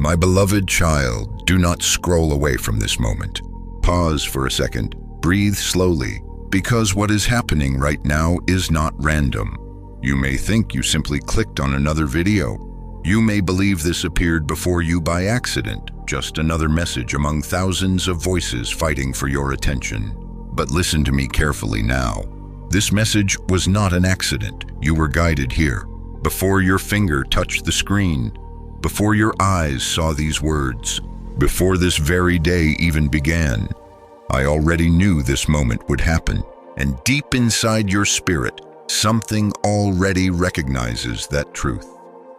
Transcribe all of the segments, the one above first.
My beloved child, do not scroll away from this moment. Pause for a second, breathe slowly, because what is happening right now is not random. You may think you simply clicked on another video. You may believe this appeared before you by accident, just another message among thousands of voices fighting for your attention. But listen to me carefully now. This message was not an accident. You were guided here. Before your finger touched the screen, before your eyes saw these words, before this very day even began, I already knew this moment would happen. And deep inside your spirit, something already recognizes that truth.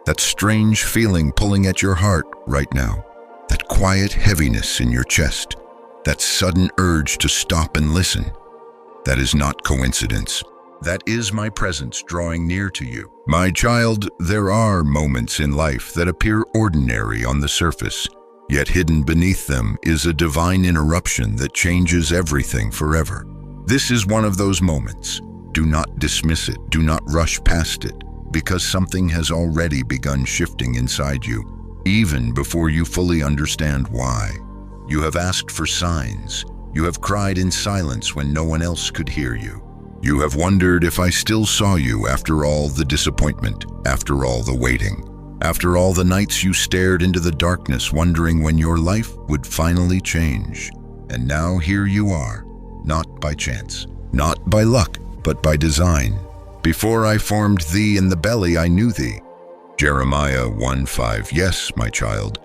That strange feeling pulling at your heart right now. That quiet heaviness in your chest. That sudden urge to stop and listen. That is not coincidence. That is my presence drawing near to you. My child, there are moments in life that appear ordinary on the surface, yet hidden beneath them is a divine interruption that changes everything forever. This is one of those moments. Do not dismiss it. Do not rush past it, because something has already begun shifting inside you, even before you fully understand why. You have asked for signs. You have cried in silence when no one else could hear you. You have wondered if I still saw you after all the disappointment, after all the waiting, after all the nights you stared into the darkness wondering when your life would finally change. And now here you are, not by chance, not by luck, but by design. Before I formed thee in the belly, I knew thee. Jeremiah 1:5. Yes, my child,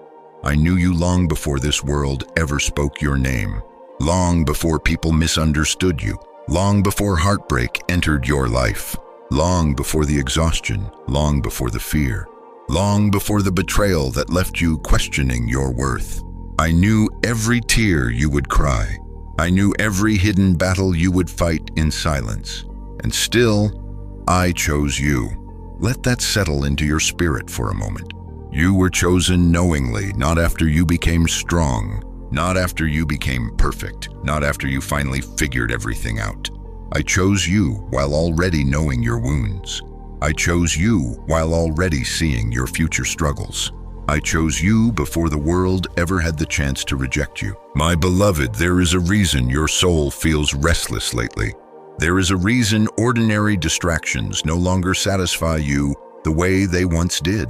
I knew you long before this world ever spoke your name, long before people misunderstood you, long before heartbreak entered your life, long before the exhaustion, long before the fear, long before the betrayal that left you questioning your worth. I knew every tear you would cry. I knew every hidden battle you would fight in silence. And still, I chose you. Let that settle into your spirit for a moment. You were chosen knowingly, not after you became strong, not after you became perfect, not after you finally figured everything out. I chose you while already knowing your wounds. I chose you while already seeing your future struggles. I chose you before the world ever had the chance to reject you. My beloved, there is a reason your soul feels restless lately. There is a reason ordinary distractions no longer satisfy you the way they once did.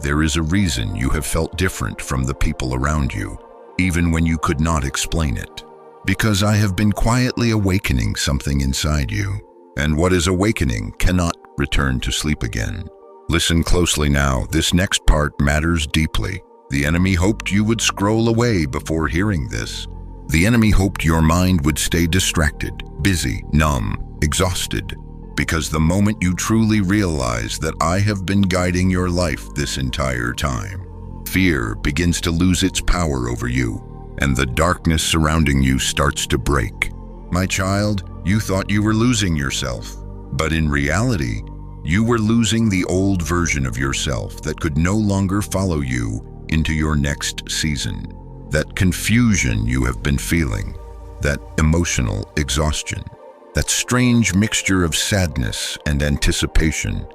There is a reason you have felt different from the people around you, even when you could not explain it. Because I have been quietly awakening something inside you, and what is awakening cannot return to sleep again. Listen closely now, this next part matters deeply. The enemy hoped you would scroll away before hearing this. The enemy hoped your mind would stay distracted, busy, numb, exhausted, because the moment you truly realize that I have been guiding your life this entire time, fear begins to lose its power over you, and the darkness surrounding you starts to break. My child, you thought you were losing yourself, but in reality, you were losing the old version of yourself that could no longer follow you into your next season. That confusion you have been feeling, that emotional exhaustion, that strange mixture of sadness and anticipation,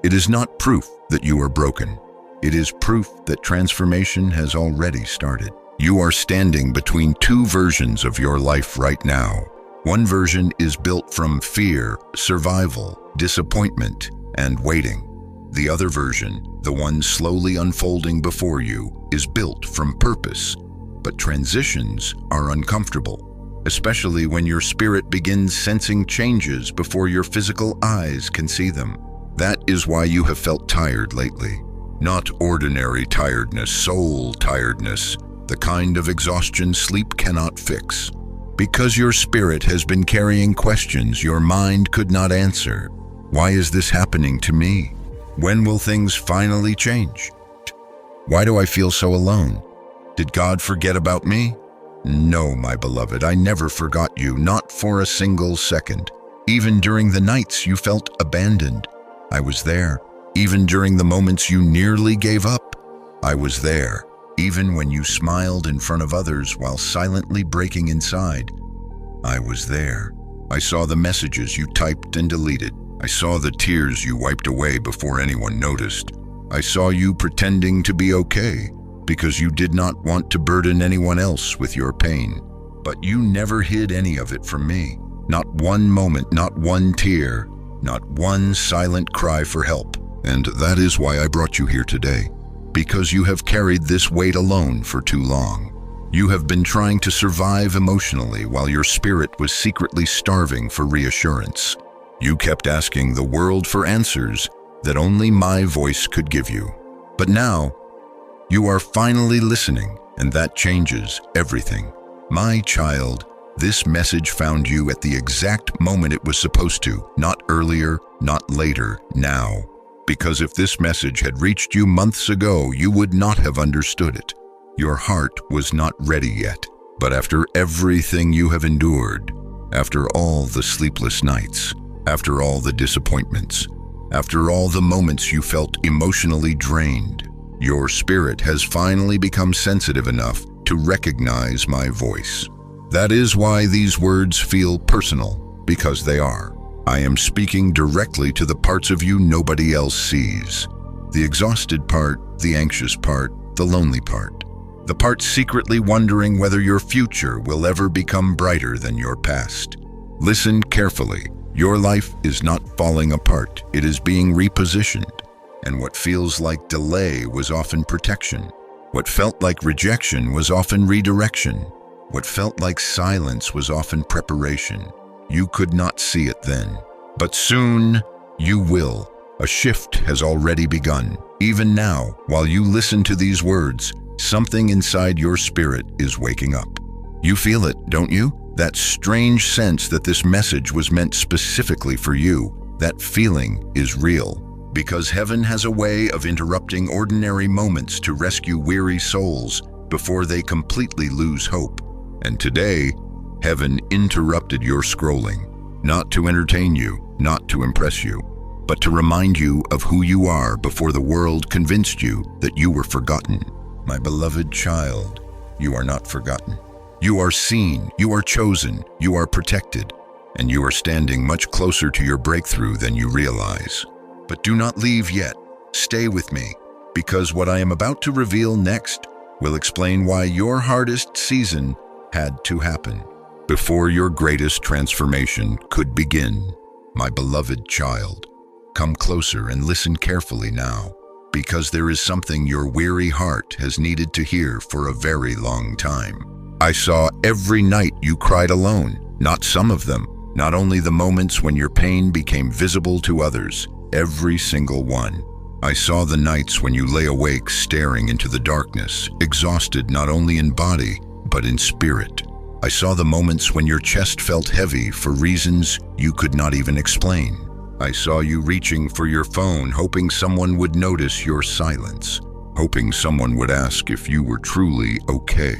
it is not proof that you are broken. It is proof that transformation has already started. You are standing between two versions of your life right now. One version is built from fear, survival, disappointment, and waiting. The other version, the one slowly unfolding before you, is built from purpose. But transitions are uncomfortable, especially when your spirit begins sensing changes before your physical eyes can see them. That is why you have felt tired lately. Not ordinary tiredness, soul tiredness, the kind of exhaustion sleep cannot fix. Because your spirit has been carrying questions your mind could not answer. Why is this happening to me? When will things finally change? Why do I feel so alone? Did God forget about me? No, my beloved, I never forgot you, not for a single second. Even during the nights you felt abandoned, I was there. Even during the moments you nearly gave up, I was there. Even when you smiled in front of others while silently breaking inside, I was there. I saw the messages you typed and deleted. I saw the tears you wiped away before anyone noticed. I saw you pretending to be okay, because you did not want to burden anyone else with your pain. But you never hid any of it from me. Not one moment, not one tear, not one silent cry for help. And that is why I brought you here today. Because you have carried this weight alone for too long. You have been trying to survive emotionally while your spirit was secretly starving for reassurance. You kept asking the world for answers that only my voice could give you. But now, you are finally listening, and that changes everything. My child, this message found you at the exact moment it was supposed to, not earlier, not later, now. Because if this message had reached you months ago, you would not have understood it. Your heart was not ready yet. But after everything you have endured, after all the sleepless nights, after all the disappointments, after all the moments you felt emotionally drained, your spirit has finally become sensitive enough to recognize my voice. That is why these words feel personal, because they are. I am speaking directly to the parts of you nobody else sees. The exhausted part, the anxious part, the lonely part. The part secretly wondering whether your future will ever become brighter than your past. Listen carefully. Your life is not falling apart. It is being repositioned. And what feels like delay was often protection. What felt like rejection was often redirection. What felt like silence was often preparation. You could not see it then. But soon, you will. A shift has already begun. Even now, while you listen to these words, something inside your spirit is waking up. You feel it, don't you? That strange sense that this message was meant specifically for you. That feeling is real. Because heaven has a way of interrupting ordinary moments to rescue weary souls before they completely lose hope. And today, heaven interrupted your scrolling, not to entertain you, not to impress you, but to remind you of who you are before the world convinced you that you were forgotten. My beloved child, you are not forgotten. You are seen, you are chosen, you are protected, and you are standing much closer to your breakthrough than you realize. But do not leave yet. Stay with me, because what I am about to reveal next will explain why your hardest season had to happen before your greatest transformation could begin. My beloved child, come closer and listen carefully now, because there is something your weary heart has needed to hear for a very long time. I saw every night you cried alone, not some of them, not only the moments when your pain became visible to others, every single one. I saw the nights when you lay awake staring into the darkness, exhausted not only in body, but in spirit. I saw the moments when your chest felt heavy for reasons you could not even explain. I saw you reaching for your phone, hoping someone would notice your silence, hoping someone would ask if you were truly okay.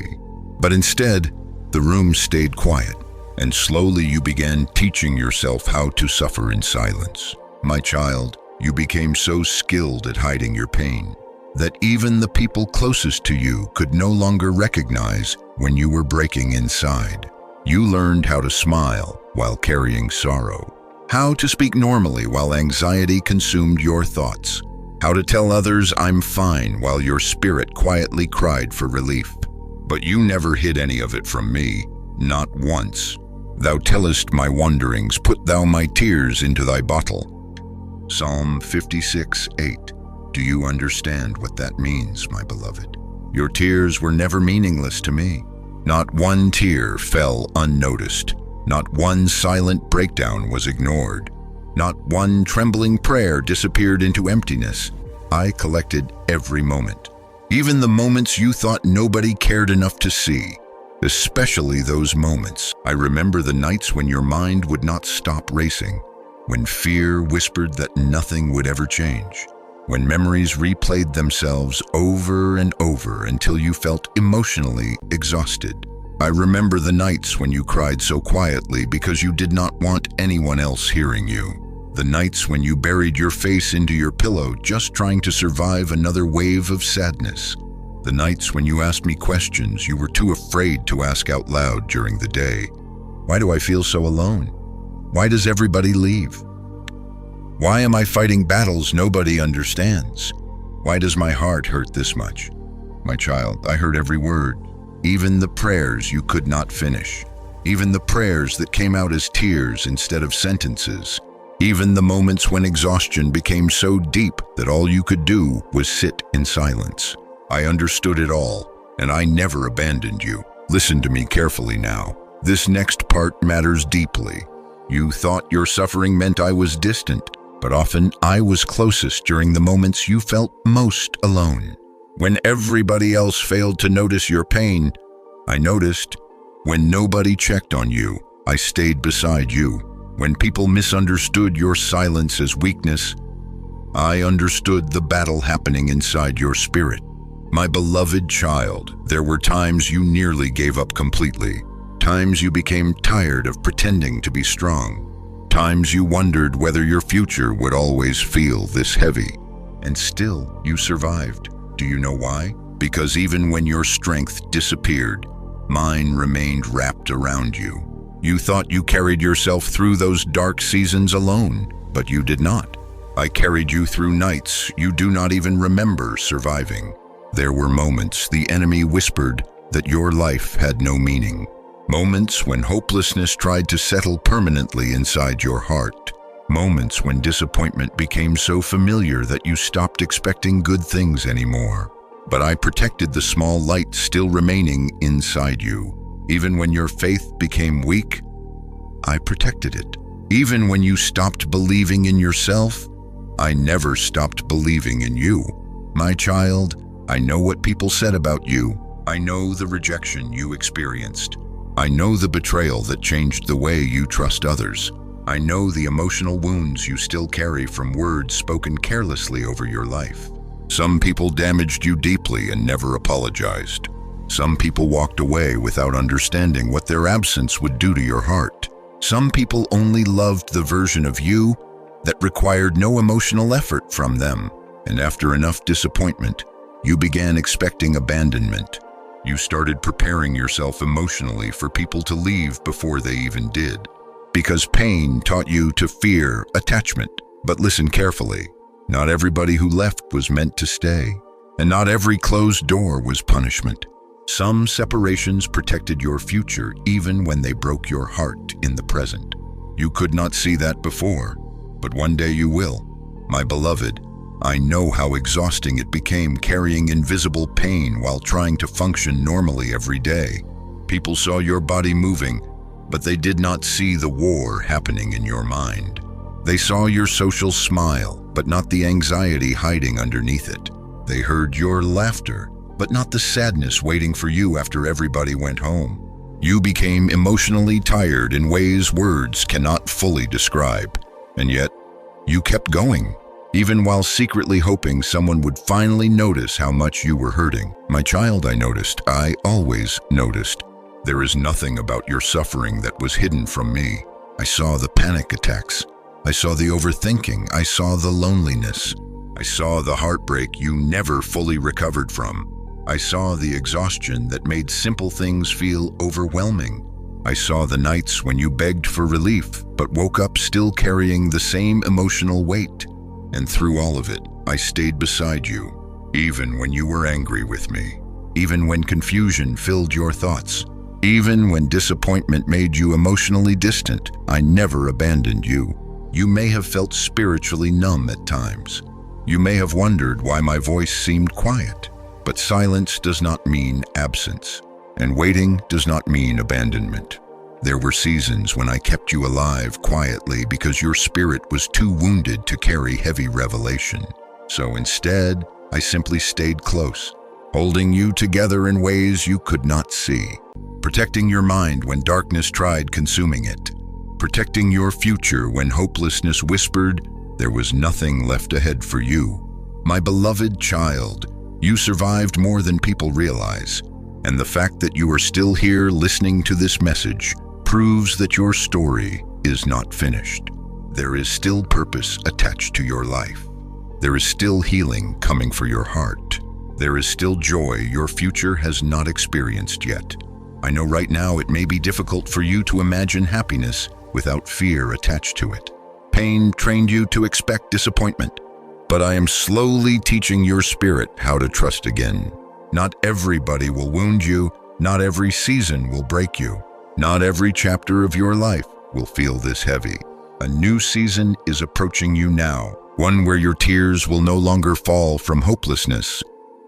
But instead, the room stayed quiet, and slowly you began teaching yourself how to suffer in silence. My child, you became so skilled at hiding your pain that even the people closest to you could no longer recognize when you were breaking inside. You learned how to smile while carrying sorrow, how to speak normally while anxiety consumed your thoughts, how to tell others I'm fine while your spirit quietly cried for relief. But you never hid any of it from me, not once. Thou tellest my wanderings, put thou my tears into thy bottle. Psalm 56:8. Do you understand what that means, my beloved? Your tears were never meaningless to me. Not one tear fell unnoticed. Not one silent breakdown was ignored. Not one trembling prayer disappeared into emptiness. I collected every moment. Even the moments you thought nobody cared enough to see. Especially those moments. I remember the nights when your mind would not stop racing. When fear whispered that nothing would ever change. When memories replayed themselves over and over until you felt emotionally exhausted. I remember the nights when you cried so quietly because you did not want anyone else hearing you. The nights when you buried your face into your pillow just trying to survive another wave of sadness. The nights when you asked me questions you were too afraid to ask out loud during the day. Why do I feel so alone? Why does everybody leave? Why am I fighting battles nobody understands? Why does my heart hurt this much? My child, I heard every word, even the prayers you could not finish, even the prayers that came out as tears instead of sentences, even the moments when exhaustion became so deep that all you could do was sit in silence. I understood it all, and I never abandoned you. Listen to me carefully now. This next part matters deeply. You thought your suffering meant I was distant, but often I was closest during the moments you felt most alone. When everybody else failed to notice your pain, I noticed. When nobody checked on you, I stayed beside you. When people misunderstood your silence as weakness, I understood the battle happening inside your spirit. My beloved child, there were times you nearly gave up completely, times you became tired of pretending to be strong, times you wondered whether your future would always feel this heavy. And still, you survived. Do you know why? Because even when your strength disappeared, mine remained wrapped around you. You thought you carried yourself through those dark seasons alone, but you did not. I carried you through nights you do not even remember surviving. There were moments the enemy whispered that your life had no meaning. Moments when hopelessness tried to settle permanently inside your heart. Moments when disappointment became so familiar that you stopped expecting good things anymore. But I protected the small light still remaining inside you. Even when your faith became weak, I protected it. Even when you stopped believing in yourself, I never stopped believing in you. My child, I know what people said about you. I know the rejection you experienced. I know the betrayal that changed the way you trust others. I know the emotional wounds you still carry from words spoken carelessly over your life. Some people damaged you deeply and never apologized. Some people walked away without understanding what their absence would do to your heart. Some people only loved the version of you that required no emotional effort from them. And after enough disappointment, you began expecting abandonment. You started preparing yourself emotionally for people to leave before they even did. Because pain taught you to fear attachment. But listen carefully. Not everybody who left was meant to stay, and not every closed door was punishment. Some separations protected your future even when they broke your heart in the present. You could not see that before, but one day you will. My beloved, I know how exhausting it became carrying invisible pain while trying to function normally every day. People saw your body moving, but they did not see the war happening in your mind. They saw your social smile, but not the anxiety hiding underneath it. They heard your laughter, but not the sadness waiting for you after everybody went home. You became emotionally tired in ways words cannot fully describe. And yet, you kept going, even while secretly hoping someone would finally notice how much you were hurting. My child, I always noticed. There is nothing about your suffering that was hidden from me. I saw the panic attacks. I saw the overthinking. I saw the loneliness. I saw the heartbreak you never fully recovered from. I saw the exhaustion that made simple things feel overwhelming. I saw the nights when you begged for relief, but woke up still carrying the same emotional weight. And through all of it, I stayed beside you, even when you were angry with me, even when confusion filled your thoughts, even when disappointment made you emotionally distant. I never abandoned you. You may have felt spiritually numb at times. You may have wondered why my voice seemed quiet, but silence does not mean absence, and waiting does not mean abandonment. There were seasons when I kept you alive quietly because your spirit was too wounded to carry heavy revelation. So instead, I simply stayed close, holding you together in ways you could not see, protecting your mind when darkness tried consuming it, protecting your future when hopelessness whispered there was nothing left ahead for you. My beloved child, you survived more than people realize, and the fact that you are still here listening to this message proves that your story is not finished. There is still purpose attached to your life. There is still healing coming for your heart. There is still joy your future has not experienced yet. I know right now it may be difficult for you to imagine happiness without fear attached to it. Pain trained you to expect disappointment, but I am slowly teaching your spirit how to trust again. Not everybody will wound you. Not every season will break you. Not every chapter of your life will feel this heavy. A new season is approaching you now, one where your tears will no longer fall from hopelessness,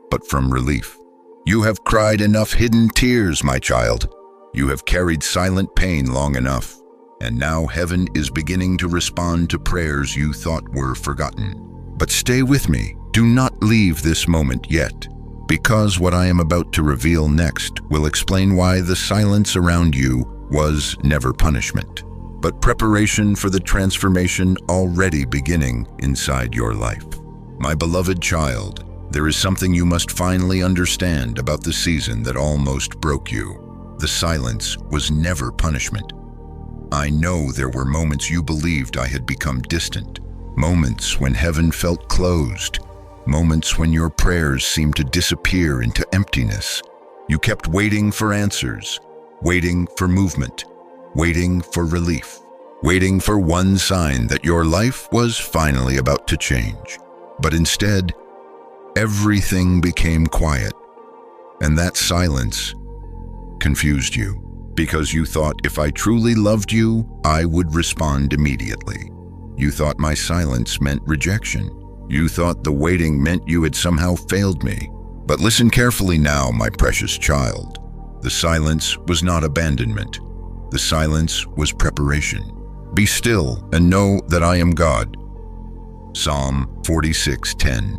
but from relief. You have cried enough hidden tears, my child. You have carried silent pain long enough, and now heaven is beginning to respond to prayers you thought were forgotten. But stay with me. Do not leave this moment yet, because what I am about to reveal next will explain why the silence around you was never punishment, but preparation for the transformation already beginning inside your life. My beloved child, there is something you must finally understand about the season that almost broke you. The silence was never punishment. I know there were moments you believed I had become distant, moments when heaven felt closed, moments when your prayers seemed to disappear into emptiness. You kept waiting for answers, waiting for movement, waiting for relief, waiting for one sign that your life was finally about to change. But instead, everything became quiet, and that silence confused you, because you thought if I truly loved you, I would respond immediately. You thought my silence meant rejection. You thought the waiting meant you had somehow failed me. But listen carefully now, my precious child. The silence was not abandonment. The silence was preparation. Be still and know that I am God. Psalm 46:10.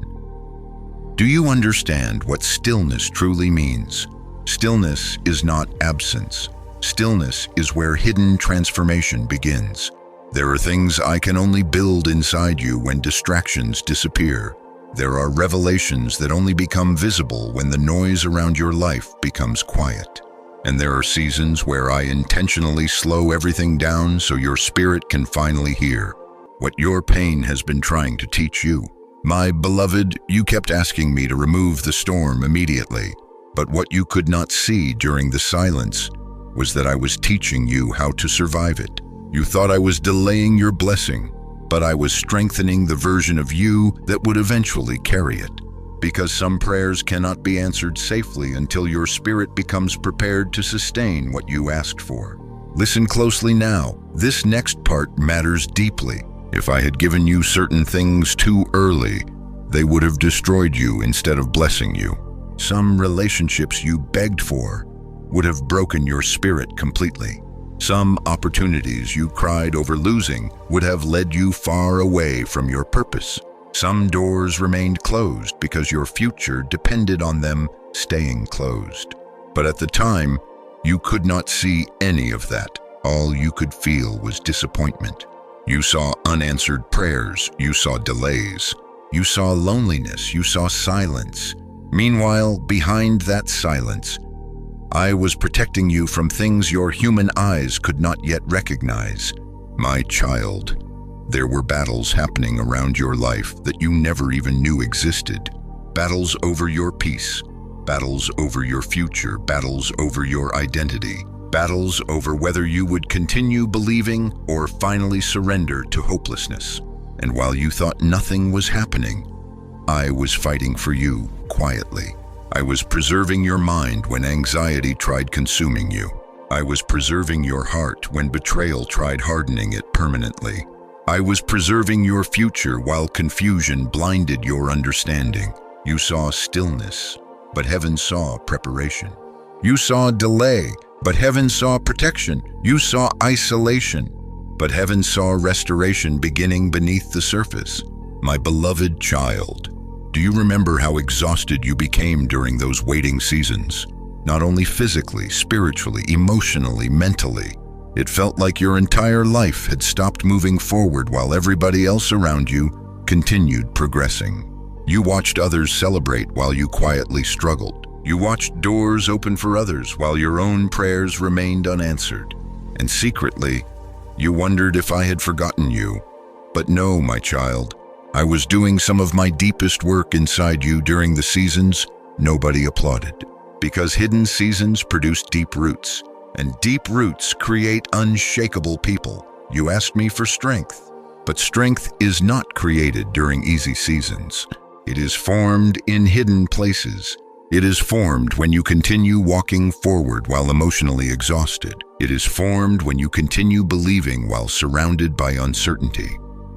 Do you understand what stillness truly means? Stillness is not absence. Stillness is where hidden transformation begins. There are things I can only build inside you when distractions disappear. There are revelations that only become visible when the noise around your life becomes quiet. And there are seasons where I intentionally slow everything down so your spirit can finally hear what your pain has been trying to teach you. My beloved, you kept asking me to remove the storm immediately, but what you could not see during the silence was that I was teaching you how to survive it. You thought I was delaying your blessing, but I was strengthening the version of you that would eventually carry it. Because some prayers cannot be answered safely until your spirit becomes prepared to sustain what you asked for. Listen closely now. This next part matters deeply. If I had given you certain things too early, they would have destroyed you instead of blessing you. Some relationships you begged for would have broken your spirit completely. Some opportunities you cried over losing would have led you far away from your purpose. Some doors remained closed because your future depended on them staying closed. But at the time, you could not see any of that. All you could feel was disappointment. You saw unanswered prayers, you saw delays, you saw loneliness, you saw silence. Meanwhile, behind that silence, I was protecting you from things your human eyes could not yet recognize. My child, there were battles happening around your life that you never even knew existed. Battles over your peace, battles over your future, battles over your identity, battles over whether you would continue believing or finally surrender to hopelessness. And while you thought nothing was happening, I was fighting for you quietly. I was preserving your mind when anxiety tried consuming you. I was preserving your heart when betrayal tried hardening it permanently. I was preserving your future while confusion blinded your understanding. You saw stillness, but heaven saw preparation. You saw delay, but heaven saw protection. You saw isolation, but heaven saw restoration beginning beneath the surface. My beloved child, do you remember how exhausted you became during those waiting seasons? Not only physically, spiritually, emotionally, mentally. It felt like your entire life had stopped moving forward while everybody else around you continued progressing. You watched others celebrate while you quietly struggled. You watched doors open for others while your own prayers remained unanswered. And secretly, you wondered if I had forgotten you. But no, my child. I was doing some of my deepest work inside you during the seasons nobody applauded. Because hidden seasons produce deep roots, and deep roots create unshakable people. You asked me for strength, but strength is not created during easy seasons. It is formed in hidden places. It is formed when you continue walking forward while emotionally exhausted. It is formed when you continue believing while surrounded by uncertainty.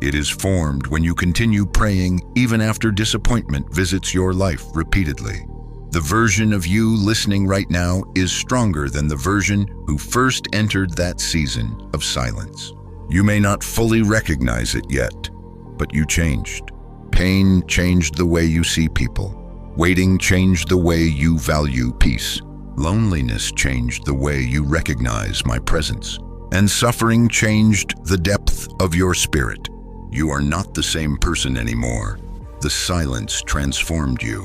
It is formed when you continue praying even after disappointment visits your life repeatedly. The version of you listening right now is stronger than the version who first entered that season of silence. You may not fully recognize it yet, but you changed. Pain changed the way you see people. Waiting changed the way you value peace. Loneliness changed the way you recognize my presence. And suffering changed the depth of your spirit. You are not the same person anymore. The silence transformed you.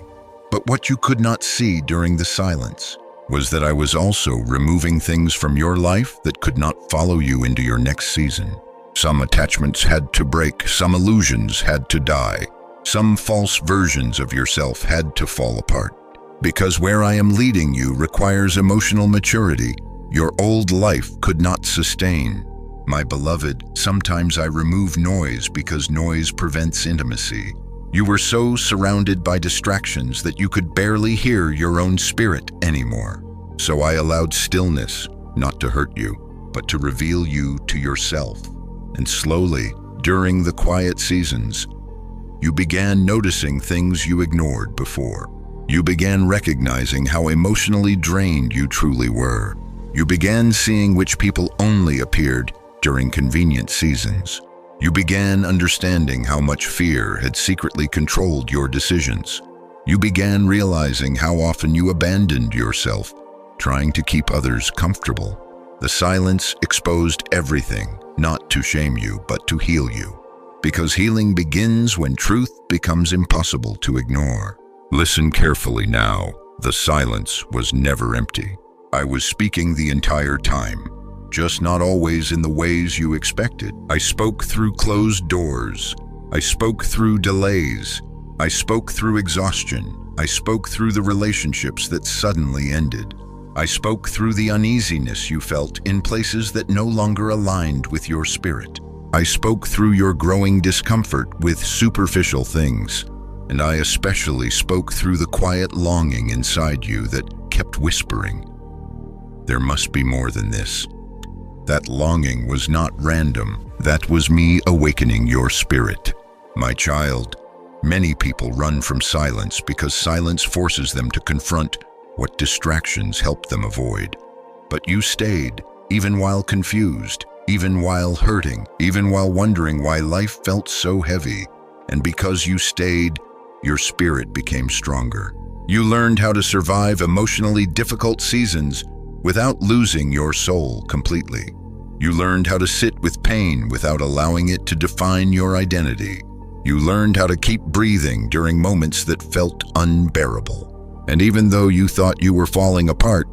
But what you could not see during the silence was that I was also removing things from your life that could not follow you into your next season. Some attachments had to break, some illusions had to die, some false versions of yourself had to fall apart. Because where I am leading you requires emotional maturity your old life could not sustain. My beloved, sometimes I remove noise because noise prevents intimacy. You were so surrounded by distractions that you could barely hear your own spirit anymore. So I allowed stillness, not to hurt you, but to reveal you to yourself. And slowly, during the quiet seasons, you began noticing things you ignored before. You began recognizing how emotionally drained you truly were. You began seeing which people only appeared during convenient seasons. You began understanding how much fear had secretly controlled your decisions. You began realizing how often you abandoned yourself, trying to keep others comfortable. The silence exposed everything, not to shame you, but to heal you. Because healing begins when truth becomes impossible to ignore. Listen carefully now. The silence was never empty. I was speaking the entire time. Just not always in the ways you expected. I spoke through closed doors. I spoke through delays. I spoke through exhaustion. I spoke through the relationships that suddenly ended. I spoke through the uneasiness you felt in places that no longer aligned with your spirit. I spoke through your growing discomfort with superficial things. And I especially spoke through the quiet longing inside you that kept whispering, "There must be more than this." That longing was not random. That was me awakening your spirit. My child, many people run from silence because silence forces them to confront what distractions help them avoid. But you stayed, even while confused, even while hurting, even while wondering why life felt so heavy. And because you stayed, your spirit became stronger. You learned how to survive emotionally difficult seasons without losing your soul completely. You learned how to sit with pain without allowing it to define your identity. You learned how to keep breathing during moments that felt unbearable. And even though you thought you were falling apart,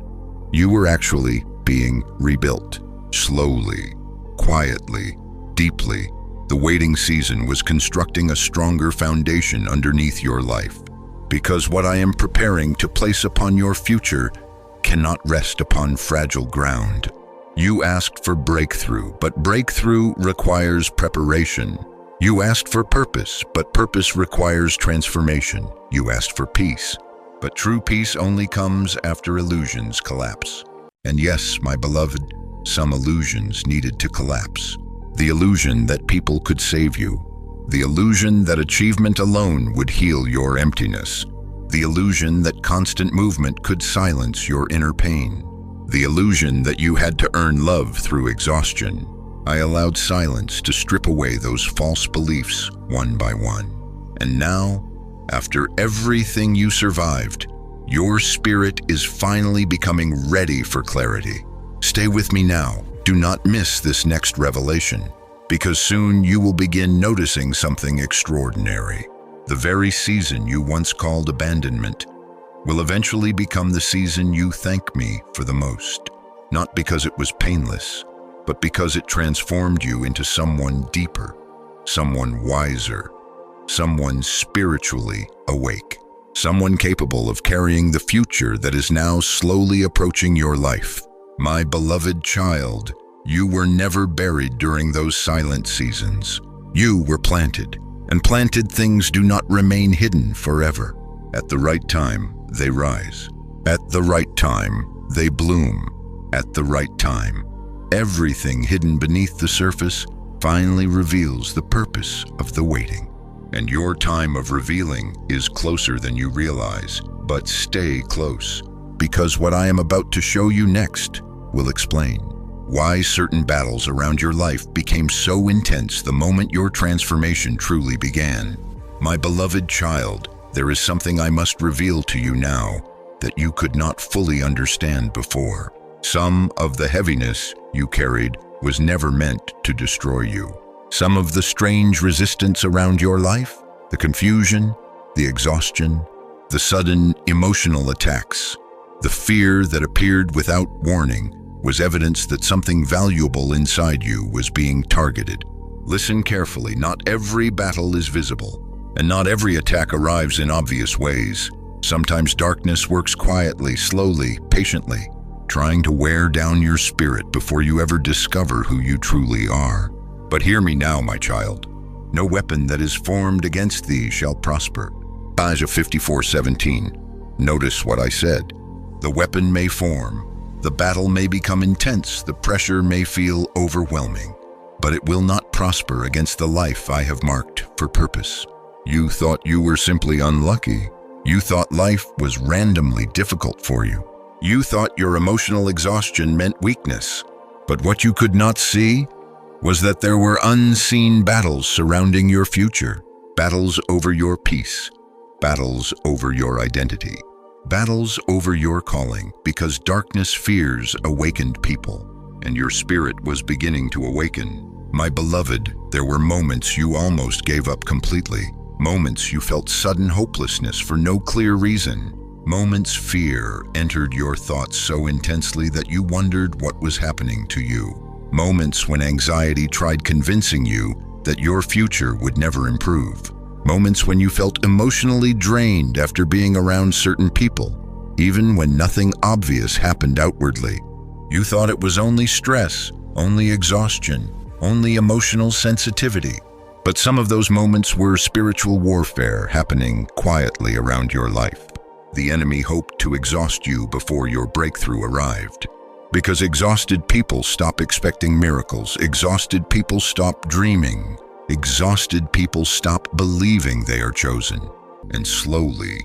you were actually being rebuilt. Slowly, quietly, deeply, the waiting season was constructing a stronger foundation underneath your life. Because what I am preparing to place upon your future cannot rest upon fragile ground. You asked for breakthrough, but breakthrough requires preparation. You asked for purpose, but purpose requires transformation. You asked for peace, but true peace only comes after illusions collapse. And yes, my beloved, some illusions needed to collapse. The illusion that people could save you. The illusion that achievement alone would heal your emptiness. The illusion that constant movement could silence your inner pain. The illusion that you had to earn love through exhaustion. I allowed silence to strip away those false beliefs one by one. And now, after everything you survived, your spirit is finally becoming ready for clarity. Stay with me now. Do not miss this next revelation, because soon you will begin noticing something extraordinary. The very season you once called abandonment will eventually become the season you thank me for the most. Not because it was painless, but because it transformed you into someone deeper, someone wiser, someone spiritually awake, someone capable of carrying the future that is now slowly approaching your life. My beloved child, you were never buried during those silent seasons. You were planted, and planted things do not remain hidden forever. At the right time, they rise. At the right time, they bloom. At the right time, everything hidden beneath the surface finally reveals the purpose of the waiting. And your time of revealing is closer than you realize, but stay close, because what I am about to show you next will explain why certain battles around your life became so intense the moment your transformation truly began. My beloved child, there is something I must reveal to you now that you could not fully understand before. Some of the heaviness you carried was never meant to destroy you. Some of the strange resistance around your life, the confusion, the exhaustion, the sudden emotional attacks, the fear that appeared without warning was evidence that something valuable inside you was being targeted. Listen carefully, not every battle is visible, and not every attack arrives in obvious ways. Sometimes darkness works quietly, slowly, patiently, trying to wear down your spirit before you ever discover who you truly are. But hear me now, my child. No weapon that is formed against thee shall prosper. Isaiah 54:17. Notice what I said. The weapon may form, the battle may become intense, the pressure may feel overwhelming, but it will not prosper against the life I have marked for purpose. You thought you were simply unlucky. You thought life was randomly difficult for you. You thought your emotional exhaustion meant weakness. But what you could not see was that there were unseen battles surrounding your future, battles over your peace, battles over your identity, battles over your calling, because darkness fears awakened people, and your spirit was beginning to awaken. My beloved, there were moments you almost gave up completely, moments you felt sudden hopelessness for no clear reason, moments fear entered your thoughts so intensely that you wondered what was happening to you, moments when anxiety tried convincing you that your future would never improve, moments when you felt emotionally drained after being around certain people, even when nothing obvious happened outwardly. You thought it was only stress, only exhaustion, only emotional sensitivity. But some of those moments were spiritual warfare happening quietly around your life. The enemy hoped to exhaust you before your breakthrough arrived. Because exhausted people stop expecting miracles, exhausted people stop dreaming, exhausted people stop believing they are chosen, and slowly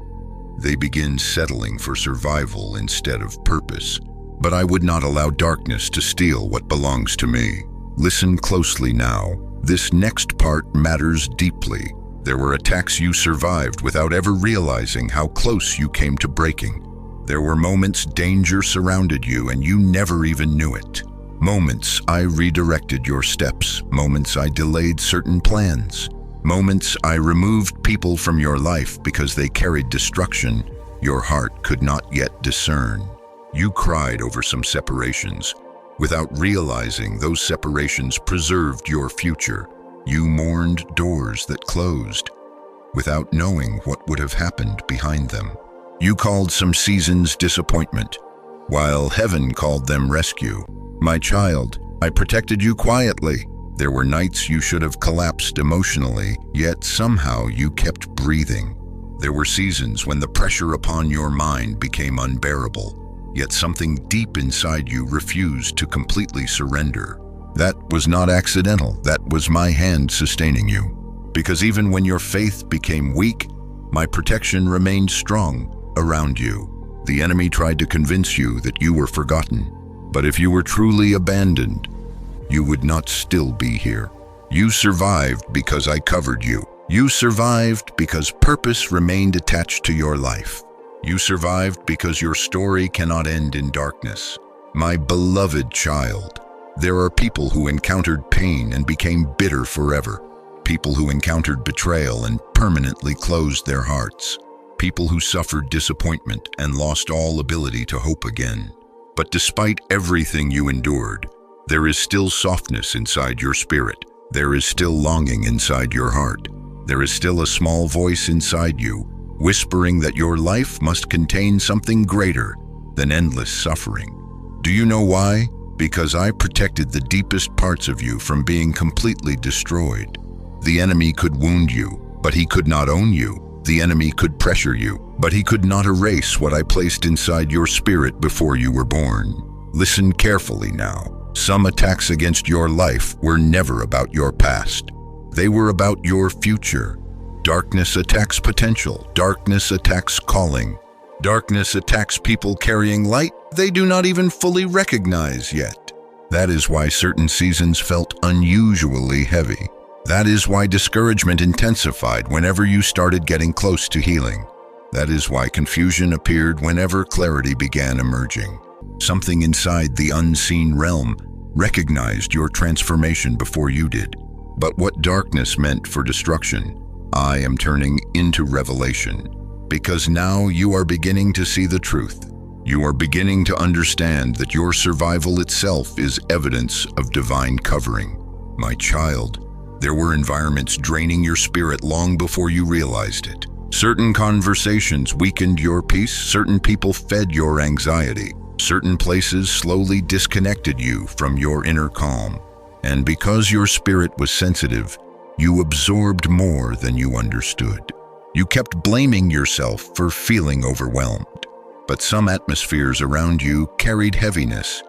they begin settling for survival instead of purpose. But I would not allow darkness to steal what belongs to me. Listen closely now. This next part matters deeply. There were attacks you survived without ever realizing how close you came to breaking. There were moments danger surrounded you and you never even knew it. Moments I redirected your steps, moments I delayed certain plans, moments I removed people from your life because they carried destruction your heart could not yet discern. You cried over some separations, without realizing those separations preserved your future. You mourned doors that closed, without knowing what would have happened behind them. You called some seasons disappointment, while heaven called them rescue. My child, I protected you quietly. There were nights you should have collapsed emotionally, yet somehow you kept breathing. There were seasons when the pressure upon your mind became unbearable, yet something deep inside you refused to completely surrender. That was not accidental. That was my hand sustaining you. Because even when your faith became weak, my protection remained strong around you. The enemy tried to convince you that you were forgotten. But if you were truly abandoned, you would not still be here. You survived because I covered you. You survived because purpose remained attached to your life. You survived because your story cannot end in darkness. My beloved child, there are people who encountered pain and became bitter forever. People who encountered betrayal and permanently closed their hearts. People who suffered disappointment and lost all ability to hope again. But despite everything you endured, there is still softness inside your spirit. There is still longing inside your heart. There is still a small voice inside you, whispering that your life must contain something greater than endless suffering. Do you know why? Because I protected the deepest parts of you from being completely destroyed. The enemy could wound you, but he could not own you. The enemy could pressure you, but he could not erase what I placed inside your spirit before you were born. Listen carefully now. Some attacks against your life were never about your past. They were about your future. Darkness attacks potential. Darkness attacks calling. Darkness attacks people carrying light they do not even fully recognize yet. That is why certain seasons felt unusually heavy. That is why discouragement intensified whenever you started getting close to healing. That is why confusion appeared whenever clarity began emerging. Something inside the unseen realm recognized your transformation before you did. But what darkness meant for destruction, I am turning into revelation. Because now you are beginning to see the truth. You are beginning to understand that your survival itself is evidence of divine covering. My child, there were environments draining your spirit long before you realized it. Certain conversations weakened your peace, certain people fed your anxiety, certain places slowly disconnected you from your inner calm. And because your spirit was sensitive, you absorbed more than you understood. You kept blaming yourself for feeling overwhelmed. But some atmospheres around you carried heaviness.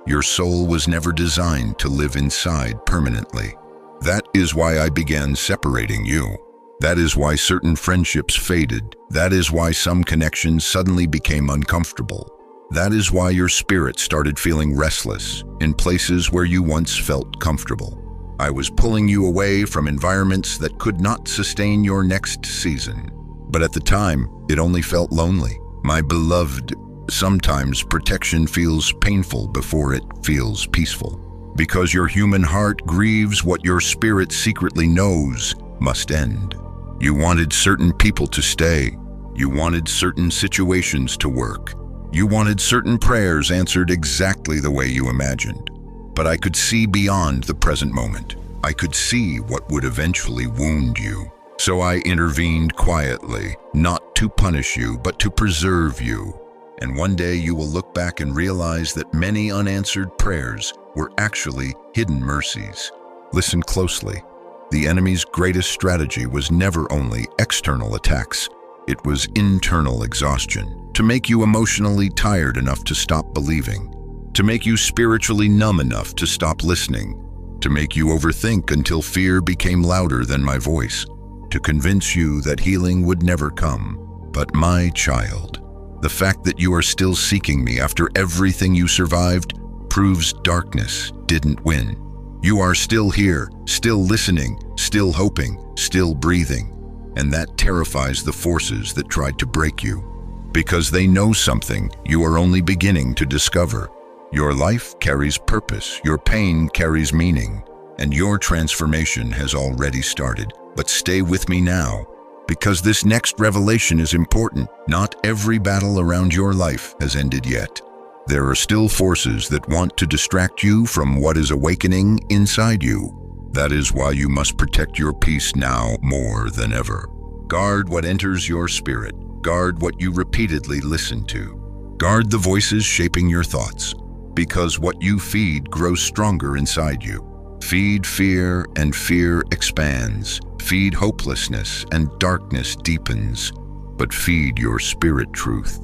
Your soul was never designed to live inside permanently. That is why I began separating you. That is why certain friendships faded. That is why some connections suddenly became uncomfortable. That is why your spirit started feeling restless in places where you once felt comfortable. I was pulling you away from environments that could not sustain your next season. But at the time, it only felt lonely. My beloved, sometimes protection feels painful before it feels peaceful. Because your human heart grieves what your spirit secretly knows must end. You wanted certain people to stay. You wanted certain situations to work. You wanted certain prayers answered exactly the way you imagined. But I could see beyond the present moment. I could see what would eventually wound you. So I intervened quietly, not to punish you, but to preserve you. And one day you will look back and realize that many unanswered prayers were actually hidden mercies. Listen closely. The enemy's greatest strategy was never only external attacks. It was internal exhaustion, to make you emotionally tired enough to stop believing, to make you spiritually numb enough to stop listening, to make you overthink until fear became louder than my voice, to convince you that healing would never come. But my child, the fact that you are still seeking me after everything you survived proves darkness didn't win. You are still here, still listening, still hoping, still breathing. And that terrifies the forces that tried to break you. Because they know something you are only beginning to discover. Your life carries purpose, your pain carries meaning, and your transformation has already started. But stay with me now, because this next revelation is important. Not every battle around your life has ended yet. There are still forces that want to distract you from what is awakening inside you. That is why you must protect your peace now more than ever. Guard what enters your spirit. Guard what you repeatedly listen to. Guard the voices shaping your thoughts, because what you feed grows stronger inside you. Feed fear and fear expands. Feed hopelessness and darkness deepens. But feed your spirit truth,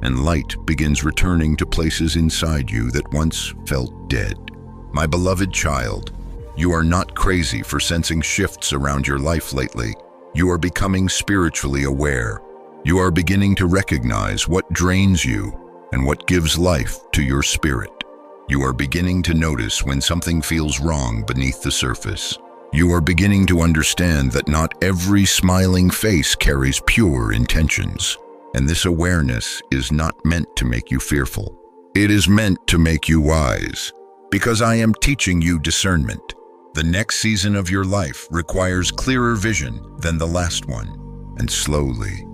and light begins returning to places inside you that once felt dead. My beloved child, you are not crazy for sensing shifts around your life lately. You are becoming spiritually aware. You are beginning to recognize what drains you and what gives life to your spirit. You are beginning to notice when something feels wrong beneath the surface. You are beginning to understand that not every smiling face carries pure intentions. And this awareness is not meant to make you fearful. It is meant to make you wise. Because I am teaching you discernment. The next season of your life requires clearer vision than the last one. And slowly,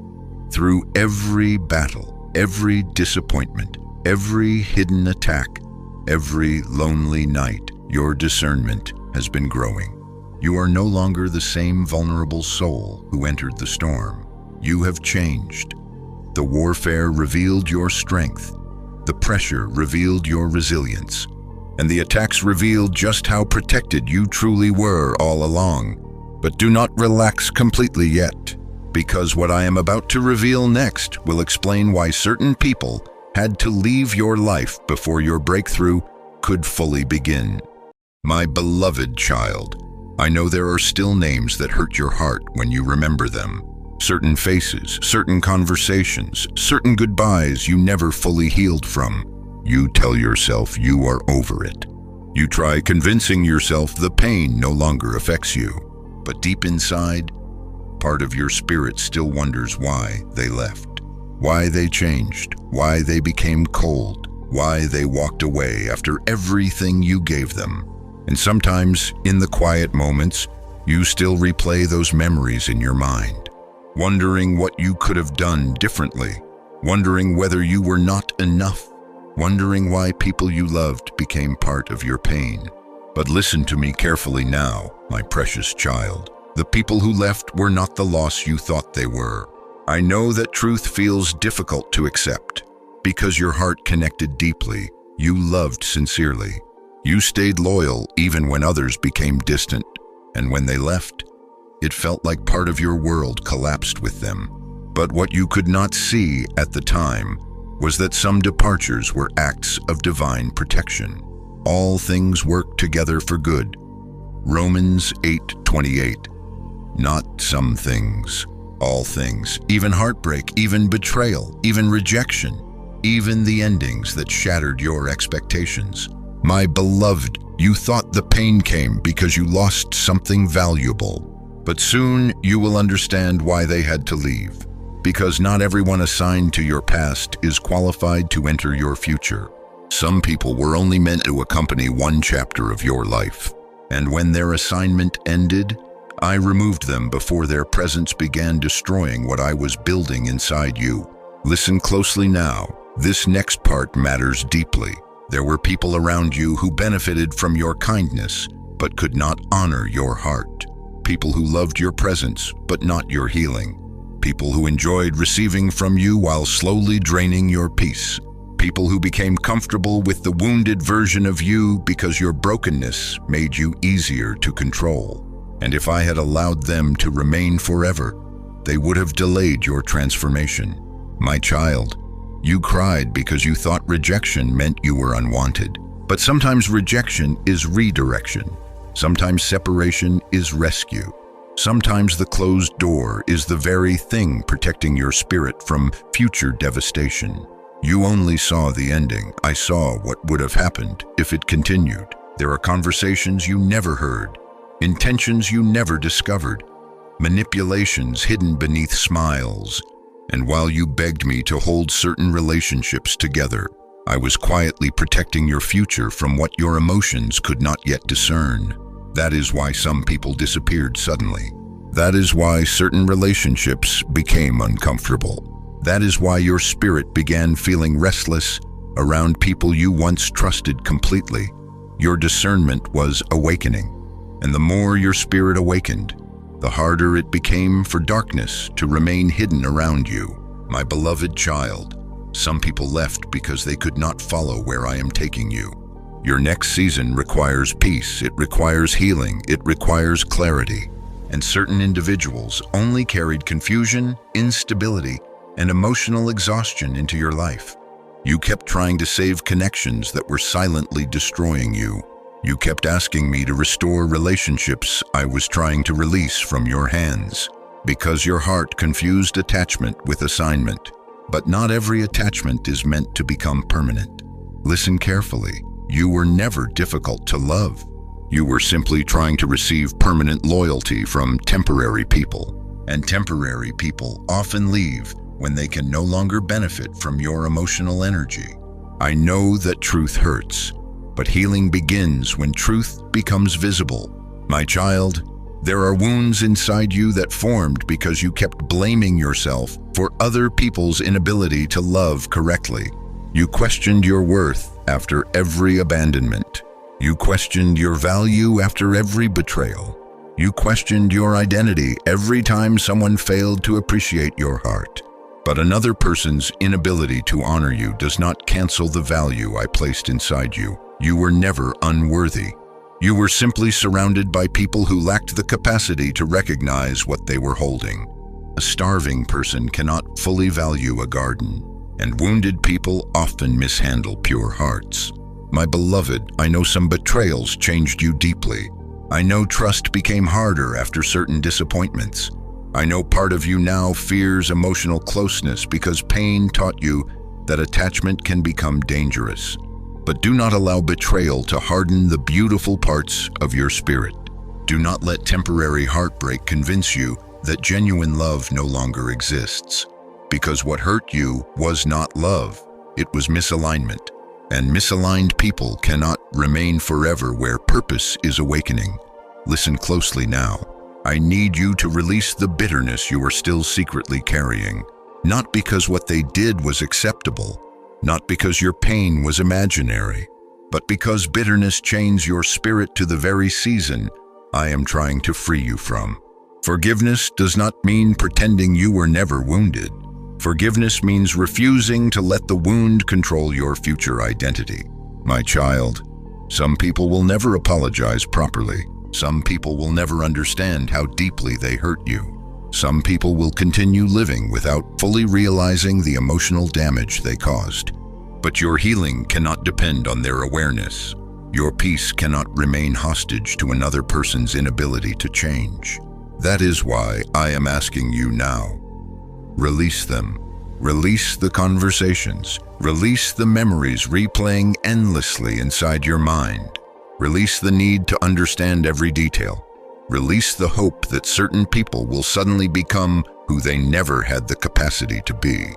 through every battle, every disappointment, every hidden attack, every lonely night, your discernment has been growing. You are no longer the same vulnerable soul who entered the storm. You have changed. The warfare revealed your strength. The pressure revealed your resilience. And the attacks revealed just how protected you truly were all along. But do not relax completely yet, because what I am about to reveal next will explain why certain people had to leave your life before your breakthrough could fully begin. My beloved child, I know there are still names that hurt your heart when you remember them. Certain faces, certain conversations, certain goodbyes you never fully healed from. You tell yourself you are over it. You try convincing yourself the pain no longer affects you. But deep inside, part of your spirit still wonders why they left, why they changed, why they became cold, why they walked away after everything you gave them. And sometimes, in the quiet moments, you still replay those memories in your mind, wondering what you could have done differently, wondering whether you were not enough, wondering why people you loved became part of your pain. But listen to me carefully now, my precious child. The people who left were not the loss you thought they were. I know that truth feels difficult to accept, because your heart connected deeply, you loved sincerely. You stayed loyal even when others became distant, and when they left, it felt like part of your world collapsed with them. But what you could not see at the time was that some departures were acts of divine protection. All things work together for good. Romans 8:28. Not some things, all things, even heartbreak, even betrayal, even rejection, even the endings that shattered your expectations. My beloved, you thought the pain came because you lost something valuable. But soon you will understand why they had to leave. Because not everyone assigned to your past is qualified to enter your future. Some people were only meant to accompany one chapter of your life. And when their assignment ended, I removed them before their presence began destroying what I was building inside you. Listen closely now. This next part matters deeply. There were people around you who benefited from your kindness, but could not honor your heart. People who loved your presence, but not your healing. People who enjoyed receiving from you while slowly draining your peace. People who became comfortable with the wounded version of you because your brokenness made you easier to control. And if I had allowed them to remain forever, they would have delayed your transformation. My child, you cried because you thought rejection meant you were unwanted. But sometimes rejection is redirection. Sometimes separation is rescue. Sometimes the closed door is the very thing protecting your spirit from future devastation. You only saw the ending. I saw what would have happened if it continued. There are conversations you never heard, intentions you never discovered, manipulations hidden beneath smiles. And while you begged me to hold certain relationships together, I was quietly protecting your future from what your emotions could not yet discern. That is why some people disappeared suddenly. That is why certain relationships became uncomfortable. That is why your spirit began feeling restless around people you once trusted completely. Your discernment was awakening. And the more your spirit awakened, the harder it became for darkness to remain hidden around you. My beloved child, some people left because they could not follow where I am taking you. Your next season requires peace, it requires healing, it requires clarity. And certain individuals only carried confusion, instability, and emotional exhaustion into your life. You kept trying to save connections that were silently destroying you. You kept asking me to restore relationships I was trying to release from your hands, because your heart confused attachment with assignment. But not every attachment is meant to become permanent. Listen carefully. You were never difficult to love. You were simply trying to receive permanent loyalty from temporary people. And temporary people often leave when they can no longer benefit from your emotional energy. I know that truth hurts, but healing begins when truth becomes visible. My child, there are wounds inside you that formed because you kept blaming yourself for other people's inability to love correctly. You questioned your worth after every abandonment. You questioned your value after every betrayal. You questioned your identity every time someone failed to appreciate your heart. But another person's inability to honor you does not cancel the value I placed inside you. You were never unworthy. You were simply surrounded by people who lacked the capacity to recognize what they were holding. A starving person cannot fully value a garden, and wounded people often mishandle pure hearts. My beloved, I know some betrayals changed you deeply. I know trust became harder after certain disappointments. I know part of you now fears emotional closeness because pain taught you that attachment can become dangerous. But do not allow betrayal to harden the beautiful parts of your spirit. Do not let temporary heartbreak convince you that genuine love no longer exists. Because what hurt you was not love, it was misalignment. And misaligned people cannot remain forever where purpose is awakening. Listen closely now. I need you to release the bitterness you are still secretly carrying. Not because what they did was acceptable, not because your pain was imaginary, but because bitterness chains your spirit to the very season I am trying to free you from. Forgiveness does not mean pretending you were never wounded. Forgiveness means refusing to let the wound control your future identity. My child, some people will never apologize properly. Some people will never understand how deeply they hurt you. Some people will continue living without fully realizing the emotional damage they caused. But your healing cannot depend on their awareness. Your peace cannot remain hostage to another person's inability to change. That is why I am asking you now. Release them. Release the conversations. Release the memories replaying endlessly inside your mind. Release the need to understand every detail. Release the hope that certain people will suddenly become who they never had the capacity to be.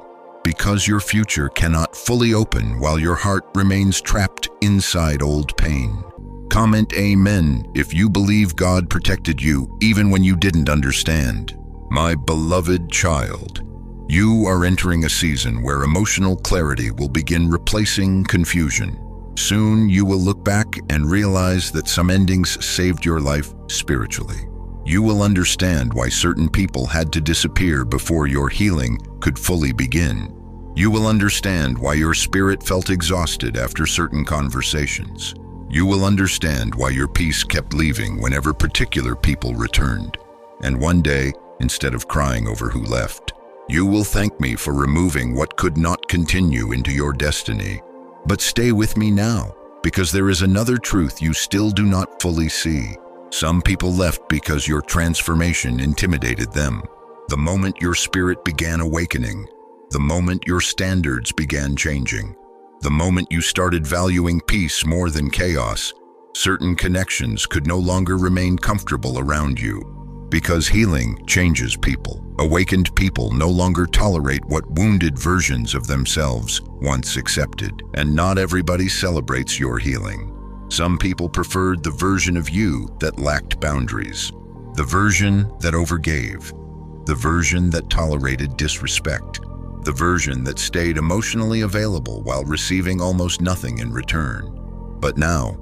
Because your future cannot fully open while your heart remains trapped inside old pain. Comment Amen if you believe God protected you even when you didn't understand. My beloved child, you are entering a season where emotional clarity will begin replacing confusion. Soon you will look back and realize that some endings saved your life spiritually. You will understand why certain people had to disappear before your healing could fully begin. You will understand why your spirit felt exhausted after certain conversations. You will understand why your peace kept leaving whenever particular people returned. And one day, instead of crying over who left, you will thank me for removing what could not continue into your destiny. But stay with me now, because there is another truth you still do not fully see. Some people left because your transformation intimidated them. The moment your spirit began awakening, the moment your standards began changing, the moment you started valuing peace more than chaos, certain connections could no longer remain comfortable around you. Because healing changes people. Awakened people no longer tolerate what wounded versions of themselves once accepted. And not everybody celebrates your healing. Some people preferred the version of you that lacked boundaries, the version that overgave, the version that tolerated disrespect, the version that stayed emotionally available while receiving almost nothing in return. But now,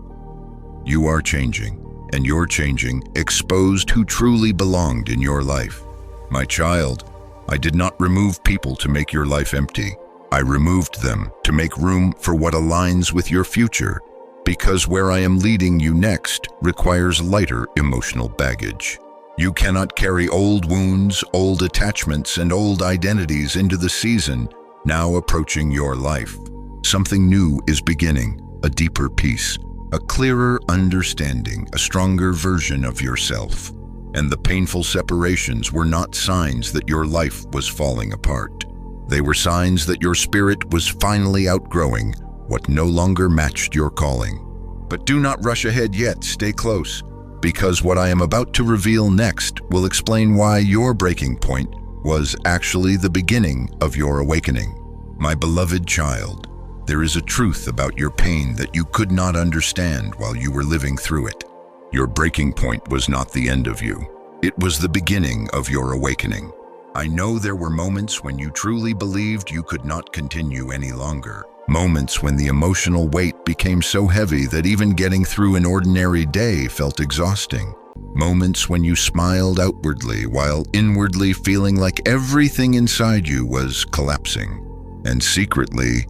you are changing. And your changing exposed who truly belonged in your life. My child, I did not remove people to make your life empty. I removed them to make room for what aligns with your future, because where I am leading you next requires lighter emotional baggage. You cannot carry old wounds, old attachments, and old identities into the season now approaching your life. Something new is beginning, a deeper peace, a clearer understanding, a stronger version of yourself. And the painful separations were not signs that your life was falling apart. They were signs that your spirit was finally outgrowing what no longer matched your calling. But do not rush ahead yet, stay close, because what I am about to reveal next will explain why your breaking point was actually the beginning of your awakening. My beloved child, there is a truth about your pain that you could not understand while you were living through it. Your breaking point was not the end of you. It was the beginning of your awakening. I know there were moments when you truly believed you could not continue any longer. Moments when the emotional weight became so heavy that even getting through an ordinary day felt exhausting. Moments when you smiled outwardly while inwardly feeling like everything inside you was collapsing. And secretly,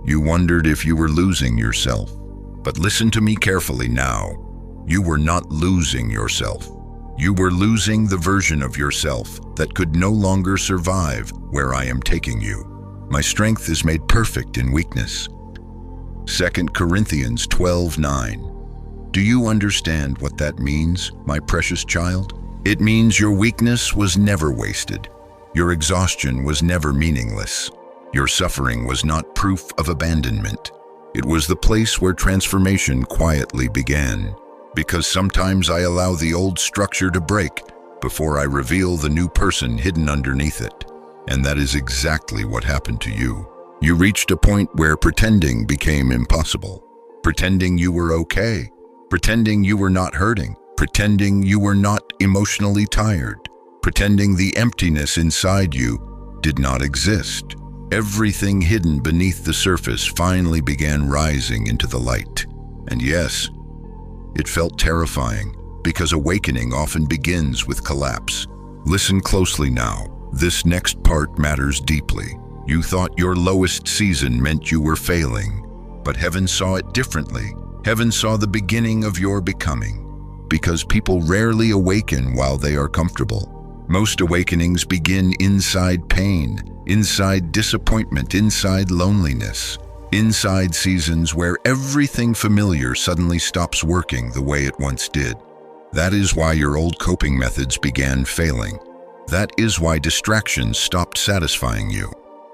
you wondered if you were losing yourself. But listen to me carefully now. You were not losing yourself. You were losing the version of yourself that could no longer survive where I am taking you. My strength is made perfect in weakness. 2 Corinthians 12:9. Do you understand what that means, my precious child? It means your weakness was never wasted. Your exhaustion was never meaningless. Your suffering was not proof of abandonment. It was the place where transformation quietly began. Because sometimes I allow the old structure to break before I reveal the new person hidden underneath it. And that is exactly what happened to you. You reached a point where pretending became impossible. Pretending you were okay. Pretending you were not hurting. Pretending you were not emotionally tired. Pretending the emptiness inside you did not exist. Everything hidden beneath the surface finally began rising into the light. And yes, it felt terrifying, because awakening often begins with collapse. Listen closely now. This next part matters deeply. You thought your lowest season meant you were failing, but heaven saw it differently. Heaven saw the beginning of your becoming, because people rarely awaken while they are comfortable. Most awakenings begin inside pain, inside disappointment, inside loneliness, inside seasons where everything familiar suddenly stops working the way it once did. That is why your old coping methods began failing. That is why distractions stopped satisfying you.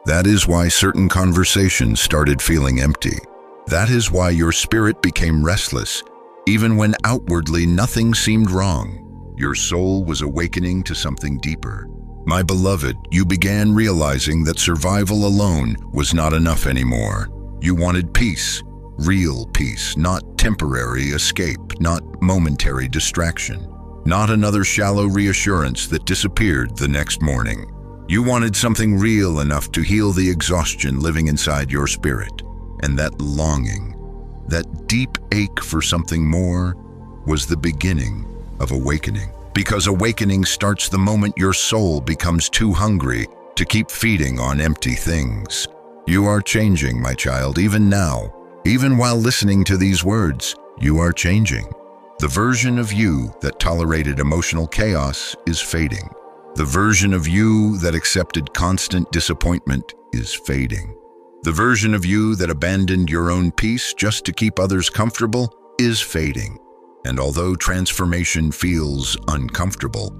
That is why certain conversations started feeling empty. That is why your spirit became restless, even when outwardly nothing seemed wrong. Your soul was awakening to something deeper. My beloved, you began realizing that survival alone was not enough anymore. You wanted peace, real peace, not temporary escape, not momentary distraction, not another shallow reassurance that disappeared the next morning. You wanted something real enough to heal the exhaustion living inside your spirit. And that longing, that deep ache for something more, was the beginning of awakening. Because awakening starts the moment your soul becomes too hungry to keep feeding on empty things. You are changing, my child, even now. Even while listening to these words, you are changing. The version of you that tolerated emotional chaos is fading. The version of you that accepted constant disappointment is fading. The version of you that abandoned your own peace just to keep others comfortable is fading. And although transformation feels uncomfortable,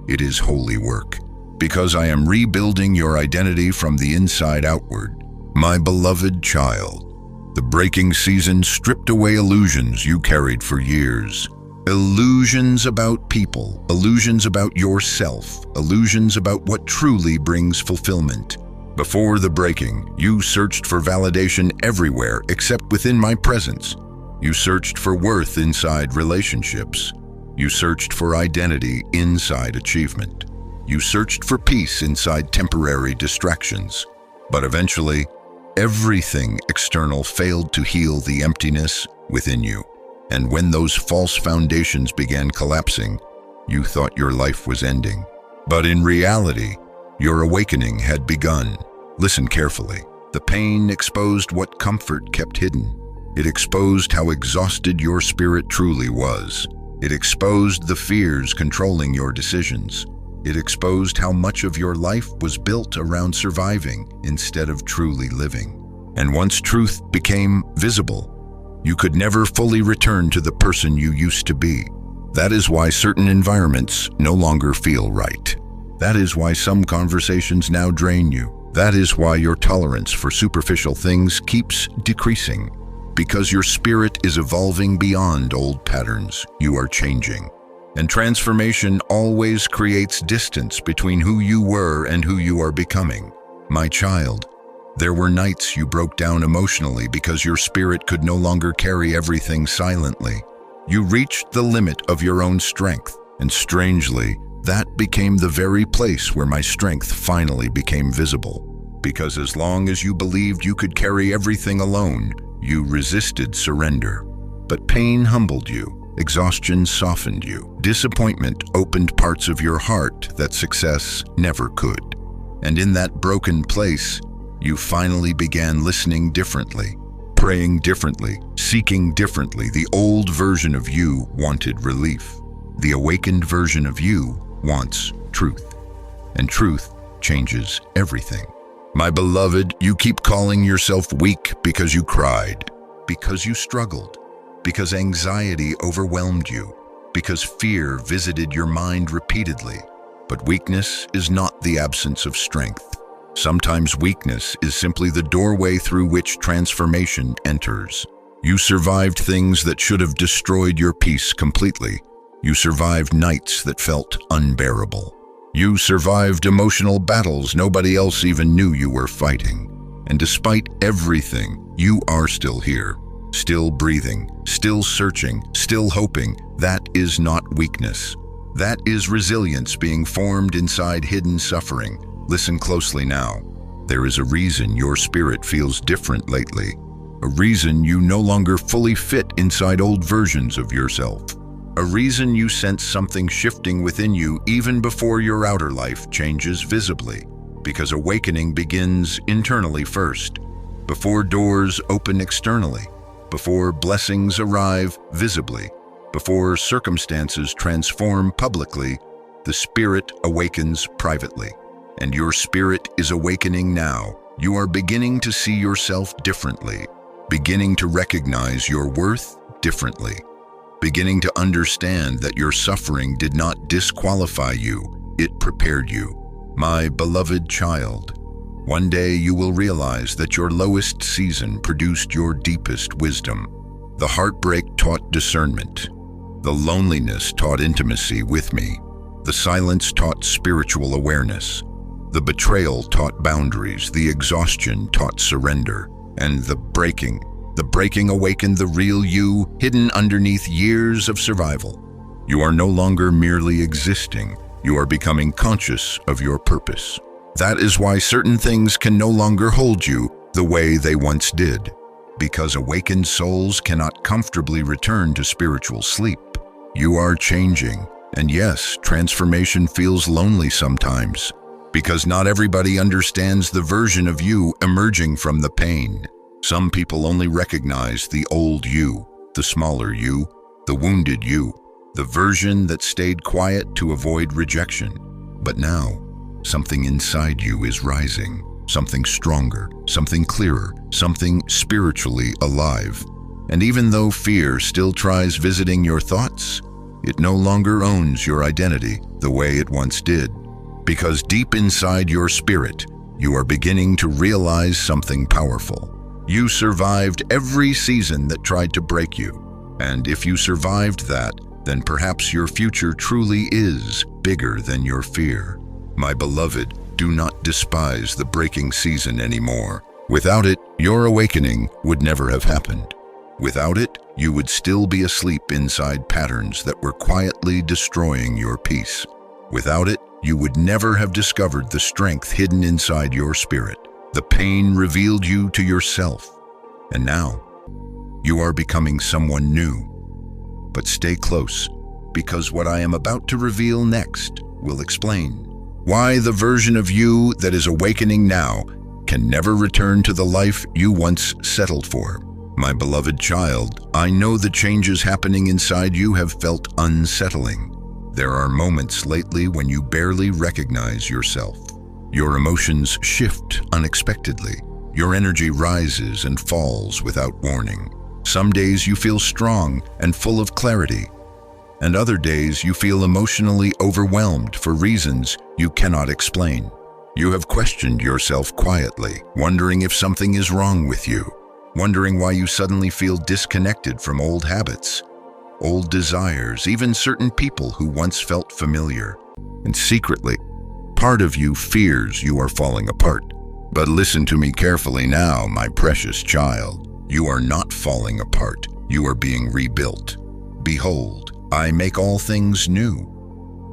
it is holy work. Because I am rebuilding your identity from the inside outward. My beloved child, the breaking season stripped away illusions you carried for years. Illusions about people, illusions about yourself, illusions about what truly brings fulfillment. Before the breaking, you searched for validation everywhere except within my presence. You searched for worth inside relationships. You searched for identity inside achievement. You searched for peace inside temporary distractions. But eventually, everything external failed to heal the emptiness within you. And when those false foundations began collapsing, you thought your life was ending. But in reality, your awakening had begun. Listen carefully. The pain exposed what comfort kept hidden. It exposed how exhausted your spirit truly was. It exposed the fears controlling your decisions. It exposed how much of your life was built around surviving instead of truly living. And once truth became visible, you could never fully return to the person you used to be. That is why certain environments no longer feel right. That is why some conversations now drain you. That is why your tolerance for superficial things keeps decreasing. Because your spirit is evolving beyond old patterns, you are changing. And transformation always creates distance between who you were and who you are becoming. My child, there were nights you broke down emotionally because your spirit could no longer carry everything silently. You reached the limit of your own strength, and strangely, that became the very place where my strength finally became visible. Because as long as you believed you could carry everything alone, you resisted surrender. But pain humbled you. Exhaustion softened you. Disappointment opened parts of your heart that success never could. And in that broken place, you finally began listening differently, praying differently, seeking differently. The old version of you wanted relief. The awakened version of you wants truth. and truth changes everything. My beloved, you keep calling yourself weak because you cried, because you struggled, because anxiety overwhelmed you, because fear visited your mind repeatedly. But weakness is not the absence of strength. Sometimes weakness is simply the doorway through which transformation enters. You survived things that should have destroyed your peace completely. You survived nights that felt unbearable. You survived emotional battles nobody else even knew you were fighting. And despite everything, you are still here, still breathing, still searching, still hoping. That is not weakness. That is resilience being formed inside hidden suffering. Listen closely now. There is a reason your spirit feels different lately. A reason you no longer fully fit inside old versions of yourself. A reason you sense something shifting within you even before your outer life changes visibly. Because awakening begins internally first. Before doors open externally. Before blessings arrive visibly. Before circumstances transform publicly, the spirit awakens privately. And your spirit is awakening now. You are beginning to see yourself differently. Beginning to recognize your worth differently. Beginning to understand that your suffering did not disqualify you, it prepared you. My beloved child, one day you will realize that your lowest season produced your deepest wisdom. The heartbreak taught discernment. The loneliness taught intimacy with me. The silence taught spiritual awareness. The betrayal taught boundaries. The exhaustion taught surrender. And the breaking awakened the real you hidden underneath years of survival. You are no longer merely existing. You are becoming conscious of your purpose. That is why certain things can no longer hold you the way they once did. Because awakened souls cannot comfortably return to spiritual sleep. You are changing. And yes, transformation feels lonely sometimes. Because not everybody understands the version of you emerging from the pain. Some people only recognize the old you, the smaller you, the wounded you, the version that stayed quiet to avoid rejection. But now, something inside you is rising, something stronger, something clearer, something spiritually alive. And even though fear still tries visiting your thoughts, it no longer owns your identity the way it once did. Because deep inside your spirit, you are beginning to realize something powerful. You survived every season that tried to break you. And if you survived that, then perhaps your future truly is bigger than your fear. My beloved, do not despise the breaking season anymore. Without it, your awakening would never have happened. Without it, you would still be asleep inside patterns that were quietly destroying your peace. Without it, you would never have discovered the strength hidden inside your spirit. The pain revealed you to yourself. And now, you are becoming someone new. But stay close, because what I am about to reveal next will explain why the version of you that is awakening now can never return to the life you once settled for. My beloved child, I know the changes happening inside you have felt unsettling. There are moments lately when you barely recognize yourself. Your emotions shift unexpectedly. Your energy rises and falls without warning. Some days you feel strong and full of clarity, and other days you feel emotionally overwhelmed for reasons you cannot explain. You have questioned yourself quietly, wondering if something is wrong with you, wondering why you suddenly feel disconnected from old habits, old desires, even certain people who once felt familiar. And secretly, part of you fears you are falling apart. But listen to me carefully now, my precious child. You are not falling apart. You are being rebuilt. Behold, I make all things new.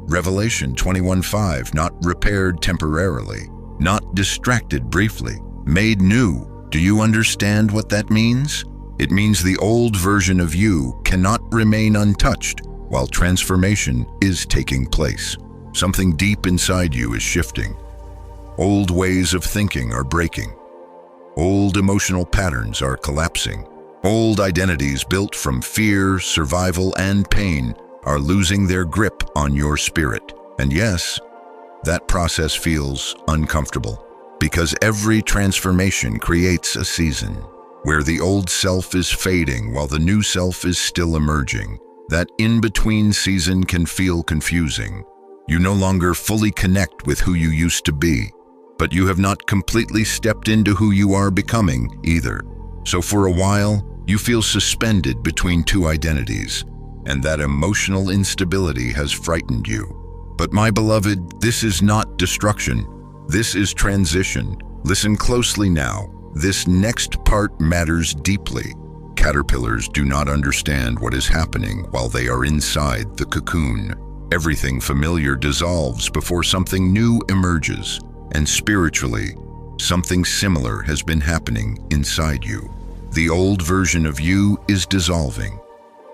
Revelation 21:5, not repaired temporarily, not distracted briefly, made new. Do you understand what that means? It means the old version of you cannot remain untouched while transformation is taking place. Something deep inside you is shifting. Old ways of thinking are breaking. Old emotional patterns are collapsing. Old identities built from fear, survival, and pain are losing their grip on your spirit. And yes, That process feels uncomfortable because every transformation creates a season where the old self is fading while the new self is still emerging. That in-between season can feel confusing. You no longer fully connect with who you used to be, but you have not completely stepped into who you are becoming either. So for a while, you feel suspended between two identities, and that emotional instability has frightened you. But my beloved, this is not destruction. This is transition. Listen closely now. This next part matters deeply. Caterpillars do not understand what is happening while they are inside the cocoon. Everything familiar dissolves before something new emerges, and spiritually, something similar has been happening inside you. The old version of you is dissolving.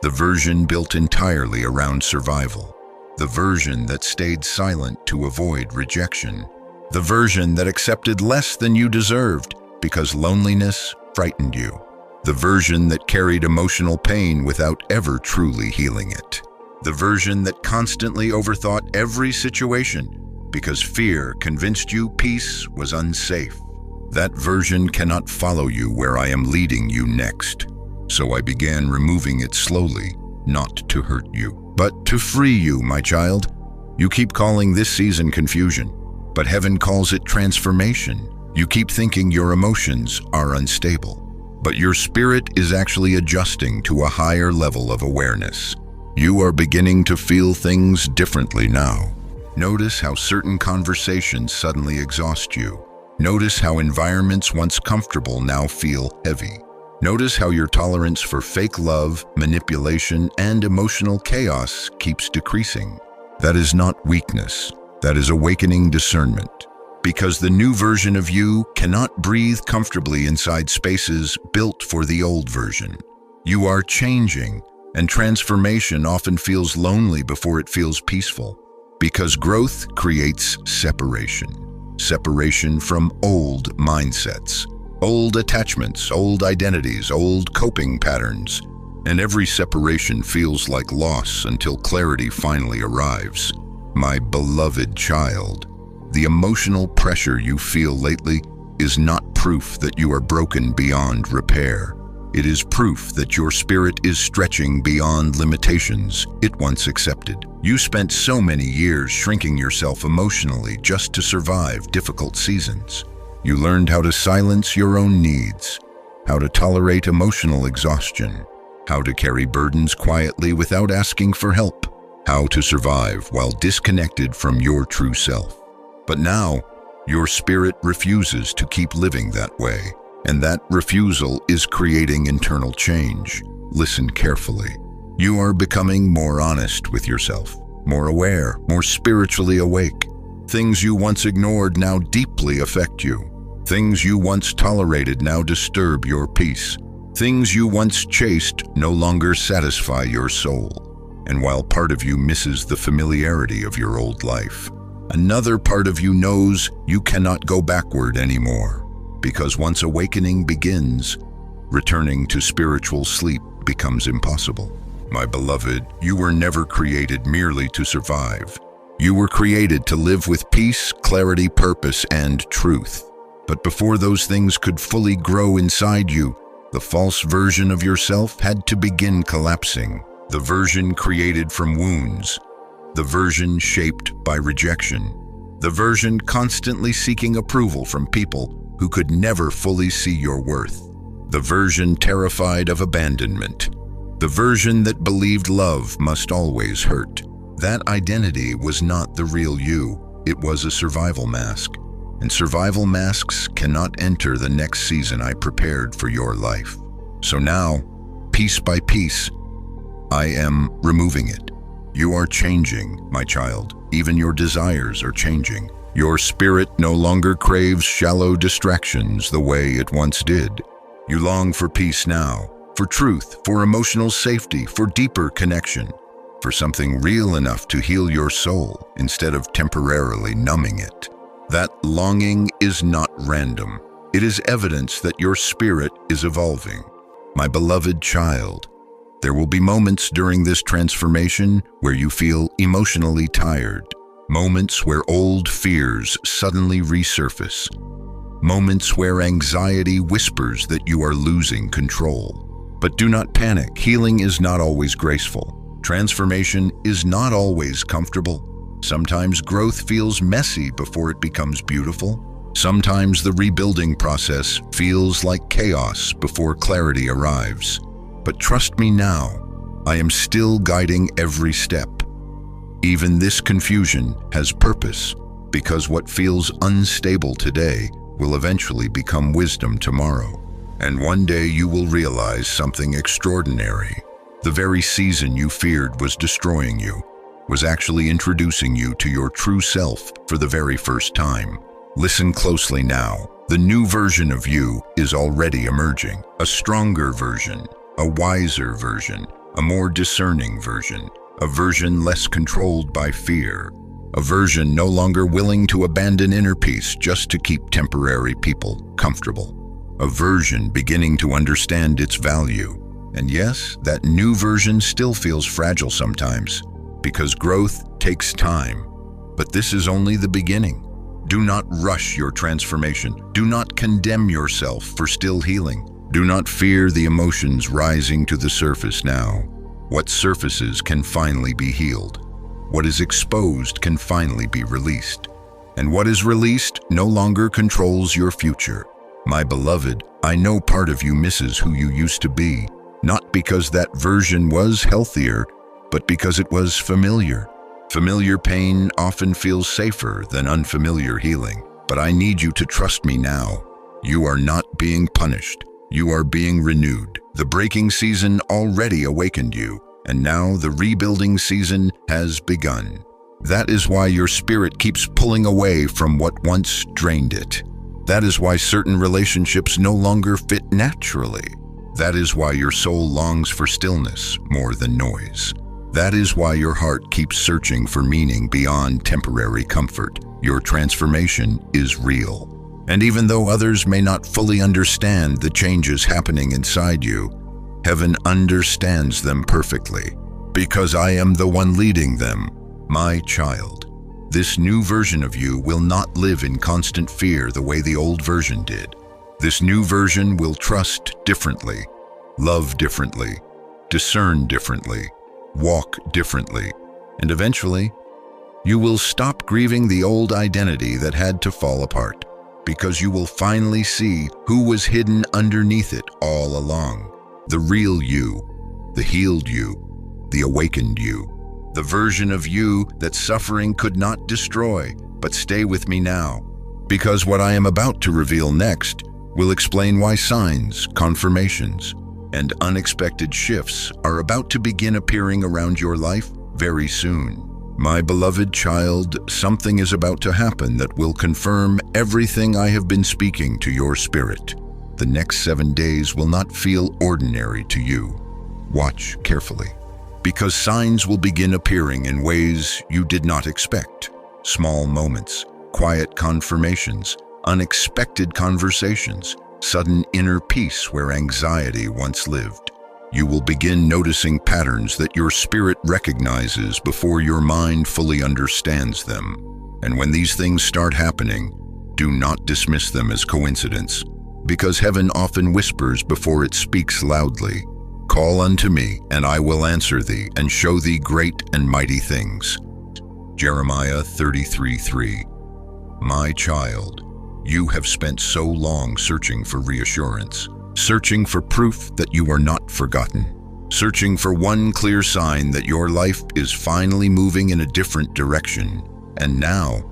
The version built entirely around survival. The version that stayed silent to avoid rejection. The version that accepted less than you deserved because loneliness frightened you. The version that carried emotional pain without ever truly healing it. The version that constantly overthought every situation because fear convinced you peace was unsafe. That version cannot follow you where I am leading you next. So I began removing it slowly, not to hurt you, but to free you, my child. You keep calling this season confusion, but heaven calls it transformation. You keep thinking your emotions are unstable, but your spirit is actually adjusting to a higher level of awareness. You are beginning to feel things differently now. Notice how certain conversations suddenly exhaust you. Notice how environments once comfortable now feel heavy. Notice how your tolerance for fake love, manipulation, and emotional chaos keeps decreasing. That is not weakness. That is awakening discernment. Because the new version of you cannot breathe comfortably inside spaces built for the old version. You are changing, and transformation often feels lonely before it feels peaceful. Because growth creates separation. Separation from old mindsets, old attachments, old identities, old coping patterns. And every separation feels like loss until clarity finally arrives. My beloved child, the emotional pressure you feel lately is not proof that you are broken beyond repair. It is proof that your spirit is stretching beyond limitations it once accepted. You spent so many years shrinking yourself emotionally just to survive difficult seasons. You learned how to silence your own needs, how to tolerate emotional exhaustion, how to carry burdens quietly without asking for help, how to survive while disconnected from your true self. But now, your spirit refuses to keep living that way, and that refusal is creating internal change. Listen carefully. You are becoming more honest with yourself, more aware, more spiritually awake. Things you once ignored now deeply affect you. Things you once tolerated now disturb your peace. Things you once chased no longer satisfy your soul. And while part of you misses the familiarity of your old life, another part of you knows you cannot go backward anymore, because once awakening begins, returning to spiritual sleep becomes impossible. My beloved, you were never created merely to survive. You were created to live with peace, clarity, purpose, and truth. But before those things could fully grow inside you, the false version of yourself had to begin collapsing. The version created from wounds, the version shaped by rejection, the version constantly seeking approval from people who could never fully see your worth, the version terrified of abandonment, the version that believed love must always hurt. That identity was not the real you, it was a survival mask. And survival masks cannot enter the next season I prepared for your life. So now, piece by piece, I am removing it. You are changing, my child. Even your desires are changing. Your spirit no longer craves shallow distractions the way it once did. You long for peace now, for truth, for emotional safety, for deeper connection, for something real enough to heal your soul instead of temporarily numbing it. That longing is not random. It is evidence that your spirit is evolving. My beloved child, there will be moments during this transformation where you feel emotionally tired, Moments where old fears suddenly resurface. Moments where anxiety whispers that you are losing control. But do not panic. Healing is not always graceful. Transformation is not always comfortable. Sometimes growth feels messy before it becomes beautiful. Sometimes the rebuilding process feels like chaos before clarity arrives. But trust me now, I am still guiding every step. Even this confusion has purpose, because what feels unstable today will eventually become wisdom tomorrow. And one day you will realize something extraordinary. The very season you feared was destroying you was actually introducing you to your true self for the very first time. Listen closely now. The new version of you is already emerging. A stronger version, a wiser version, a more discerning version, a version less controlled by fear, a version no longer willing to abandon inner peace just to keep temporary people comfortable, a version beginning to understand its value. And yes, that new version still feels fragile sometimes, because growth takes time. But this is only the beginning. Do not rush your transformation. Do not condemn yourself for still healing. Do not fear the emotions rising to the surface now. What surfaces can finally be healed. What is exposed can finally be released. And what is released no longer controls your future. My beloved, I know part of you misses who you used to be, not because that version was healthier, but because it was familiar. Familiar pain often feels safer than unfamiliar healing. But I need you to trust me now. You are not being punished. You are being renewed. The breaking season already awakened you, and now the rebuilding season has begun. That is why your spirit keeps pulling away from what once drained it. That is why certain relationships no longer fit naturally. That is why your soul longs for stillness more than noise. That is why your heart keeps searching for meaning beyond temporary comfort. Your transformation is real. And even though others may not fully understand the changes happening inside you, heaven understands them perfectly, because I am the one leading them, my child. This new version of you will not live in constant fear the way the old version did. This new version will trust differently, love differently, discern differently, walk differently, and eventually, you will stop grieving the old identity that had to fall apart, because you will finally see who was hidden underneath it all along. The real you, the healed you, the awakened you, the version of you that suffering could not destroy. But stay with me now, because what I am about to reveal next will explain why signs, confirmations, and unexpected shifts are about to begin appearing around your life very soon. My beloved child, something is about to happen that will confirm everything I have been speaking to your spirit. The next 7 days will not feel ordinary to you. Watch carefully, because signs will begin appearing in ways you did not expect. Small moments, quiet confirmations, unexpected conversations, sudden inner peace where anxiety once lived. You will begin noticing patterns that your spirit recognizes before your mind fully understands them. And when these things start happening, do not dismiss them as coincidence, because heaven often whispers before it speaks loudly. Call unto me, and I will answer thee, and show thee great and mighty things. Jeremiah 33:3. My child, you have spent so long searching for reassurance, searching for proof that you are not forgotten, searching for one clear sign that your life is finally moving in a different direction. And now,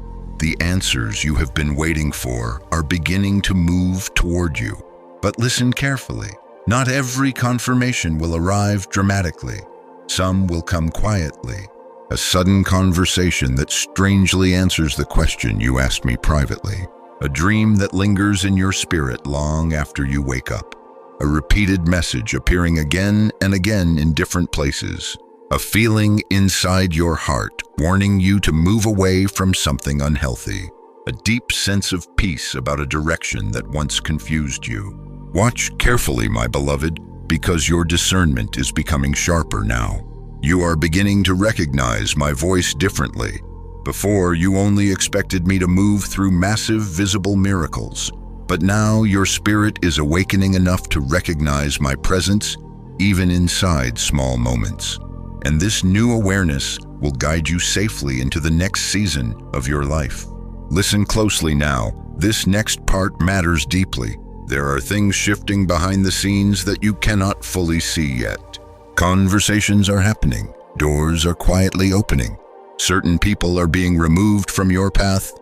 the answers you have been waiting for are beginning to move toward you. But listen carefully. Not every confirmation will arrive dramatically. Some will come quietly. A sudden conversation that strangely answers the question you asked me privately. A dream that lingers in your spirit long after you wake up. A repeated message appearing again and again in different places. A feeling inside your heart warning you to move away from something unhealthy. A deep sense of peace about a direction that once confused you. Watch carefully, my beloved, because your discernment is becoming sharper now. You are beginning to recognize my voice differently. Before, you only expected me to move through massive visible miracles, but now your spirit is awakening enough to recognize my presence even inside small moments. And this new awareness will guide you safely into the next season of your life. Listen closely now. This next part matters deeply. There are things shifting behind the scenes that you cannot fully see yet. Conversations are happening. Doors are quietly opening. Certain people are being removed from your path,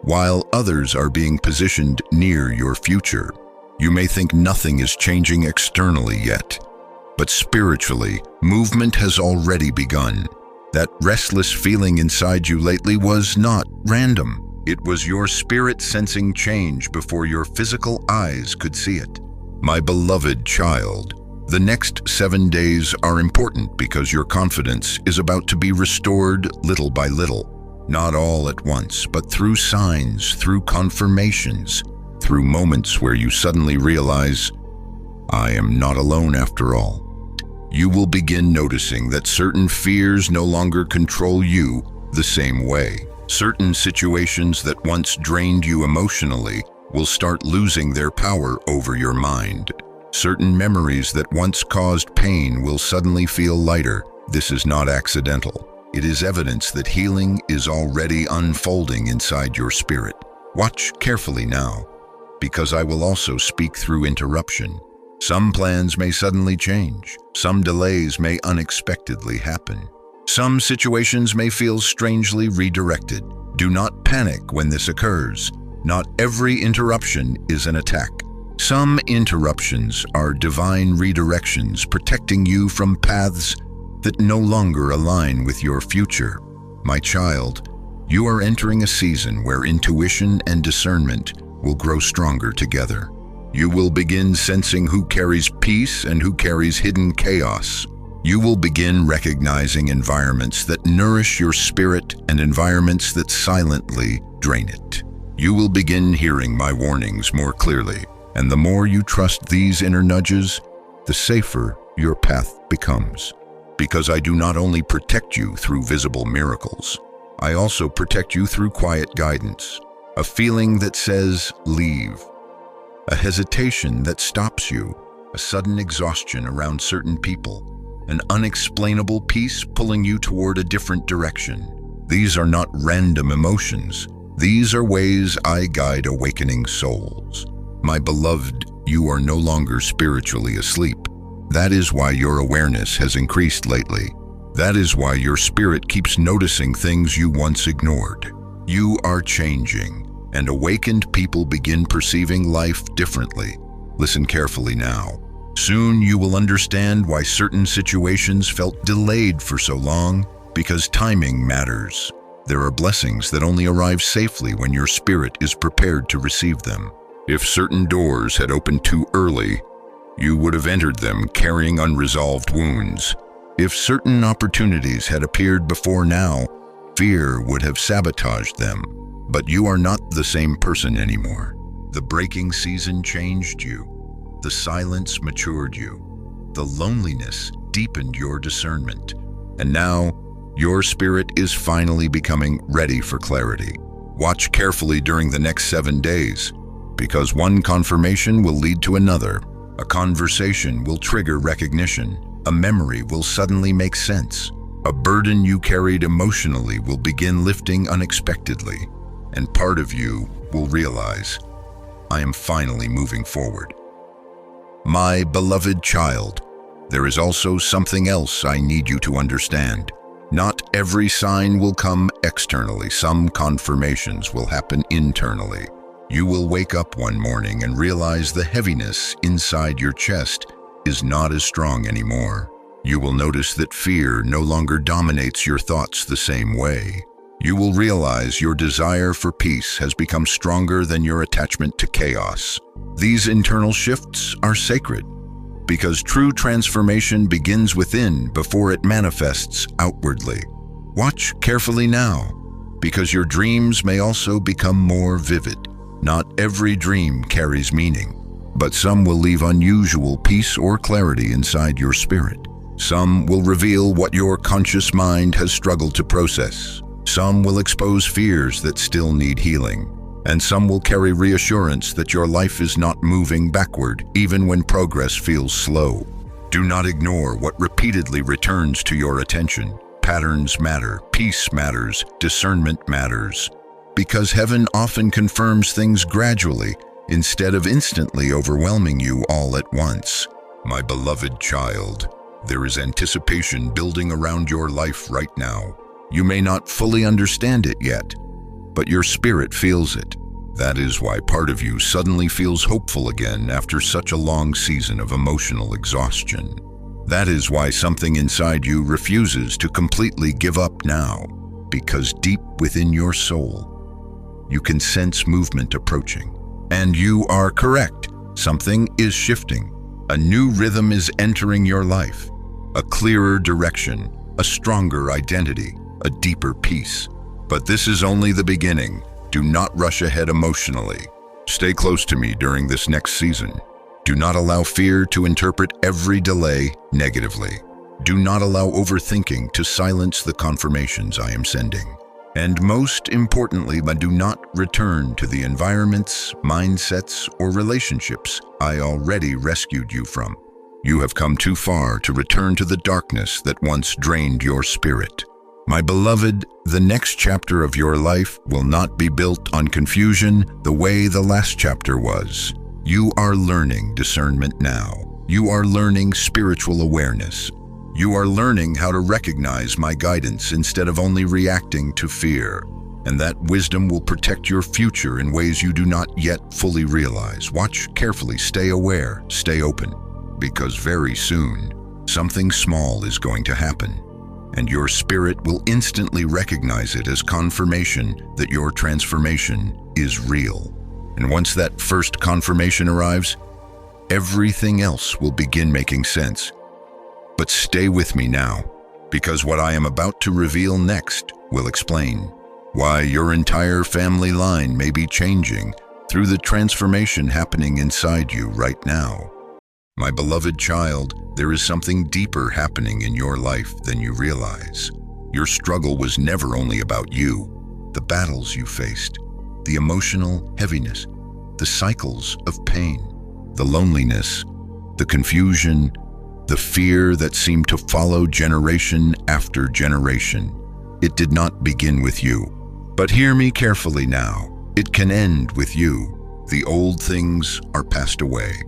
while others are being positioned near your future. You may think nothing is changing externally yet, but spiritually, movement has already begun. That restless feeling inside you lately was not random. It was your spirit sensing change before your physical eyes could see it. My beloved child, the next 7 days are important because your confidence is about to be restored little by little. Not all at once, but through signs, through confirmations, through moments where you suddenly realize, I am not alone after all. You will begin noticing that certain fears no longer control you the same way. Certain situations that once drained you emotionally will start losing their power over your mind. Certain memories that once caused pain will suddenly feel lighter. This is not accidental. It is evidence that healing is already unfolding inside your spirit. Watch carefully now, because I will also speak through interruption. Some plans may suddenly change. Some delays may unexpectedly happen. Some situations may feel strangely redirected. Do not panic when this occurs. Not every interruption is an attack. Some interruptions are divine redirections protecting you from paths that no longer align with your future. My child, you are entering a season where intuition and discernment will grow stronger together. You will begin sensing who carries peace and who carries hidden chaos. You will begin recognizing environments that nourish your spirit and environments that silently drain it. You will begin hearing my warnings more clearly, and the more you trust these inner nudges, the safer your path becomes. Because I do not only protect you through visible miracles, I also protect you through quiet guidance, a feeling that says, leave. A hesitation that stops you, a sudden exhaustion around certain people, an unexplainable peace pulling you toward a different direction. These are not random emotions. These are ways I guide awakening souls. My beloved, you are no longer spiritually asleep. That is why your awareness has increased lately. That is why your spirit keeps noticing things you once ignored. You are changing, and awakened people begin perceiving life differently. Listen carefully now. Soon you will understand why certain situations felt delayed for so long, because timing matters. There are blessings that only arrive safely when your spirit is prepared to receive them. If certain doors had opened too early, you would have entered them carrying unresolved wounds. If certain opportunities had appeared before now, fear would have sabotaged them. But you are not the same person anymore. The breaking season changed you. The silence matured you. The loneliness deepened your discernment. And now, your spirit is finally becoming ready for clarity. Watch carefully during the next 7 days, because one confirmation will lead to another. A conversation will trigger recognition. A memory will suddenly make sense. A burden you carried emotionally will begin lifting unexpectedly. And part of you will realize, I am finally moving forward. My beloved child, there is also something else I need you to understand. Not every sign will come externally. Some confirmations will happen internally. You will wake up one morning and realize the heaviness inside your chest is not as strong anymore. You will notice that fear no longer dominates your thoughts the same way. You will realize your desire for peace has become stronger than your attachment to chaos. These internal shifts are sacred, because true transformation begins within before it manifests outwardly. Watch carefully now, because your dreams may also become more vivid. Not every dream carries meaning, but some will leave unusual peace or clarity inside your spirit. Some will reveal what your conscious mind has struggled to process. Some will expose fears that still need healing, and some will carry reassurance that your life is not moving backward, even when progress feels slow. Do not ignore what repeatedly returns to your attention. Patterns matter, peace matters, discernment matters. Because heaven often confirms things gradually, instead of instantly overwhelming you all at once. My beloved child, there is anticipation building around your life right now. You may not fully understand it yet, but your spirit feels it. That is why part of you suddenly feels hopeful again after such a long season of emotional exhaustion. That is why something inside you refuses to completely give up now, because deep within your soul, you can sense movement approaching. And you are correct. Something is shifting. A new rhythm is entering your life. A clearer direction, a stronger identity, a deeper peace. But this is only the beginning. Do not rush ahead emotionally. Stay close to me during this next season. Do not allow fear to interpret every delay negatively. Do not allow overthinking to silence the confirmations I am sending. And most importantly, do not return to the environments, mindsets, or relationships I already rescued you from. You have come too far to return to the darkness that once drained your spirit. My beloved, the next chapter of your life will not be built on confusion the way the last chapter was. You are learning discernment now. You are learning spiritual awareness. You are learning how to recognize my guidance instead of only reacting to fear. And that wisdom will protect your future in ways you do not yet fully realize. Watch carefully, stay aware, stay open, because very soon, something small is going to happen. And your spirit will instantly recognize it as confirmation that your transformation is real. And once that first confirmation arrives, everything else will begin making sense. But stay with me now, because what I am about to reveal next will explain why your entire family line may be changing through the transformation happening inside you right now. My beloved child, there is something deeper happening in your life than you realize. Your struggle was never only about you, the battles you faced, the emotional heaviness, the cycles of pain, the loneliness, the confusion, the fear that seemed to follow generation after generation. It did not begin with you. But hear me carefully now. It can end with you. The old things are passed away.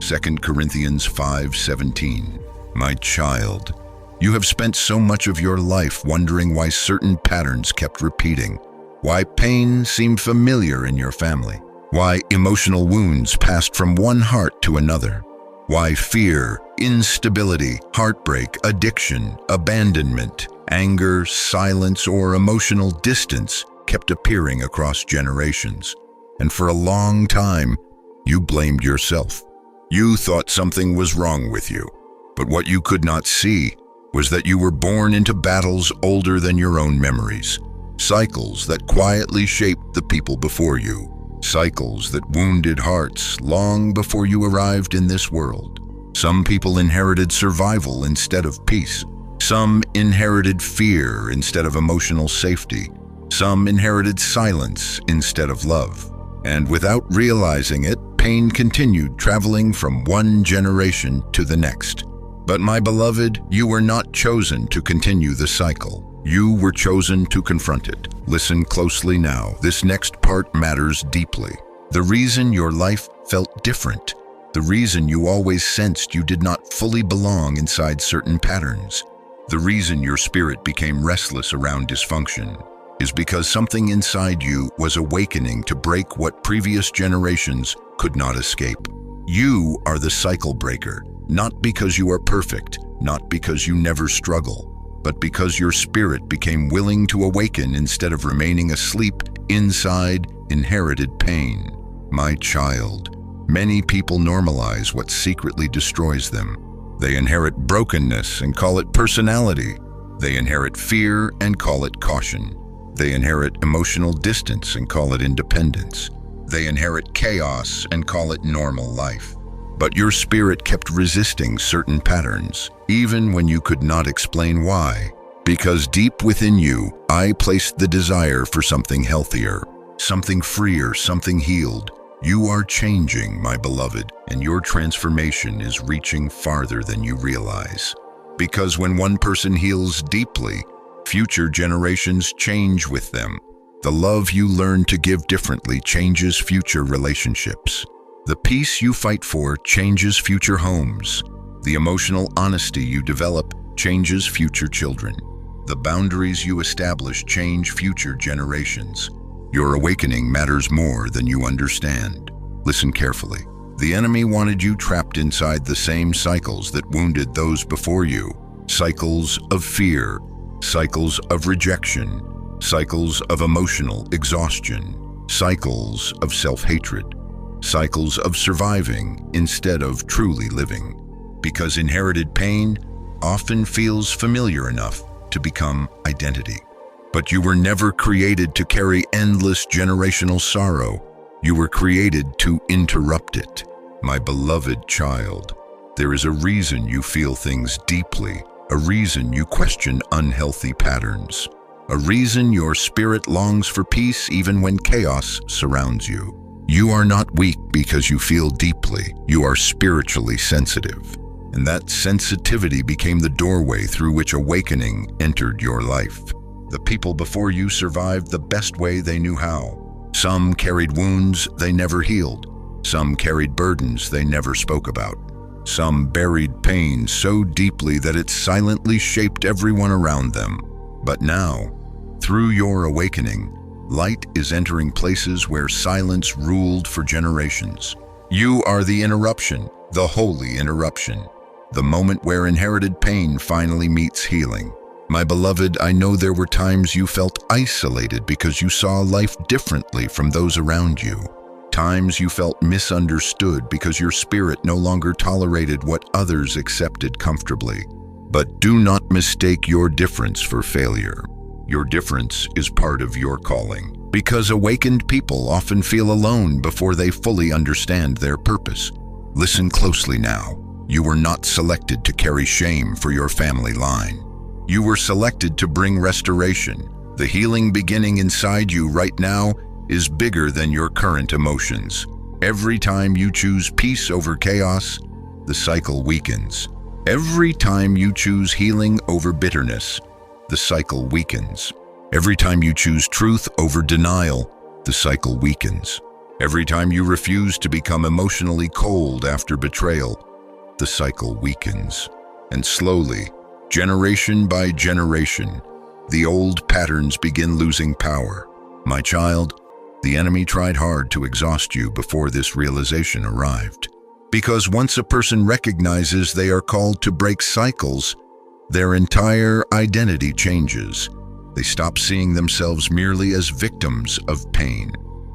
2 Corinthians 5:17. My child, you have spent so much of your life wondering why certain patterns kept repeating, why pain seemed familiar in your family, why emotional wounds passed from one heart to another, why fear, instability, heartbreak, addiction, abandonment, anger, silence, or emotional distance kept appearing across generations. And for a long time, you blamed yourself. You thought something was wrong with you, but what you could not see was that you were born into battles older than your own memories, cycles that quietly shaped the people before you, cycles that wounded hearts long before you arrived in this world. Some people inherited survival instead of peace. Some inherited fear instead of emotional safety. Some inherited silence instead of love. And without realizing it, pain continued traveling from one generation to the next. But my beloved, you were not chosen to continue the cycle. You were chosen to confront it. Listen closely now. This next part matters deeply. The reason your life felt different, the reason you always sensed you did not fully belong inside certain patterns, the reason your spirit became restless around dysfunction, is because something inside you was awakening to break what previous generations could not escape. You are the cycle breaker, not because you are perfect, not because you never struggle, but because your spirit became willing to awaken instead of remaining asleep inside inherited pain. My child, many people normalize what secretly destroys them. They inherit brokenness and call it personality. They inherit fear and call it caution. They inherit emotional distance and call it independence. They inherit chaos and call it normal life. But your spirit kept resisting certain patterns, even when you could not explain why. Because deep within you, I placed the desire for something healthier, something freer, something healed. You are changing, my beloved, and your transformation is reaching farther than you realize. Because when one person heals deeply, future generations change with them. The love you learn to give differently changes future relationships. The peace you fight for changes future homes. The emotional honesty you develop changes future children. The boundaries you establish change future generations. Your awakening matters more than you understand. Listen carefully. The enemy wanted you trapped inside the same cycles that wounded those before you. Cycles of fear, cycles of rejection, cycles of emotional exhaustion, cycles of self-hatred, cycles of surviving instead of truly living. Because inherited pain often feels familiar enough to become identity. But you were never created to carry endless generational sorrow. You were created to interrupt it. My beloved child, there is a reason you feel things deeply, a reason you question unhealthy patterns, a reason your spirit longs for peace even when chaos surrounds you. You are not weak because you feel deeply. You are spiritually sensitive. And that sensitivity became the doorway through which awakening entered your life. The people before you survived the best way they knew how. Some carried wounds they never healed. Some carried burdens they never spoke about. Some buried pain so deeply that it silently shaped everyone around them. But now, through your awakening, light is entering places where silence ruled for generations. You are the interruption, the holy interruption. The moment where inherited pain finally meets healing. My beloved, I know there were times you felt isolated because you saw life differently from those around you. Times you felt misunderstood because your spirit no longer tolerated what others accepted comfortably. But do not mistake your difference for failure. Your difference is part of your calling. Because awakened people often feel alone before they fully understand their purpose. Listen closely now. You were not selected to carry shame for your family line. You were selected to bring restoration. The healing beginning inside you right now is bigger than your current emotions. Every time you choose peace over chaos, the cycle weakens. Every time you choose healing over bitterness, the cycle weakens. Every time you choose truth over denial, the cycle weakens. Every time you refuse to become emotionally cold after betrayal, the cycle weakens. And slowly, generation by generation, the old patterns begin losing power. My child, the enemy tried hard to exhaust you before this realization arrived. Because once a person recognizes they are called to break cycles, their entire identity changes. They stop seeing themselves merely as victims of pain,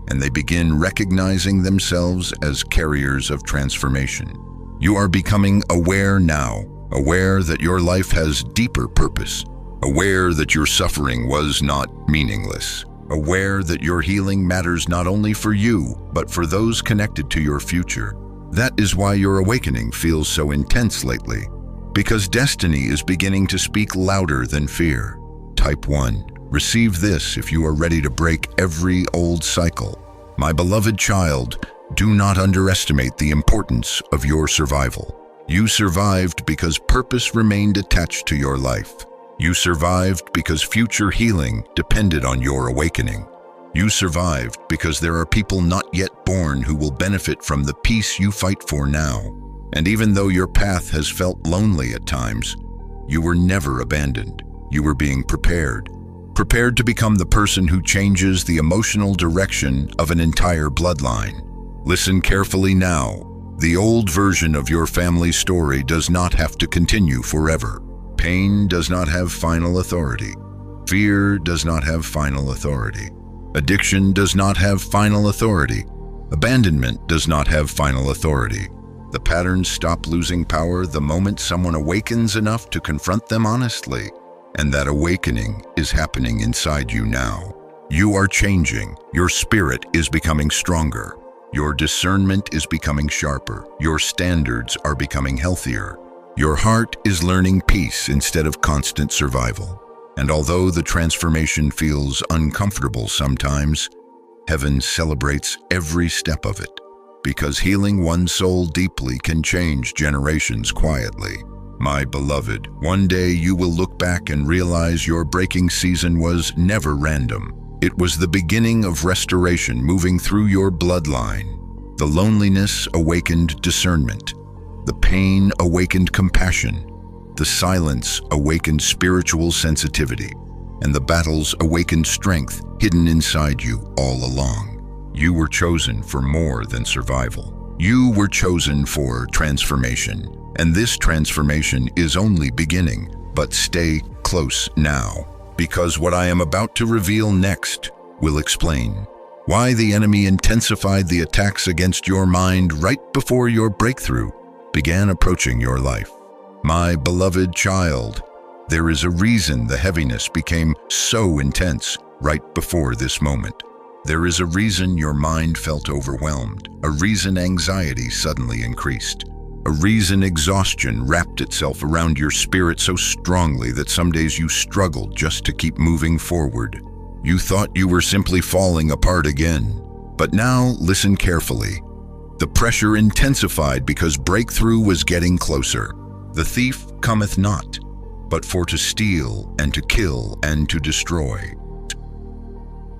and they begin recognizing themselves as carriers of transformation. You are becoming aware now, aware that your life has deeper purpose, aware that your suffering was not meaningless, aware that your healing matters not only for you, but for those connected to your future. That is why your awakening feels so intense lately, because destiny is beginning to speak louder than fear. Type 1. Receive this if you are ready to break every old cycle. My beloved child, do not underestimate the importance of your survival. You survived because purpose remained attached to your life. You survived because future healing depended on your awakening. You survived because there are people not yet born who will benefit from the peace you fight for now. And even though your path has felt lonely at times, you were never abandoned. You were being prepared. Prepared to become the person who changes the emotional direction of an entire bloodline. Listen carefully now. The old version of your family story does not have to continue forever. Pain does not have final authority. Fear does not have final authority. Addiction does not have final authority. Abandonment does not have final authority. The patterns stop losing power the moment someone awakens enough to confront them honestly. And that awakening is happening inside you now. You are changing. Your spirit is becoming stronger. Your discernment is becoming sharper. Your standards are becoming healthier. Your heart is learning peace instead of constant survival. And although the transformation feels uncomfortable sometimes, heaven celebrates every step of it, because healing one soul deeply can change generations quietly. My beloved, one day you will look back and realize your breaking season was never random. It was the beginning of restoration moving through your bloodline. The loneliness awakened discernment. The pain awakened compassion. The silence awakened spiritual sensitivity. And the battles awakened strength hidden inside you all along. You were chosen for more than survival. You were chosen for transformation. And this transformation is only beginning. But stay close now, because what I am about to reveal next will explain why the enemy intensified the attacks against your mind right before your breakthrough began approaching your life. My beloved child, there is a reason the heaviness became so intense right before this moment. There is a reason your mind felt overwhelmed, a reason anxiety suddenly increased, a reason exhaustion wrapped itself around your spirit so strongly that some days you struggled just to keep moving forward. You thought you were simply falling apart again. But now listen carefully. The pressure intensified because breakthrough was getting closer. The thief cometh not, but for to steal and to kill and to destroy.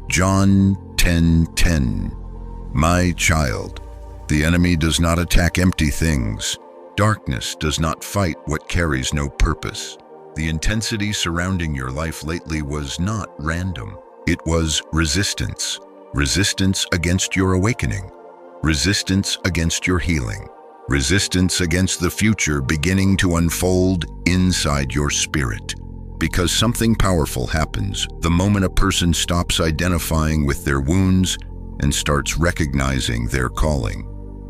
John 10:10. My child, the enemy does not attack empty things. Darkness does not fight what carries no purpose. The intensity surrounding your life lately was not random. It was resistance. Resistance against your awakening. Resistance against your healing. Resistance against the future beginning to unfold inside your spirit. Because something powerful happens the moment a person stops identifying with their wounds and starts recognizing their calling.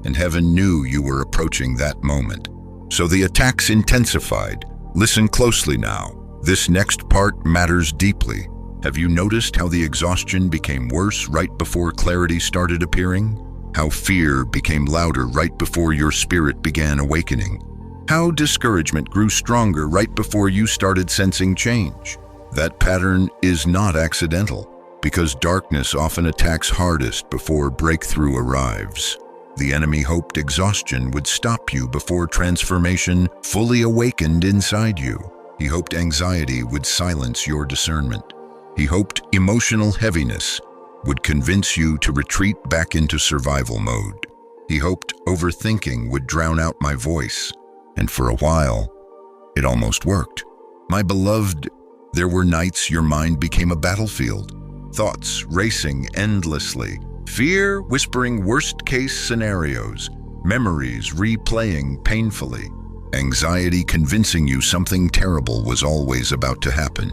And heaven knew you were approaching that moment. So the attacks intensified. Listen closely now. This next part matters deeply. Have you noticed how the exhaustion became worse right before clarity started appearing? How fear became louder right before your spirit began awakening? How discouragement grew stronger right before you started sensing change? That pattern is not accidental, because darkness often attacks hardest before breakthrough arrives. The enemy hoped exhaustion would stop you before transformation fully awakened inside you. He hoped anxiety would silence your discernment. He hoped emotional heaviness would convince you to retreat back into survival mode. He hoped overthinking would drown out my voice. And for a while, it almost worked. My beloved, there were nights your mind became a battlefield. Thoughts racing endlessly. Fear whispering worst-case scenarios. Memories replaying painfully. Anxiety convincing you something terrible was always about to happen.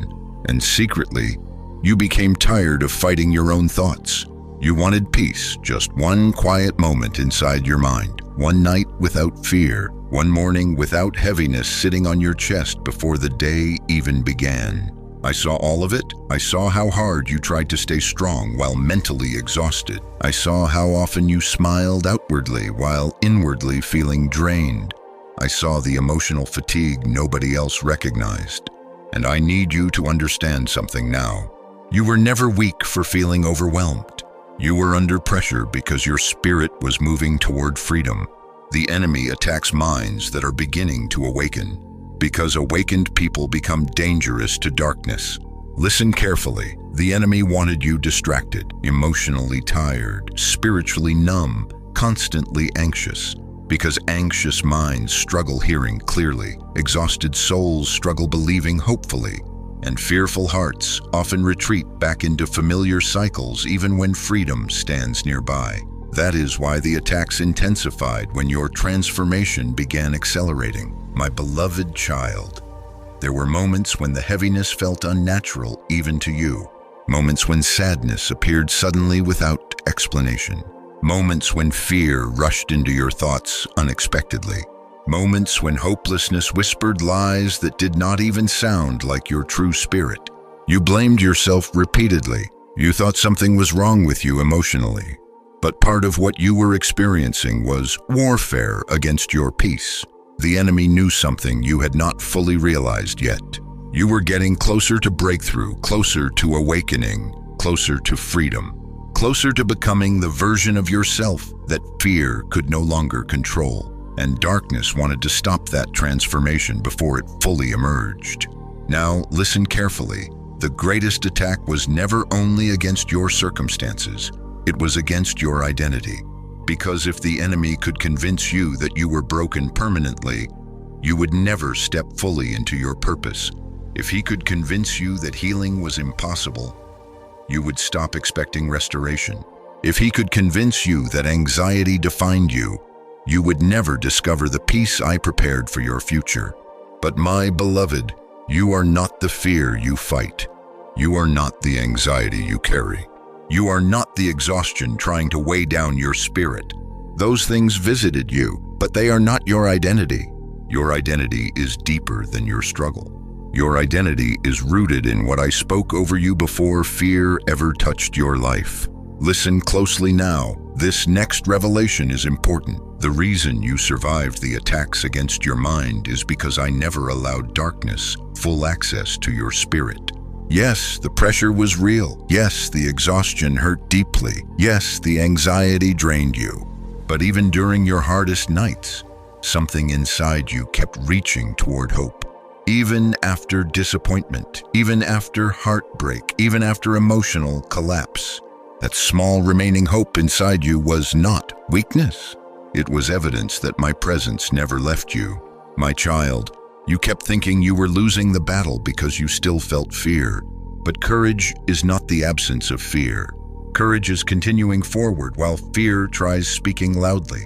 And secretly, you became tired of fighting your own thoughts. You wanted peace, just one quiet moment inside your mind. One night without fear. One morning without heaviness sitting on your chest before the day even began. I saw all of it. I saw how hard you tried to stay strong while mentally exhausted. I saw how often you smiled outwardly while inwardly feeling drained. I saw the emotional fatigue nobody else recognized. And I need you to understand something now. You were never weak for feeling overwhelmed. You were under pressure because your spirit was moving toward freedom. The enemy attacks minds that are beginning to awaken, because awakened people become dangerous to darkness. Listen carefully. The enemy wanted you distracted, emotionally tired, spiritually numb, constantly anxious. Because anxious minds struggle hearing clearly, exhausted souls struggle believing hopefully, and fearful hearts often retreat back into familiar cycles even when freedom stands nearby. That is why the attacks intensified when your transformation began accelerating. My beloved child, there were moments when the heaviness felt unnatural even to you. Moments when sadness appeared suddenly without explanation. Moments when fear rushed into your thoughts unexpectedly. Moments when hopelessness whispered lies that did not even sound like your true spirit. You blamed yourself repeatedly. You thought something was wrong with you emotionally. But part of what you were experiencing was warfare against your peace. The enemy knew something you had not fully realized yet. You were getting closer to breakthrough, closer to awakening, closer to freedom, closer to becoming the version of yourself that fear could no longer control. And darkness wanted to stop that transformation before it fully emerged. Now, listen carefully. The greatest attack was never only against your circumstances, it was against your identity. Because if the enemy could convince you that you were broken permanently, you would never step fully into your purpose. If he could convince you that healing was impossible, you would stop expecting restoration. If he could convince you that anxiety defined you, you would never discover the peace I prepared for your future. But my beloved, you are not the fear you fight. You are not the anxiety you carry. You are not the exhaustion trying to weigh down your spirit. Those things visited you, but they are not your identity. Your identity is deeper than your struggle. Your identity is rooted in what I spoke over you before fear ever touched your life. Listen closely now. This next revelation is important. The reason you survived the attacks against your mind is because I never allowed darkness full access to your spirit. Yes, the pressure was real. Yes, the exhaustion hurt deeply. Yes, the anxiety drained you. But even during your hardest nights, something inside you kept reaching toward hope. Even after disappointment, even after heartbreak, even after emotional collapse, that small remaining hope inside you was not weakness. It was evidence that my presence never left you. My child, you kept thinking you were losing the battle because you still felt fear. But courage is not the absence of fear. Courage is continuing forward while fear tries speaking loudly.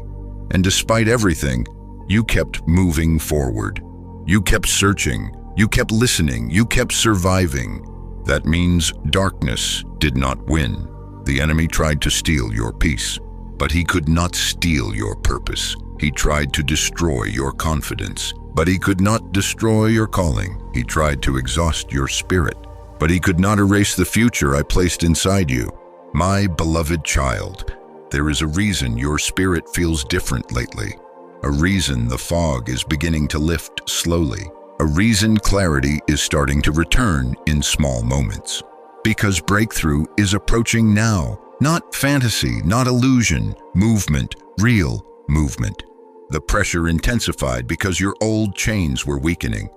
And despite everything, you kept moving forward. You kept searching. You kept listening. You kept surviving. That means darkness did not win. The enemy tried to steal your peace, but he could not steal your purpose. He tried to destroy your confidence, but he could not destroy your calling. He tried to exhaust your spirit, but he could not erase the future I placed inside you. My beloved child, there is a reason your spirit feels different lately. A reason the fog is beginning to lift slowly. A reason clarity is starting to return in small moments. Because breakthrough is approaching now. Not fantasy, not illusion, movement, real movement. The pressure intensified because your old chains were weakening,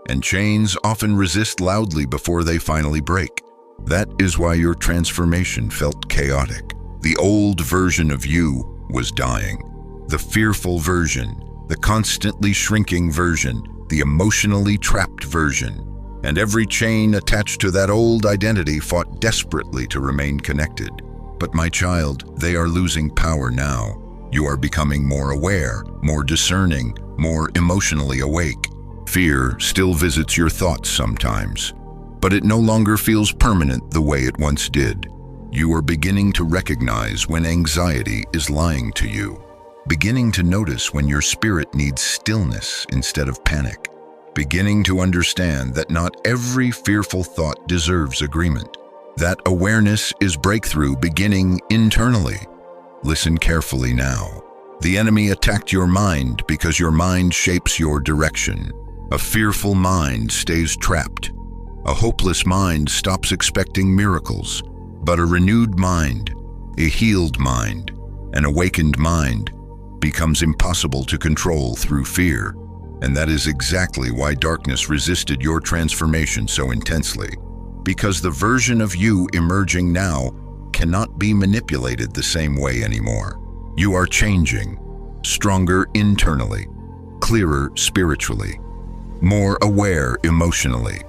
and chains often resist loudly before they finally break. That is why your transformation felt chaotic. The old version of you was dying. The fearful version, the constantly shrinking version, the emotionally trapped version. And every chain attached to that old identity fought desperately to remain connected. But my child, they are losing power now. You are becoming more aware, more discerning, more emotionally awake. Fear still visits your thoughts sometimes, but it no longer feels permanent the way it once did. You are beginning to recognize when anxiety is lying to you, beginning to notice when your spirit needs stillness instead of panic, beginning to understand that not every fearful thought deserves agreement. That awareness is breakthrough beginning internally. Listen carefully now. The enemy attacked your mind because your mind shapes your direction. A fearful mind stays trapped. A hopeless mind stops expecting miracles. But a renewed mind, a healed mind, an awakened mind becomes impossible to control through fear. And that is exactly why darkness resisted your transformation so intensely. Because the version of you emerging now cannot be manipulated the same way anymore. You are changing, stronger internally, clearer spiritually, more aware emotionally.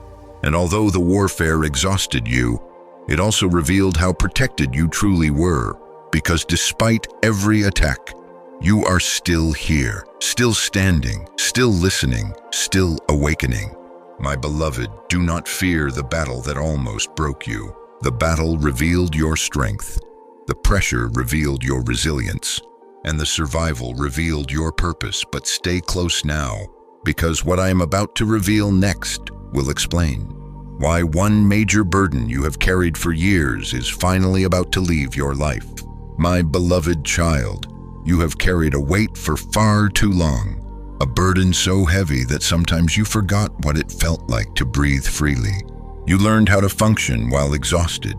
And although the warfare exhausted you, it also revealed how protected you truly were, because despite every attack, you are still here, still standing, still listening, still awakening. My beloved, do not fear the battle that almost broke you. The battle revealed your strength. The pressure revealed your resilience. And the survival revealed your purpose. But stay close now, because what I am about to reveal next will explain why one major burden you have carried for years is finally about to leave your life. My beloved child, you have carried a weight for far too long. A burden so heavy that sometimes you forgot what it felt like to breathe freely. You learned how to function while exhausted,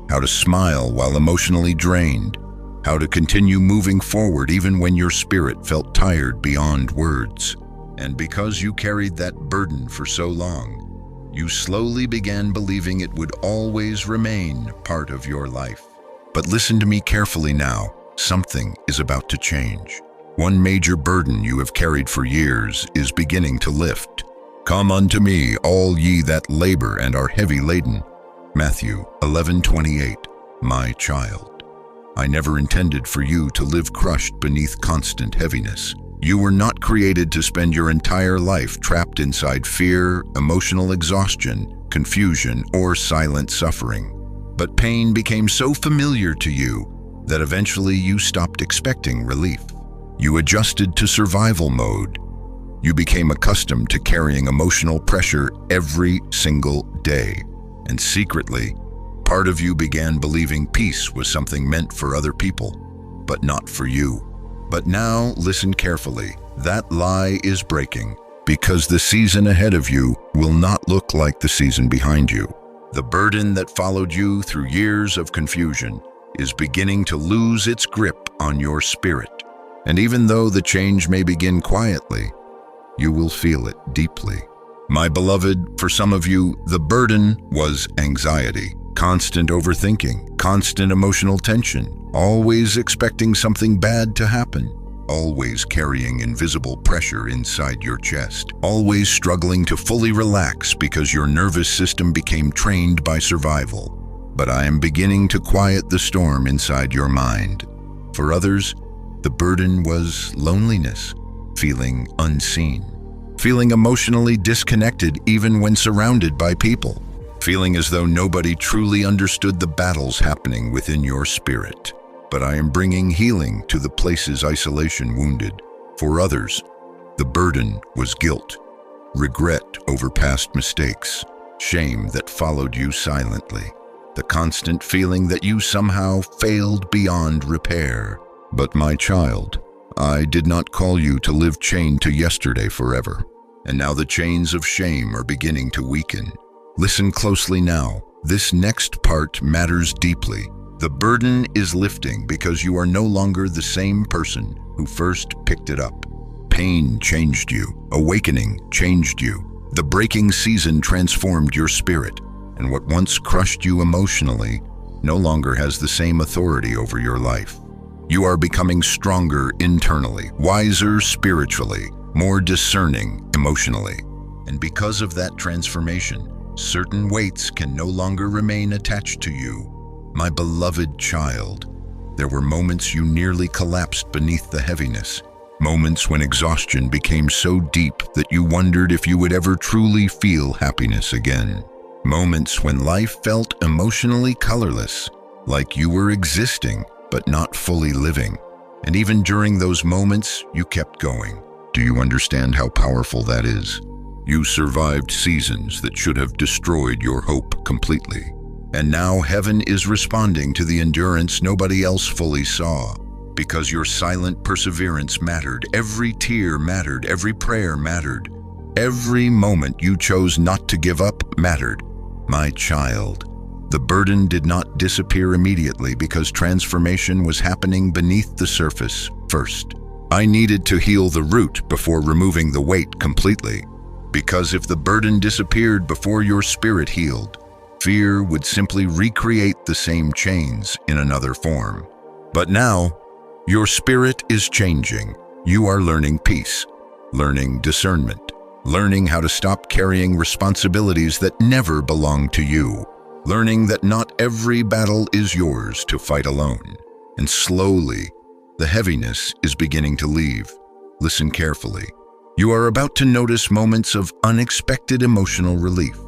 how to smile while emotionally drained, how to continue moving forward even when your spirit felt tired beyond words. And because you carried that burden for so long, you slowly began believing it would always remain part of your life. But listen to me carefully now. Something is about to change. One major burden you have carried for years is beginning to lift. Come unto me, all ye that labor and are heavy laden. Matthew 11:28. My child, I never intended for you to live crushed beneath constant heaviness. You were not created to spend your entire life trapped inside fear, emotional exhaustion, confusion, or silent suffering. But pain became so familiar to you that eventually you stopped expecting relief. You adjusted to survival mode. You became accustomed to carrying emotional pressure every single day. And secretly, part of you began believing peace was something meant for other people, but not for you. But now, listen carefully. That lie is breaking, because the season ahead of you will not look like the season behind you. The burden that followed you through years of confusion is beginning to lose its grip on your spirit. And even though the change may begin quietly, you will feel it deeply. My beloved, for some of you, the burden was anxiety, constant overthinking, constant emotional tension, always expecting something bad to happen, always carrying invisible pressure inside your chest, always struggling to fully relax because your nervous system became trained by survival. But I am beginning to quiet the storm inside your mind. For others, the burden was loneliness, feeling unseen, feeling emotionally disconnected even when surrounded by people, feeling as though nobody truly understood the battles happening within your spirit. But I am bringing healing to the places isolation wounded. For others, the burden was guilt, regret over past mistakes, shame that followed you silently, the constant feeling that you somehow failed beyond repair. But my child, I did not call you to live chained to yesterday forever. And now the chains of shame are beginning to weaken. Listen closely now. This next part matters deeply. The burden is lifting because you are no longer the same person who first picked it up. Pain changed you. Awakening changed you. The breaking season transformed your spirit. And what once crushed you emotionally no longer has the same authority over your life. You are becoming stronger internally, wiser spiritually, more discerning emotionally. And because of that transformation, certain weights can no longer remain attached to you. My beloved child, there were moments you nearly collapsed beneath the heaviness, moments when exhaustion became so deep that you wondered if you would ever truly feel happiness again. Moments when life felt emotionally colorless, like you were existing but not fully living. And even during those moments, you kept going. Do you understand how powerful that is? You survived seasons that should have destroyed your hope completely. And now heaven is responding to the endurance nobody else fully saw. Because your silent perseverance mattered. Every tear mattered. Every prayer mattered. Every moment you chose not to give up mattered. My child, the burden did not disappear immediately because transformation was happening beneath the surface first. I needed to heal the root before removing the weight completely. Because if the burden disappeared before your spirit healed, fear would simply recreate the same chains in another form. But now, your spirit is changing. You are learning peace, learning discernment, learning how to stop carrying responsibilities that never belong to you. Learning that not every battle is yours to fight alone. And slowly, the heaviness is beginning to leave. Listen carefully. You are about to notice moments of unexpected emotional relief.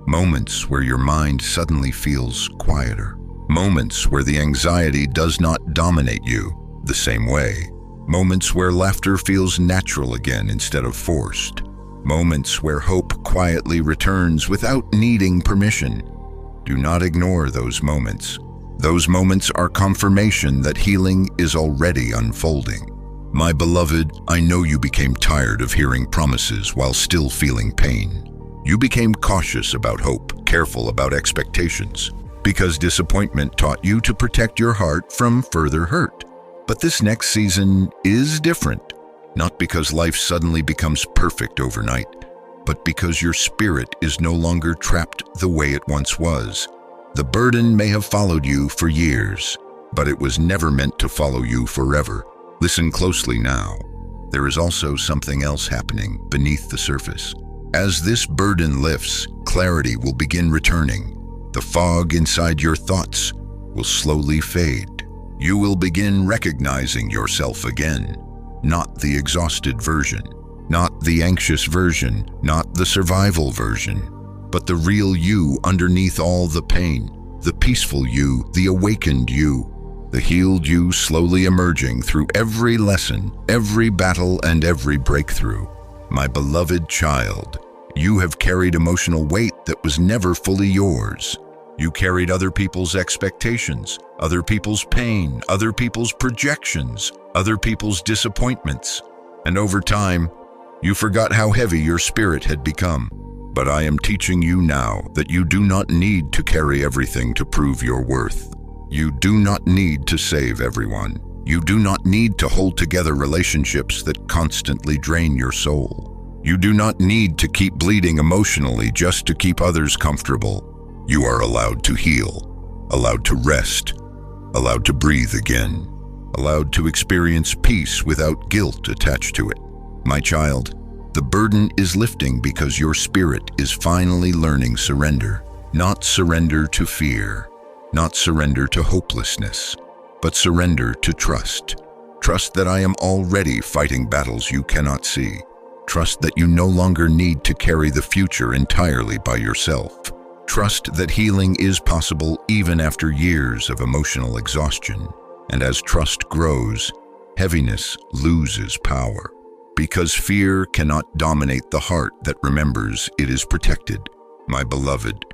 Moments where your mind suddenly feels quieter. Moments where the anxiety does not dominate you the same way. Moments where laughter feels natural again instead of forced. Moments where hope quietly returns without needing permission. Do not ignore those moments. Those moments are confirmation that healing is already unfolding. My beloved, I know you became tired of hearing promises while still feeling pain. You became cautious about hope, careful about expectations, because disappointment taught you to protect your heart from further hurt. But this next season is different, not because life suddenly becomes perfect overnight, but because your spirit is no longer trapped the way it once was. The burden may have followed you for years, but it was never meant to follow you forever. Listen closely now. There is also something else happening beneath the surface. As this burden lifts, clarity will begin returning. The fog inside your thoughts will slowly fade. You will begin recognizing yourself again, not the exhausted version, not the anxious version, not the survival version, but the real you underneath all the pain, the peaceful you, the awakened you, the healed you slowly emerging through every lesson, every battle, and every breakthrough. My beloved child, you have carried emotional weight that was never fully yours. You carried other people's expectations, other people's pain, other people's projections, other people's disappointments. And over time, you forgot how heavy your spirit had become. But I am teaching you now that you do not need to carry everything to prove your worth. You do not need to save everyone. You do not need to hold together relationships that constantly drain your soul. You do not need to keep bleeding emotionally just to keep others comfortable. You are allowed to heal, allowed to rest, allowed to breathe again, allowed to experience peace without guilt attached to it. My child, the burden is lifting because your spirit is finally learning surrender. Not surrender to fear, not surrender to hopelessness, but surrender to trust. Trust that I am already fighting battles you cannot see. Trust that you no longer need to carry the future entirely by yourself. Trust that healing is possible even after years of emotional exhaustion. And as trust grows, heaviness loses power. Because fear cannot dominate the heart that remembers it is protected. My beloved,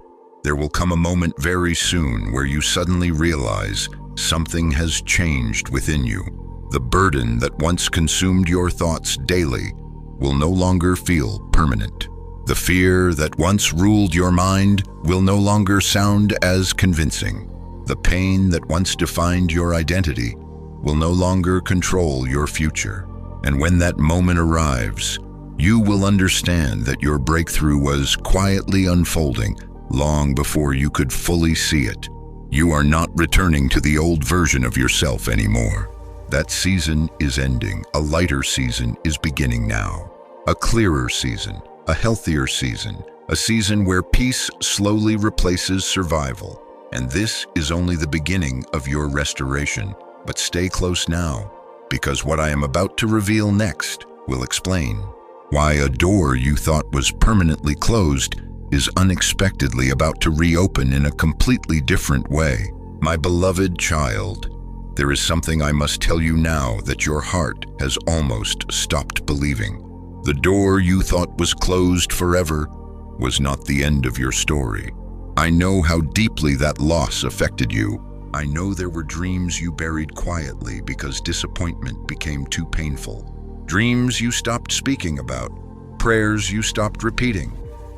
there will come a moment very soon where you suddenly realize something has changed within you. The burden that once consumed your thoughts daily will no longer feel permanent. The fear that once ruled your mind will no longer sound as convincing. The pain that once defined your identity will no longer control your future. And when that moment arrives, you will understand that your breakthrough was quietly unfolding long before you could fully see it. You are not returning to the old version of yourself anymore. That season is ending. A lighter season is beginning now. A clearer season, a healthier season, a season where peace slowly replaces survival. And this is only the beginning of your restoration. But stay close now, because what I am about to reveal next will explain why a door you thought was permanently closed is unexpectedly about to reopen in a completely different way. My beloved child, there is something I must tell you now that your heart has almost stopped believing. The door you thought was closed forever was not the end of your story. I know how deeply that loss affected you. I know there were dreams you buried quietly because disappointment became too painful. Dreams you stopped speaking about, prayers you stopped repeating,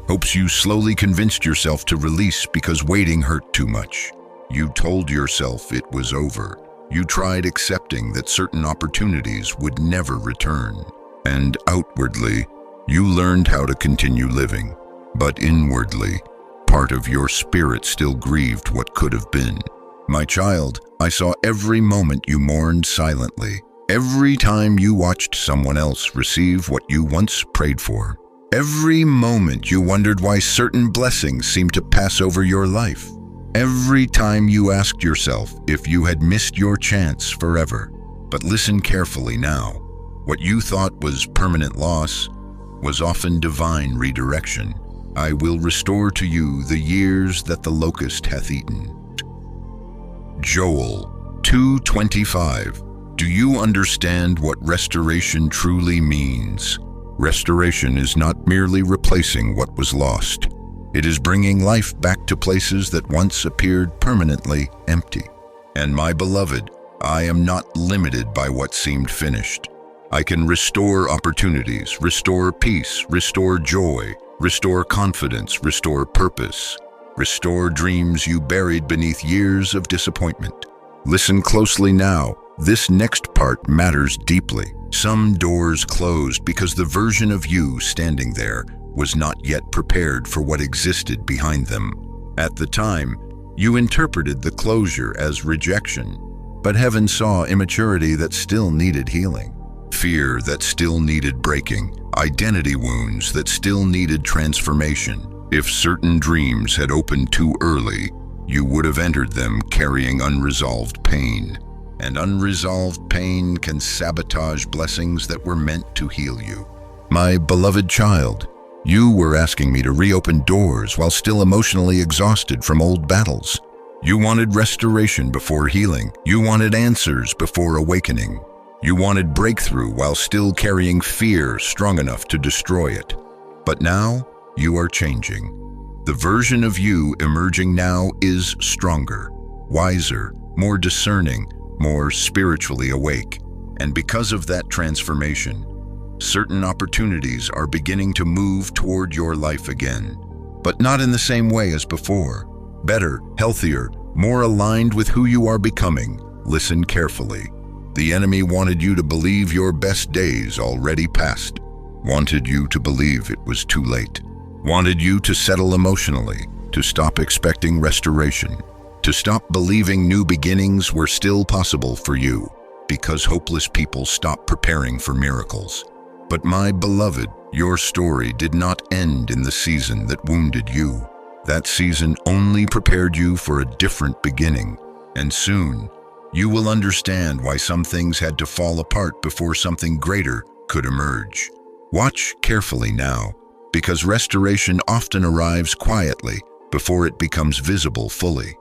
hopes you slowly convinced yourself to release because waiting hurt too much. You told yourself it was over. You tried accepting that certain opportunities would never return. And outwardly, you learned how to continue living. But inwardly, part of your spirit still grieved what could have been. My child, I saw every moment you mourned silently. Every time you watched someone else receive what you once prayed for. Every moment you wondered why certain blessings seemed to pass over your life. Every time you asked yourself if you had missed your chance forever. But listen carefully now. What you thought was permanent loss was often divine redirection. I will restore to you the years that the locust hath eaten. Joel 2:25. Do you understand what restoration truly means? Restoration is not merely replacing what was lost. It is bringing life back to places that once appeared permanently empty. And my beloved, I am not limited by what seemed finished. I can restore opportunities, restore peace, restore joy, restore confidence, restore purpose, restore dreams you buried beneath years of disappointment. Listen closely now. This next part matters deeply. Some doors closed because the version of you standing there was not yet prepared for what existed behind them. At the time, you interpreted the closure as rejection, but heaven saw immaturity that still needed healing, fear that still needed breaking, identity wounds that still needed transformation. If certain dreams had opened too early, you would have entered them carrying unresolved pain. And unresolved pain can sabotage blessings that were meant to heal you. My beloved child, you were asking me to reopen doors while still emotionally exhausted from old battles. You wanted restoration before healing. You wanted answers before awakening. You wanted breakthrough while still carrying fear strong enough to destroy it. But now, you are changing. The version of you emerging now is stronger, wiser, more discerning, more spiritually awake. And because of that transformation, certain opportunities are beginning to move toward your life again, but not in the same way as before. Better, healthier, more aligned with who you are becoming. Listen carefully. The enemy wanted you to believe your best days already passed, wanted you to believe it was too late, wanted you to settle emotionally, to stop expecting restoration, to stop believing new beginnings were still possible for you, because hopeless people stop preparing for miracles. But my beloved, your story did not end in the season that wounded you. That season only prepared you for a different beginning, and soon you will understand why some things had to fall apart before something greater could emerge. Watch carefully now, because restoration often arrives quietly before it becomes visible fully.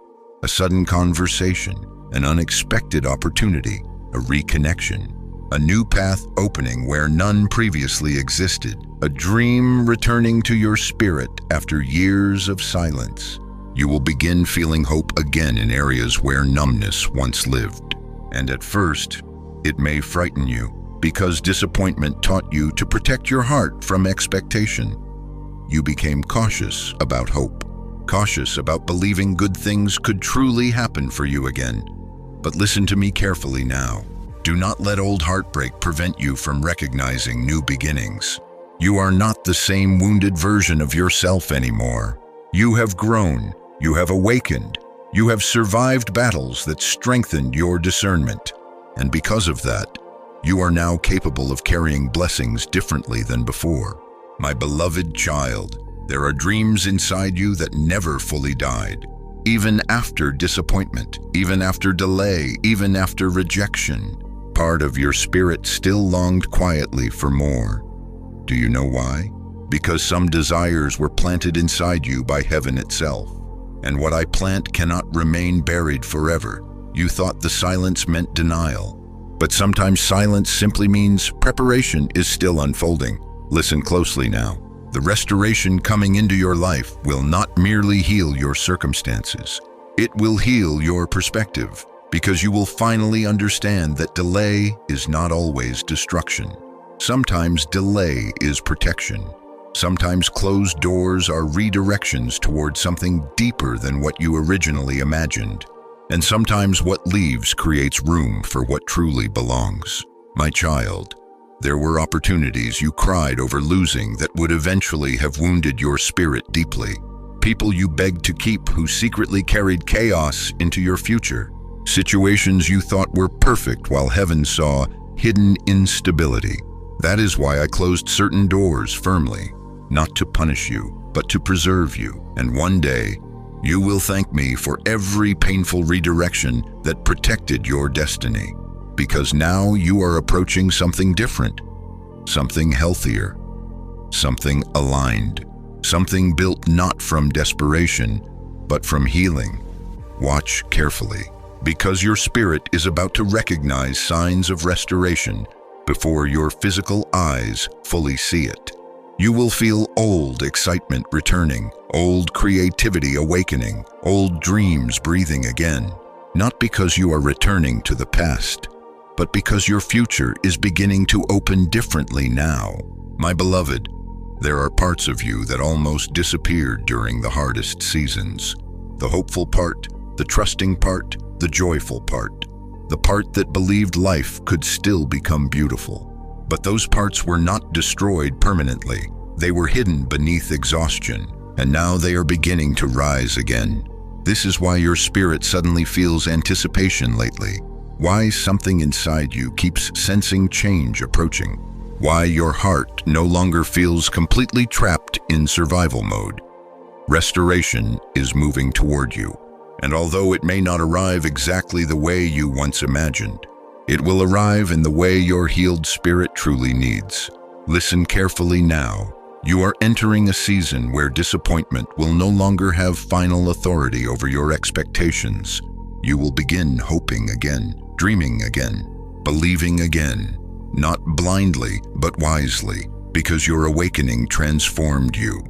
A sudden conversation, an unexpected opportunity, a reconnection, a new path opening where none previously existed, a dream returning to your spirit after years of silence. You will begin feeling hope again in areas where numbness once lived. And at first, it may frighten you, because disappointment taught you to protect your heart from expectation. You became cautious about hope, cautious about believing good things could truly happen for you again. But listen to me carefully now. Do not let old heartbreak prevent you from recognizing new beginnings. You are not the same wounded version of yourself anymore. You have grown, you have awakened, you have survived battles that strengthened your discernment. And because of that, you are now capable of carrying blessings differently than before. My beloved child, there are dreams inside you that never fully died. Even after disappointment, even after delay, even after rejection, part of your spirit still longed quietly for more. Do you know why? Because some desires were planted inside you by heaven itself. And what I plant cannot remain buried forever. You thought the silence meant denial. But sometimes silence simply means preparation is still unfolding. Listen closely now. The restoration coming into your life will not merely heal your circumstances. It will heal your perspective, because you will finally understand that delay is not always destruction. Sometimes delay is protection. Sometimes closed doors are redirections towards something deeper than what you originally imagined. And sometimes what leaves creates room for what truly belongs. My child, there were opportunities you cried over losing that would eventually have wounded your spirit deeply. People you begged to keep who secretly carried chaos into your future. Situations you thought were perfect while heaven saw hidden instability. That is why I closed certain doors firmly, not to punish you, but to preserve you. And one day, you will thank me for every painful redirection that protected your destiny. Because now you are approaching something different, something healthier, something aligned, something built not from desperation, but from healing. Watch carefully, because your spirit is about to recognize signs of restoration before your physical eyes fully see it. You will feel old excitement returning, old creativity awakening, old dreams breathing again, not because you are returning to the past, but because your future is beginning to open differently now. My beloved, there are parts of you that almost disappeared during the hardest seasons. The hopeful part, the trusting part, the joyful part, the part that believed life could still become beautiful. But those parts were not destroyed permanently. They were hidden beneath exhaustion, and now they are beginning to rise again. This is why your spirit suddenly feels anticipation lately, why something inside you keeps sensing change approaching, why your heart no longer feels completely trapped in survival mode. Restoration is moving toward you, and although it may not arrive exactly the way you once imagined, it will arrive in the way your healed spirit truly needs. Listen carefully now. You are entering a season where disappointment will no longer have final authority over your expectations. You will begin hoping again, dreaming again, believing again, not blindly but wisely, because your awakening transformed you.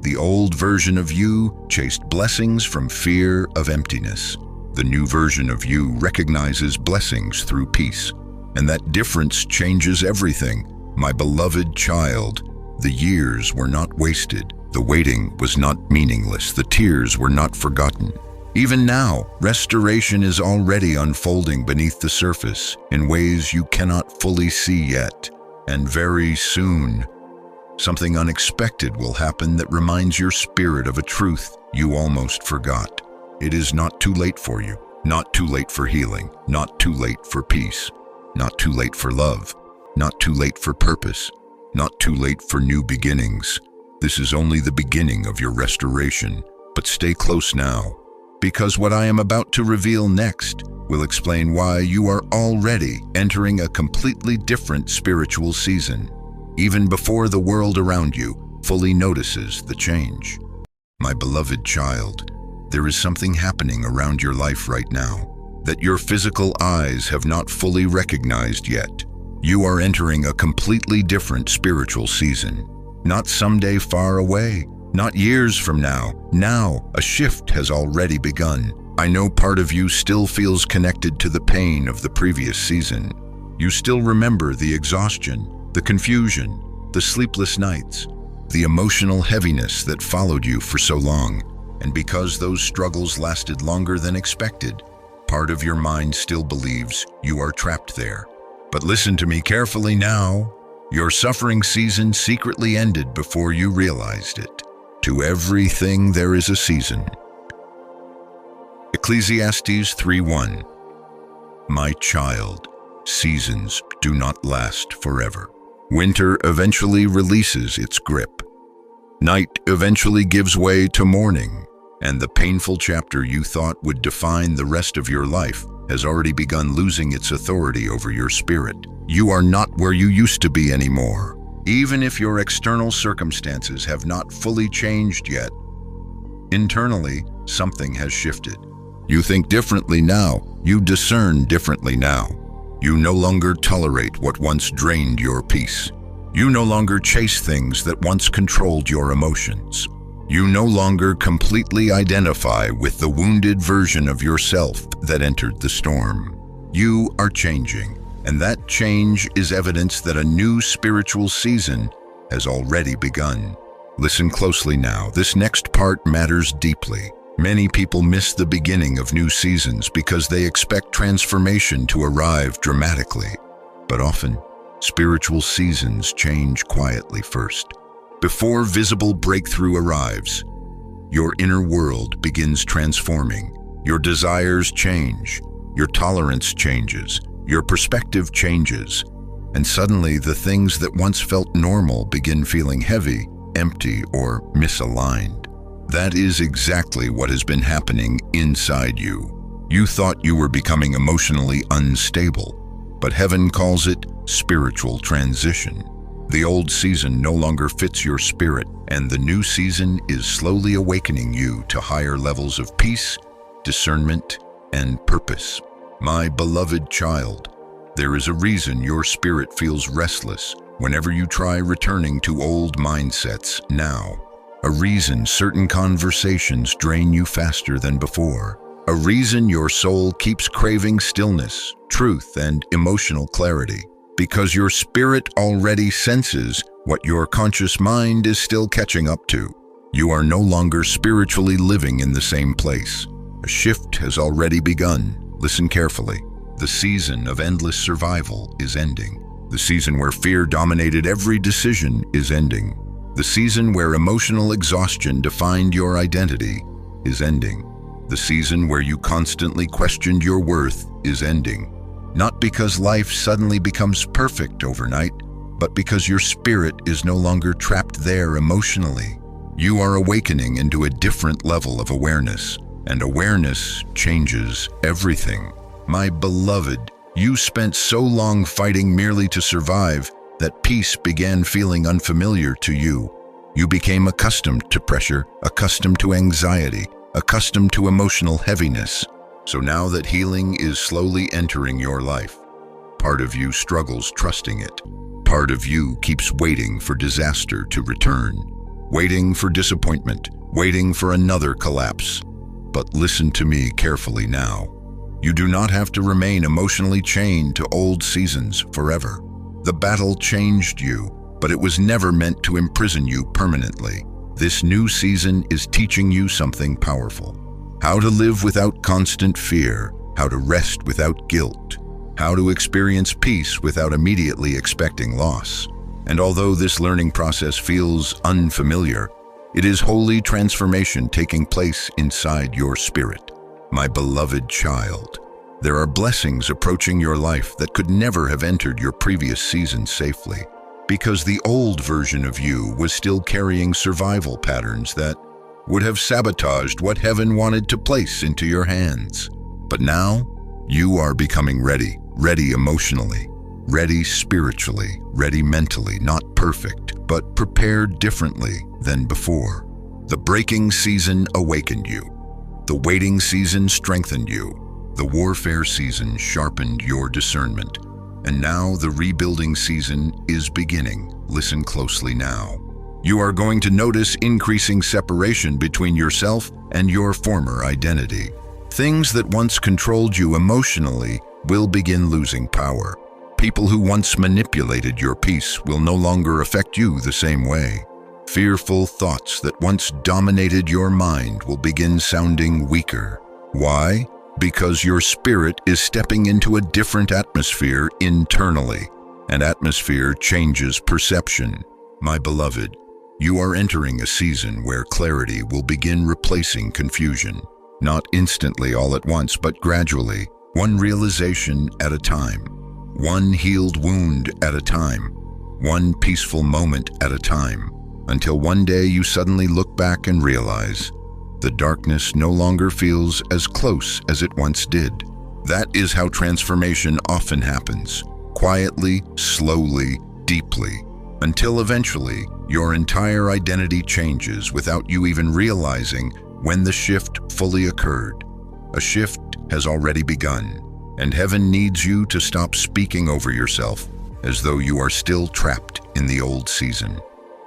The old version of you chased blessings from fear of emptiness. The new version of you recognizes blessings through peace. And that difference changes everything. My beloved child, the years were not wasted. The waiting was not meaningless. The tears were not forgotten. Even now, restoration is already unfolding beneath the surface in ways you cannot fully see yet. And very soon, something unexpected will happen that reminds your spirit of a truth you almost forgot. It is not too late for you, not too late for healing, not too late for peace, not too late for love, not too late for purpose, not too late for new beginnings. This is only the beginning of your restoration, but stay close now, because what I am about to reveal next will explain why you are already entering a completely different spiritual season, even before the world around you fully notices the change. My beloved child, there is something happening around your life right now that your physical eyes have not fully recognized yet. You are entering a completely different spiritual season. Not someday far away, not years from now. Now, a shift has already begun. I know part of you still feels connected to the pain of the previous season. You still remember the exhaustion, the confusion, the sleepless nights, the emotional heaviness that followed you for so long. And because those struggles lasted longer than expected, part of your mind still believes you are trapped there. But listen to me carefully now. Your suffering season secretly ended before you realized it. To everything there is a season. Ecclesiastes 3:1. My child, seasons do not last forever. Winter eventually releases its grip. Night eventually gives way to morning, and the painful chapter you thought would define the rest of your life has already begun losing its authority over your spirit. You are not where you used to be anymore. Even if your external circumstances have not fully changed yet, internally, something has shifted. You think differently now. You discern differently now. You no longer tolerate what once drained your peace. You no longer chase things that once controlled your emotions. You no longer completely identify with the wounded version of yourself that entered the storm. You are changing, and that change is evidence that a new spiritual season has already begun. Listen closely now. This next part matters deeply. Many people miss the beginning of new seasons because they expect transformation to arrive dramatically. But often, spiritual seasons change quietly first. Before visible breakthrough arrives, your inner world begins transforming. Your desires change, your tolerance changes, your perspective changes, and suddenly the things that once felt normal begin feeling heavy, empty, or misaligned. That is exactly what has been happening inside you. You thought you were becoming emotionally unstable, but heaven calls it spiritual transition. The old season no longer fits your spirit, and the new season is slowly awakening you to higher levels of peace, discernment, and purpose. My beloved child, there is a reason your spirit feels restless whenever you try returning to old mindsets now. A reason certain conversations drain you faster than before. a reason your soul keeps craving stillness, truth, and emotional clarity, because your spirit already senses what your conscious mind is still catching up to. You are no longer spiritually living in the same place. A shift has already begun. Listen carefully. The season of endless survival is ending. The season where fear dominated every decision is ending. The season where emotional exhaustion defined your identity is ending. The season where you constantly questioned your worth is ending. Not because life suddenly becomes perfect overnight, but because your spirit is no longer trapped there emotionally. You are awakening into a different level of awareness, and awareness changes everything. My beloved, you spent so long fighting merely to survive that peace began feeling unfamiliar to you. You became accustomed to pressure, accustomed to anxiety, accustomed to emotional heaviness. So now that healing is slowly entering your life, part of you struggles trusting it. Part of you keeps waiting for disaster to return, waiting for disappointment, waiting for another collapse. But listen to me carefully now. You do not have to remain emotionally chained to old seasons forever. The battle changed you, but it was never meant to imprison you permanently. This new season is teaching you something powerful. How to live without constant fear, how to rest without guilt, how to experience peace without immediately expecting loss. And although this learning process feels unfamiliar, it is holy transformation taking place inside your spirit. My beloved child, there are blessings approaching your life that could never have entered your previous season safely, because the old version of you was still carrying survival patterns that would have sabotaged what heaven wanted to place into your hands. But now, you are becoming ready emotionally, ready spiritually, ready mentally, not perfect, but prepared differently than before. The breaking season awakened you. The waiting season strengthened you. The warfare season sharpened your discernment. And now the rebuilding season is beginning. Listen closely now. You are going to notice increasing separation between yourself and your former identity. Things that once controlled you emotionally will begin losing power. People who once manipulated your peace will no longer affect you the same way. Fearful thoughts that once dominated your mind will begin sounding weaker. Why? Because your spirit is stepping into a different atmosphere internally. An atmosphere changes perception. My beloved, you are entering a season where clarity will begin replacing confusion. Not instantly all at once, but gradually, one realization at a time. One healed wound at a time. One peaceful moment at a time. Until one day you suddenly look back and realize the darkness no longer feels as close as it once did. That is how transformation often happens. Quietly, slowly, deeply, until eventually your entire identity changes without you even realizing when the shift fully occurred. A shift has already begun, and heaven needs you to stop speaking over yourself as though you are still trapped in the old season.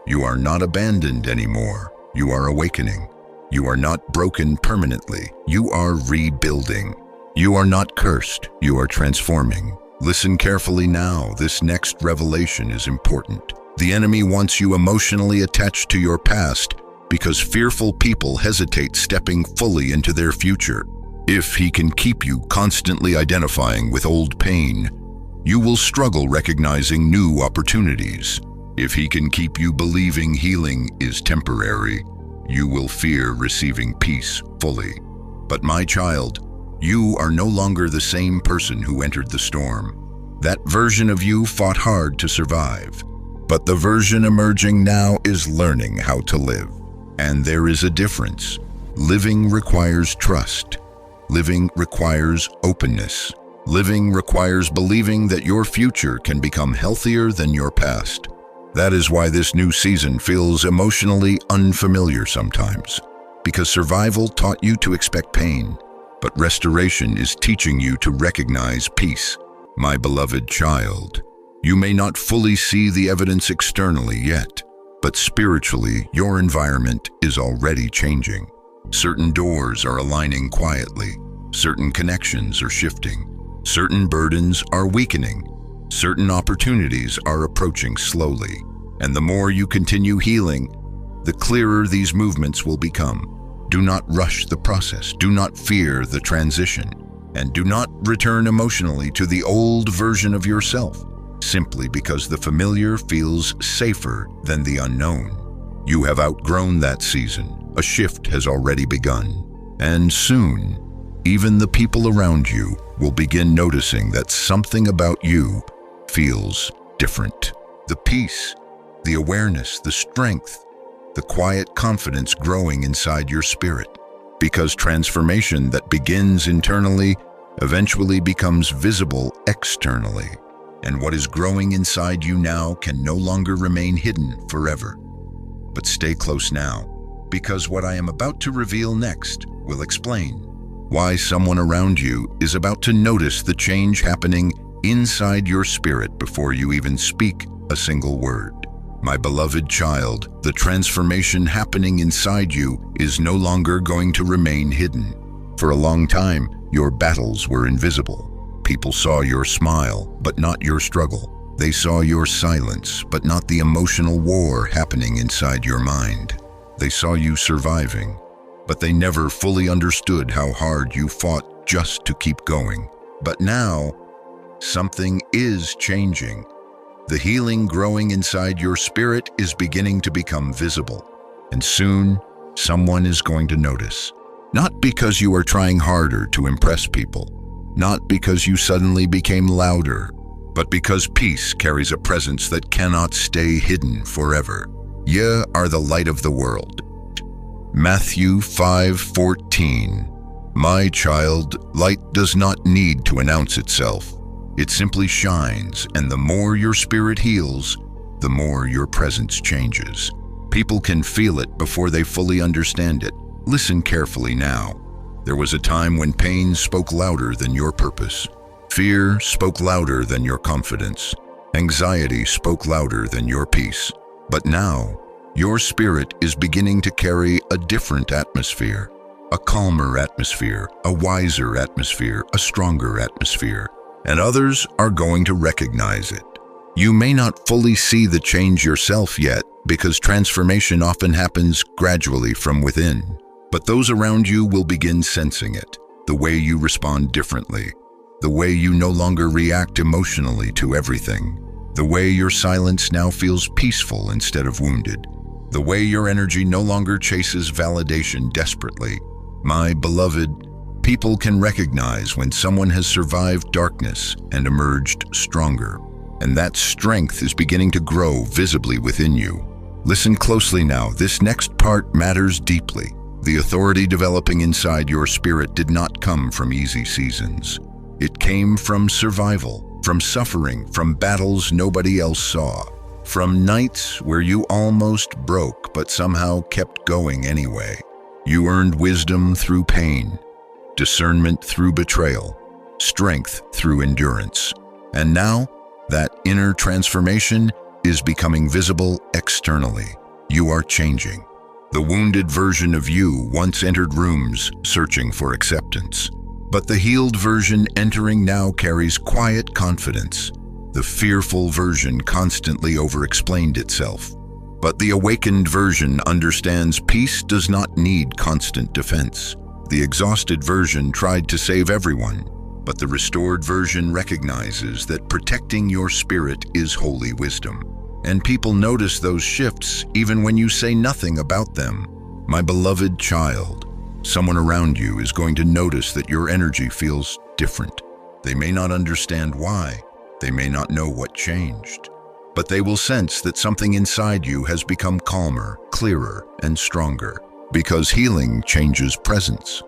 You are not abandoned anymore. You are awakening. You are not broken permanently. You are rebuilding. You are not cursed. You are transforming. Listen carefully now. This next revelation is important. The enemy wants you emotionally attached to your past because fearful people hesitate stepping fully into their future. If he can keep you constantly identifying with old pain, you will struggle recognizing new opportunities. If he can keep you believing healing is temporary, you will fear receiving peace fully. But my child, you are no longer the same person who entered the storm. That version of you fought hard to survive. But the version emerging now is learning how to live. And there is a difference. Living requires trust. Living requires openness. Living requires believing that your future can become healthier than your past. That is why this new season feels emotionally unfamiliar sometimes, because survival taught you to expect pain, but restoration is teaching you to recognize peace. My beloved child, you may not fully see the evidence externally yet, but spiritually, your environment is already changing. Certain doors are aligning quietly. Certain connections are shifting. Certain burdens are weakening. Certain opportunities are approaching slowly. And the more you continue healing, the clearer these movements will become. Do not rush the process. Do not fear the transition. And do not return emotionally to the old version of yourself, simply because the familiar feels safer than the unknown. You have outgrown that season. A shift has already begun. And soon, even the people around you will begin noticing that something about you feels different. The peace, the awareness, the strength, the quiet confidence growing inside your spirit. Because transformation that begins internally eventually becomes visible externally. And what is growing inside you now can no longer remain hidden forever. But stay close now, because what I am about to reveal next will explain why someone around you is about to notice the change happening inside your spirit before you even speak a single word. My beloved child, the transformation happening inside you is no longer going to remain hidden. For a long time, your battles were invisible. People saw your smile, but not your struggle. They saw your silence, but not the emotional war happening inside your mind. They saw you surviving, but they never fully understood how hard you fought just to keep going. But now, something is changing. The healing growing inside your spirit is beginning to become visible, and soon someone is going to notice. Not because you are trying harder to impress people, not because you suddenly became louder, but because peace carries a presence that cannot stay hidden forever. Ye are the light of the world. Matthew 5:14. My child, light does not need to announce itself. It simply shines, and the more your spirit heals, the more your presence changes. People can feel it before they fully understand it. Listen carefully now. There was a time when pain spoke louder than your purpose. Fear spoke louder than your confidence. Anxiety spoke louder than your peace. But now, your spirit is beginning to carry a different atmosphere. A calmer atmosphere, a wiser atmosphere, a stronger atmosphere. And others are going to recognize it. You may not fully see the change yourself yet, because transformation often happens gradually from within. But those around you will begin sensing it, the way you respond differently, the way you no longer react emotionally to everything, the way your silence now feels peaceful instead of wounded, the way your energy no longer chases validation desperately. My beloved, people can recognize when someone has survived darkness and emerged stronger, and that strength is beginning to grow visibly within you. Listen closely now. This next part matters deeply. The authority developing inside your spirit did not come from easy seasons. It came from survival, from suffering, from battles nobody else saw, from nights where you almost broke but somehow kept going anyway. You earned wisdom through pain, discernment through betrayal, strength through endurance. And now, that inner transformation is becoming visible externally. You are changing. The wounded version of you once entered rooms searching for acceptance. But the healed version entering now carries quiet confidence. The fearful version constantly over-explained itself. But the awakened version understands peace does not need constant defense. The exhausted version tried to save everyone, but the restored version recognizes that protecting your spirit is holy wisdom. And people notice those shifts even when you say nothing about them. My beloved child, someone around you is going to notice that your energy feels different. They may not understand why. They may not know what changed. But they will sense that something inside you has become calmer, clearer, and stronger. Because healing changes presence.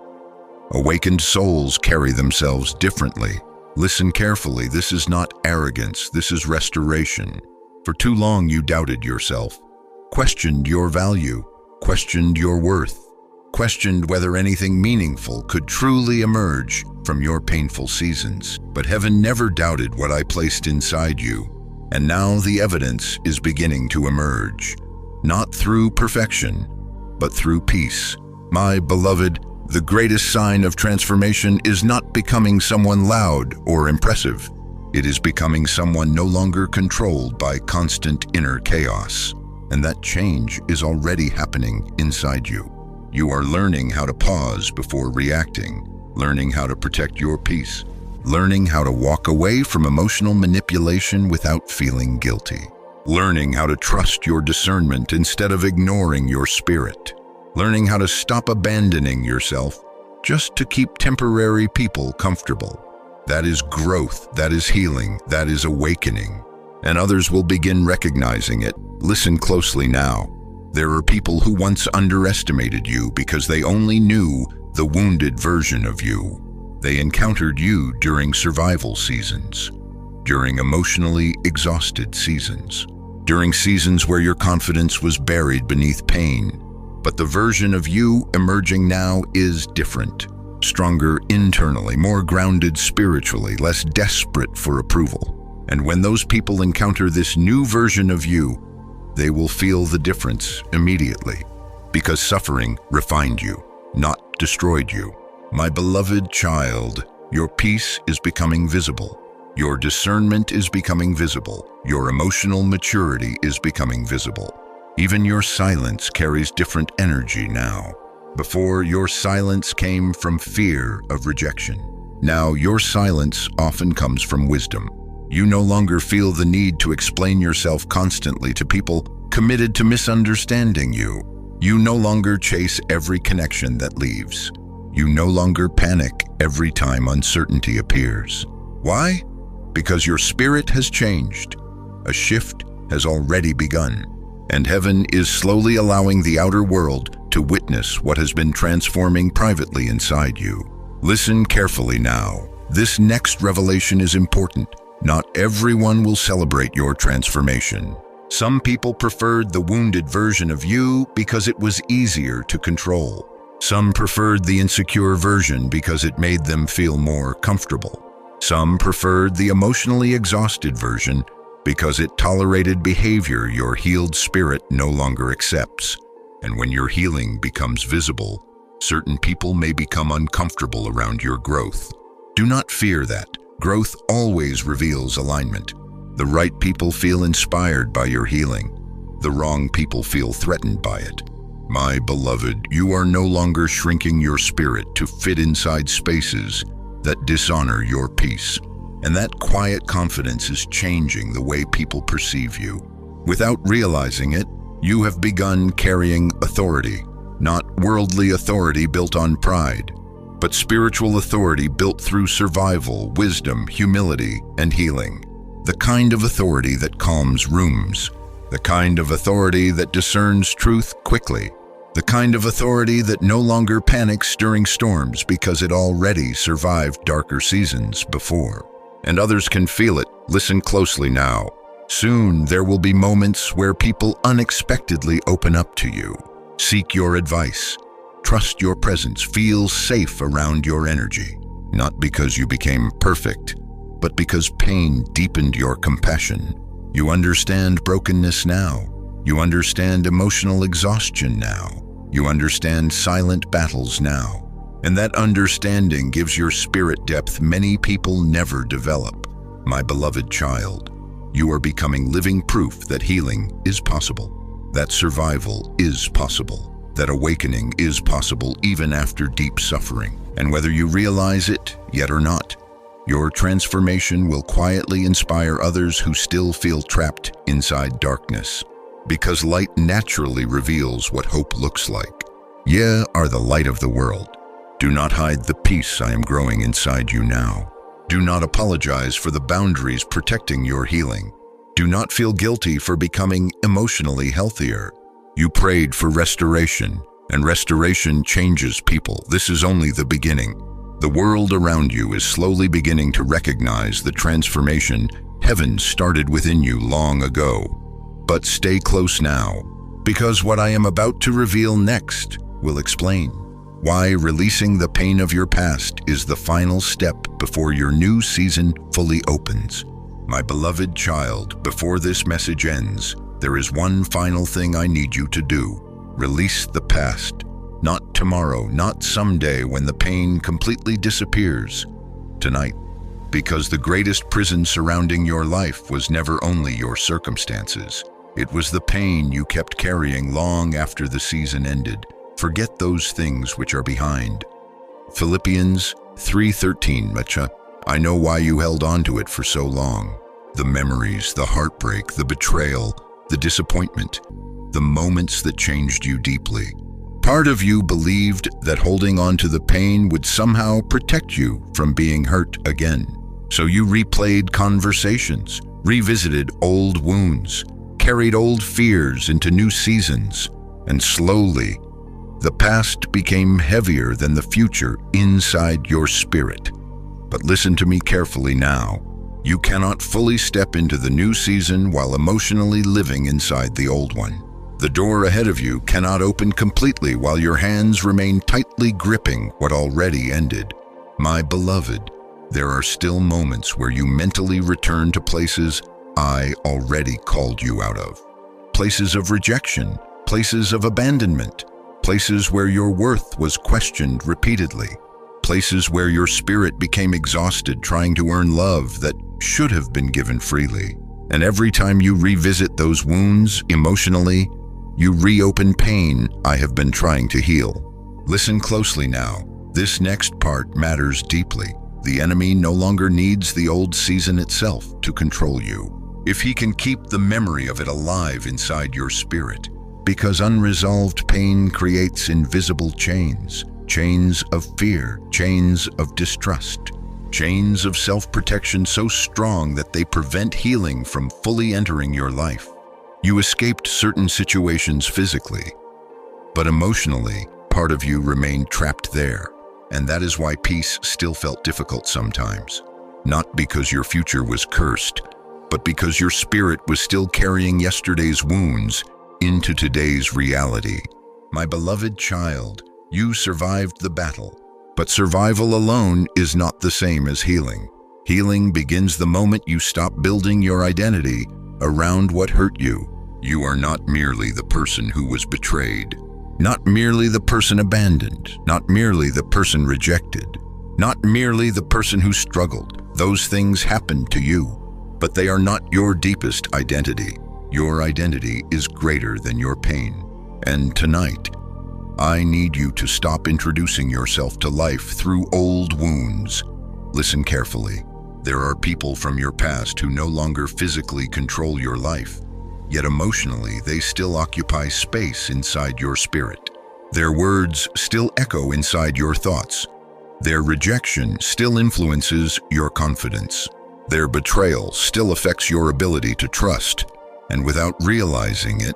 Awakened souls carry themselves differently. Listen carefully. This is not arrogance. This is restoration. For too long you doubted yourself, questioned your value, questioned your worth, questioned whether anything meaningful could truly emerge from your painful seasons. But heaven never doubted what I placed inside you, and now the evidence is beginning to emerge, not through perfection, but through peace. My beloved, The greatest sign of transformation is not becoming someone loud or impressive. It is becoming someone no longer controlled by constant inner chaos. And that change is already happening inside you. You are learning how to pause before reacting, learning how to protect your peace, learning how to walk away from emotional manipulation without feeling guilty, learning how to trust your discernment instead of ignoring your spirit, learning how to stop abandoning yourself just to keep temporary people comfortable. That is growth, that is healing, that is awakening. And others will begin recognizing it. Listen closely now. There are people who once underestimated you because they only knew the wounded version of you. They encountered you during survival seasons, during emotionally exhausted seasons, during seasons where your confidence was buried beneath pain. But the version of you emerging now is different, stronger internally, more grounded spiritually, less desperate for approval. And when those people encounter this new version of you, they will feel the difference immediately, because suffering refined you, not destroyed you. My beloved child, your peace is becoming visible. Your discernment is becoming visible. Your emotional maturity is becoming visible. Even your silence carries different energy now. Before, your silence came from fear of rejection. Now, your silence often comes from wisdom. You no longer feel the need to explain yourself constantly to people committed to misunderstanding you. You no longer chase every connection that leaves. You no longer panic every time uncertainty appears. Why? Because your spirit has changed. A shift has already begun, and heaven is slowly allowing the outer world to witness what has been transforming privately inside you. Listen carefully now. This next revelation is important. Not everyone will celebrate your transformation. Some people preferred the wounded version of you because it was easier to control. Some preferred the insecure version because it made them feel more comfortable. Some preferred the emotionally exhausted version because it tolerated behavior your healed spirit no longer accepts. And when your healing becomes visible, certain people may become uncomfortable around your growth. Do not fear that. Growth always reveals alignment. The right people feel inspired by your healing. The wrong people feel threatened by it. My beloved, you are no longer shrinking your spirit to fit inside spaces that dishonor your peace. And that quiet confidence is changing the way people perceive you. Without realizing it, you have begun carrying authority, not worldly authority built on pride, but spiritual authority built through survival, wisdom, humility, and healing. The kind of authority that calms rooms, the kind of authority that discerns truth quickly, the kind of authority that no longer panics during storms because it already survived darker seasons before. And others can feel it. Listen closely now. Soon there will be moments where people unexpectedly open up to you. Seek your advice. Trust your presence. Feel safe around your energy. Not because you became perfect, but because pain deepened your compassion. You understand brokenness now. You understand emotional exhaustion now. You understand silent battles now. And that understanding gives your spirit depth many people never develop. My beloved child, you are becoming living proof that healing is possible, that survival is possible, that awakening is possible even after deep suffering. And whether you realize it yet or not, your transformation will quietly inspire others who still feel trapped inside darkness. Because light naturally reveals what hope looks like. Ye are the light of the world. Do not hide the peace I am growing inside you now. Do not apologize for the boundaries protecting your healing. Do not feel guilty for becoming emotionally healthier. You prayed for restoration, and restoration changes people. This is only the beginning. The world around you is slowly beginning to recognize the transformation heaven started within you long ago. But stay close now, because what I am about to reveal next will explain why releasing the pain of your past is the final step before your new season fully opens. My beloved child, before this message ends, there is one final thing I need you to do. Release the past, not to tomorrow, not someday when the pain completely disappears. Tonight, because the greatest prison surrounding your life was never only your circumstances. It was the pain you kept carrying long after the season ended. Forget those things which are behind. Philippians 3:13, Mecha. I know why you held on to it for so long. The memories, the heartbreak, the betrayal, the disappointment, the moments that changed you deeply. Part of you believed that holding on to the pain would somehow protect you from being hurt again. So you replayed conversations, revisited old wounds, carried old fears into new seasons, and slowly, the past became heavier than the future inside your spirit. But listen to me carefully now. You cannot fully step into the new season while emotionally living inside the old one. The door ahead of you cannot open completely while your hands remain tightly gripping what already ended. My beloved, there are still moments where you mentally return to places I already called you out of. Places of rejection, places of abandonment, places where your worth was questioned repeatedly, places where your spirit became exhausted trying to earn love that should have been given freely. And every time you revisit those wounds emotionally, you reopen pain I have been trying to heal. Listen closely now. This next part matters deeply. The enemy no longer needs the old season itself to control you. If he can keep the memory of it alive inside your spirit, because unresolved pain creates invisible chains, chains of fear, chains of distrust, chains of self-protection so strong that they prevent healing from fully entering your life. You escaped certain situations physically, but emotionally, part of you remained trapped there, and that is why peace still felt difficult sometimes. Not because your future was cursed, but because your spirit was still carrying yesterday's wounds into today's reality. My beloved child, you survived the battle, but survival alone is not the same as healing. Healing begins the moment you stop building your identity around what hurt you. You are not merely the person who was betrayed, not merely the person abandoned, not merely the person rejected, not merely the person who struggled. Those things happened to you, but they are not your deepest identity. Your identity is greater than your pain. And tonight, I need you to stop introducing yourself to life through old wounds. Listen carefully. There are people from your past who no longer physically control your life, yet emotionally they still occupy space inside your spirit. Their words still echo inside your thoughts. Their rejection still influences your confidence. Their betrayal still affects your ability to trust, and without realizing it,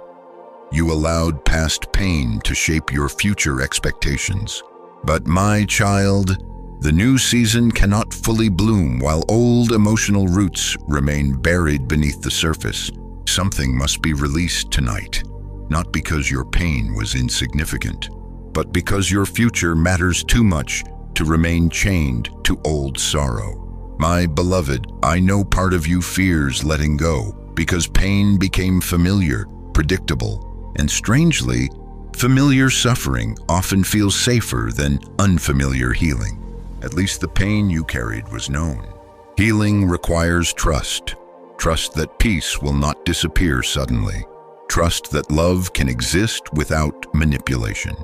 you allowed past pain to shape your future expectations. But my child, the new season cannot fully bloom while old emotional roots remain buried beneath the surface. Something must be released tonight, not because your pain was insignificant, but because your future matters too much to remain chained to old sorrow. My beloved, I know part of you fears letting go because pain became familiar, predictable, and strangely, familiar suffering often feels safer than unfamiliar healing. At least the pain you carried was known. Healing requires trust. Trust that peace will not disappear suddenly. Trust that love can exist without manipulation.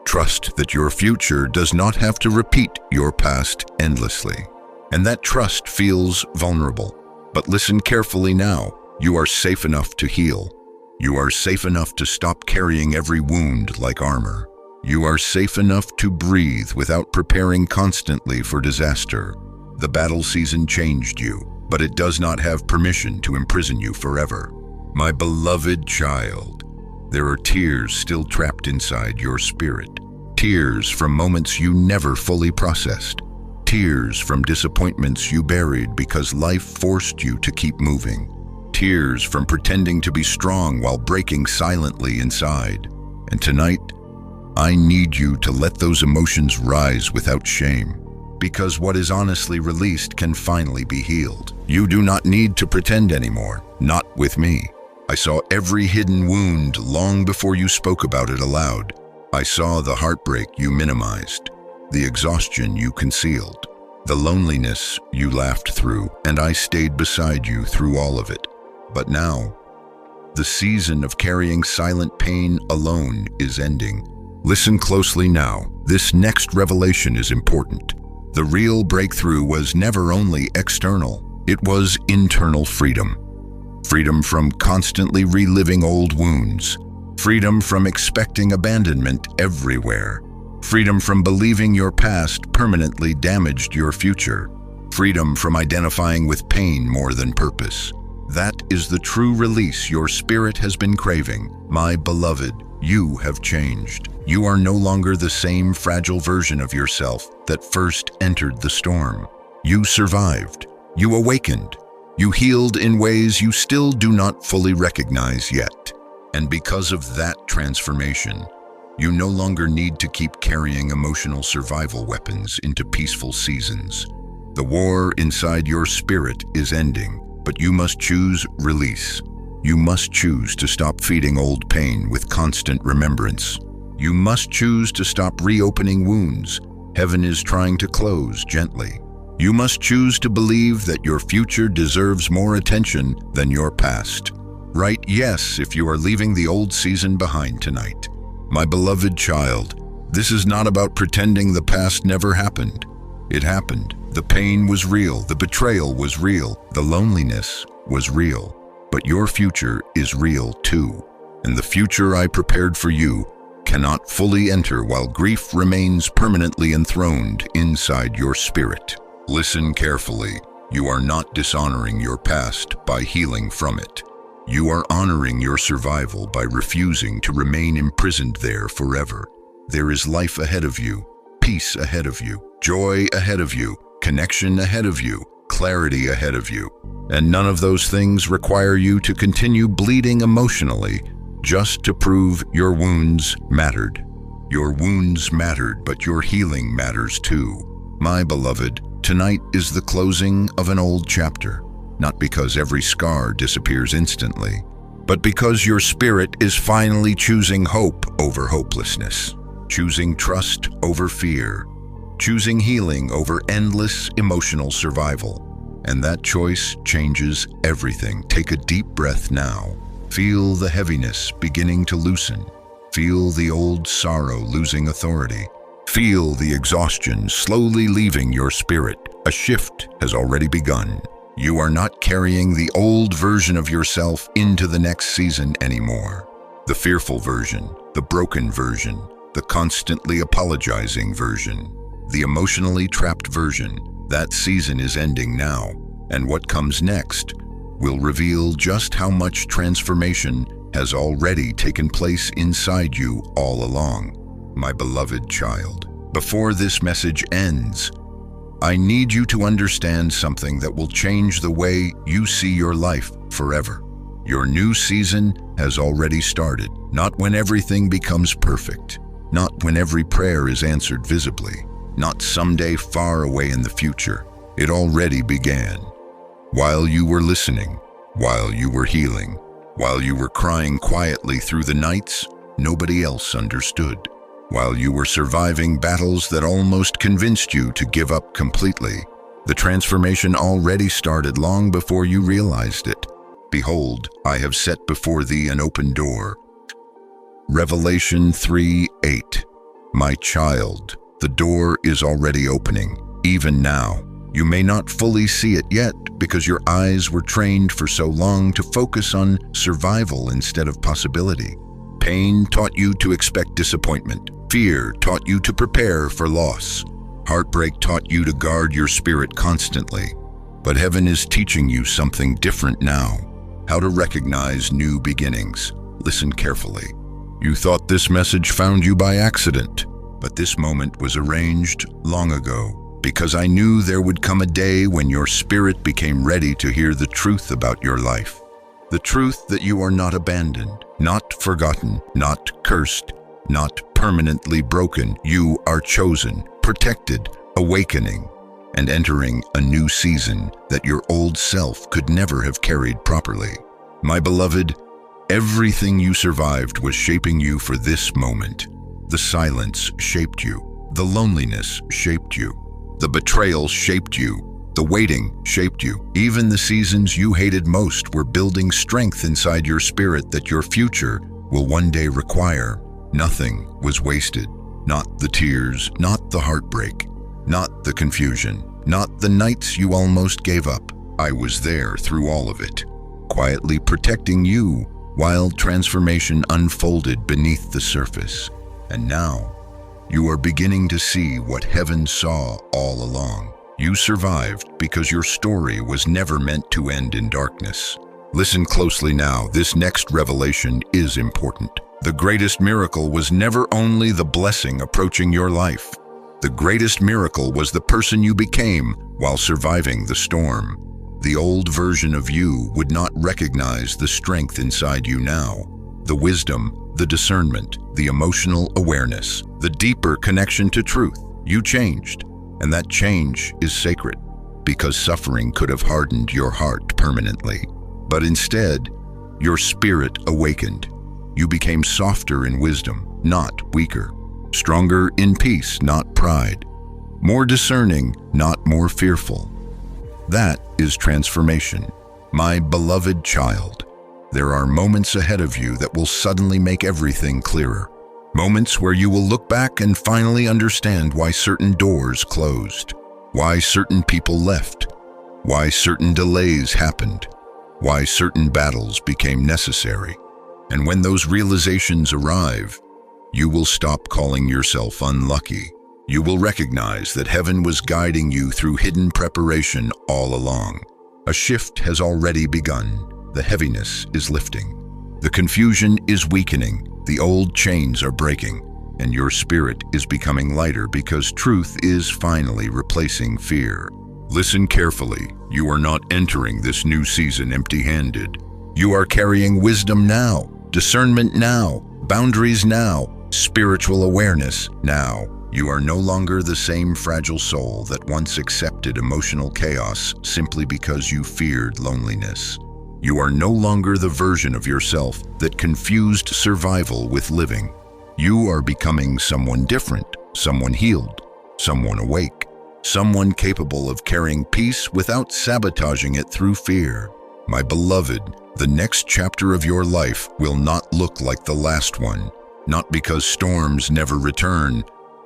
Trust that your future does not have to repeat your past endlessly. And that trust feels vulnerable. But listen carefully now. You are safe enough to heal. You are safe enough to stop carrying every wound like armor. You are safe enough to breathe without preparing constantly for disaster. The battle season changed you, but it does not have permission to imprison you forever. My beloved child, there are tears still trapped inside your spirit. Tears from moments you never fully processed. Tears from disappointments you buried because life forced you to keep moving. Tears from pretending to be strong while breaking silently inside. And tonight, I need you to let those emotions rise without shame, because what is honestly released can finally be healed. You do not need to pretend anymore, not with me. I saw every hidden wound long before you spoke about it aloud. I saw the heartbreak you minimized, the exhaustion you concealed, the loneliness you laughed through, and I stayed beside you through all of it. But now, the season of carrying silent pain alone is ending. Listen closely now. This next revelation is important. The real breakthrough was never only external, it was internal freedom. Freedom from constantly reliving old wounds. Freedom from expecting abandonment everywhere. Freedom from believing your past permanently damaged your future. Freedom from identifying with pain more than purpose. That is the true release your spirit has been craving. My beloved, you have changed. You are no longer the same fragile version of yourself that first entered the storm. You survived. You awakened. You healed in ways you still do not fully recognize yet. And because of that transformation, you no longer need to keep carrying emotional survival weapons into peaceful seasons. The war inside your spirit is ending, but you must choose release. You must choose to stop feeding old pain with constant remembrance. You must choose to stop reopening wounds heaven is trying to close gently. You must choose to believe that your future deserves more attention than your past. Write yes if you are leaving the old season behind tonight. My beloved child, this is not about pretending the past never happened. It happened. The pain was real, the betrayal was real, the loneliness was real. But your future is real too. And the future I prepared for you cannot fully enter while grief remains permanently enthroned inside your spirit. Listen carefully. You are not dishonoring your past by healing from it. You are honoring your survival by refusing to remain imprisoned there forever. There is life ahead of you, peace ahead of you, joy ahead of you, connection ahead of you, clarity ahead of you. And none of those things require you to continue bleeding emotionally just to prove your wounds mattered. Your wounds mattered, but your healing matters too. My beloved, tonight is the closing of an old chapter, not because every scar disappears instantly, but because your spirit is finally choosing hope over hopelessness, choosing trust over fear, choosing healing over endless emotional survival. And that choice changes everything. Take a deep breath now. Feel the heaviness beginning to loosen. Feel the old sorrow losing authority. Feel the exhaustion slowly leaving your spirit. A shift has already begun. You are not carrying the old version of yourself into the next season anymore. The fearful version, the broken version, the constantly apologizing version, the emotionally trapped version. That season is ending now, and what comes next will reveal just how much transformation has already taken place inside you all along. My beloved child, before this message ends, I need you to understand something that will change the way you see your life forever. Your new season has already started, not when everything becomes perfect, not when every prayer is answered visibly, not someday far away in the future. It already began. While you were listening, while you were healing, while you were crying quietly through the nights nobody else understood, while you were surviving battles that almost convinced you to give up completely, the transformation already started long before you realized it. Behold, I have set before thee an open door. Revelation 3:8. My child, the door is already opening, even now. You may not fully see it yet because your eyes were trained for so long to focus on survival instead of possibility. Pain taught you to expect disappointment. Fear taught you to prepare for loss. Heartbreak taught you to guard your spirit constantly. But heaven is teaching you something different now. How to recognize new beginnings. Listen carefully. You thought this message found you by accident, but this moment was arranged long ago. Because I knew there would come a day when your spirit became ready to hear the truth about your life. The truth that you are not abandoned, not forgotten, not cursed, not permanently broken. You are chosen, protected, awakening, and entering a new season that your old self could never have carried properly. My beloved, everything you survived was shaping you for this moment. The silence shaped you. The loneliness shaped you. The betrayal shaped you. The waiting shaped you. Even the seasons you hated most were building strength inside your spirit that your future will one day require. Nothing was wasted. Not the tears, not the heartbreak, not the confusion, not the nights you almost gave up. I was there through all of it, quietly protecting you while transformation unfolded beneath the surface. And now, you are beginning to see what heaven saw all along. You survived because your story was never meant to end in darkness. Listen closely now, this next revelation is important. The greatest miracle was never only the blessing approaching your life. The greatest miracle was the person you became while surviving the storm. The old version of you would not recognize the strength inside you now. The wisdom, the discernment, the emotional awareness, the deeper connection to truth. You changed, and that change is sacred, because suffering could have hardened your heart permanently. But instead, your spirit awakened. You became softer in wisdom, not weaker. Stronger in peace, not pride. More discerning, not more fearful. That is transformation. My beloved child, there are moments ahead of you that will suddenly make everything clearer. Moments where you will look back and finally understand why certain doors closed, why certain people left, why certain delays happened, why certain battles became necessary. And when those realizations arrive, you will stop calling yourself unlucky. You will recognize that heaven was guiding you through hidden preparation all along. A shift has already begun. The heaviness is lifting. The confusion is weakening. The old chains are breaking. And your spirit is becoming lighter because truth is finally replacing fear. Listen carefully. You are not entering this new season empty-handed. You are carrying wisdom now, discernment now, boundaries now, spiritual awareness now. You are no longer the same fragile soul that once accepted emotional chaos simply because you feared loneliness. You are no longer the version of yourself that confused survival with living. You are becoming someone different, someone healed, someone awake, someone capable of carrying peace without sabotaging it through fear. My beloved, the next chapter of your life will not look like the last one, not because storms never return,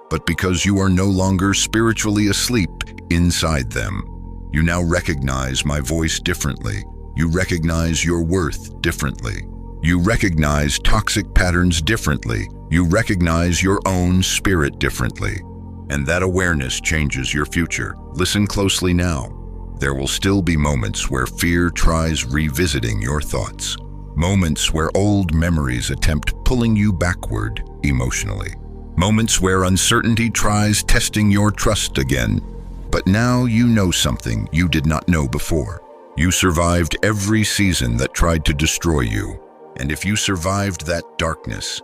but because you are no longer spiritually asleep inside them. You now recognize my voice differently. You recognize your worth differently. You recognize toxic patterns differently. You recognize your own spirit differently. And that awareness changes your future. Listen closely now. There will still be moments where fear tries revisiting your thoughts. Moments where old memories attempt pulling you backward emotionally. Moments where uncertainty tries testing your trust again. But now you know something you did not know before. You survived every season that tried to destroy you. And if you survived that darkness,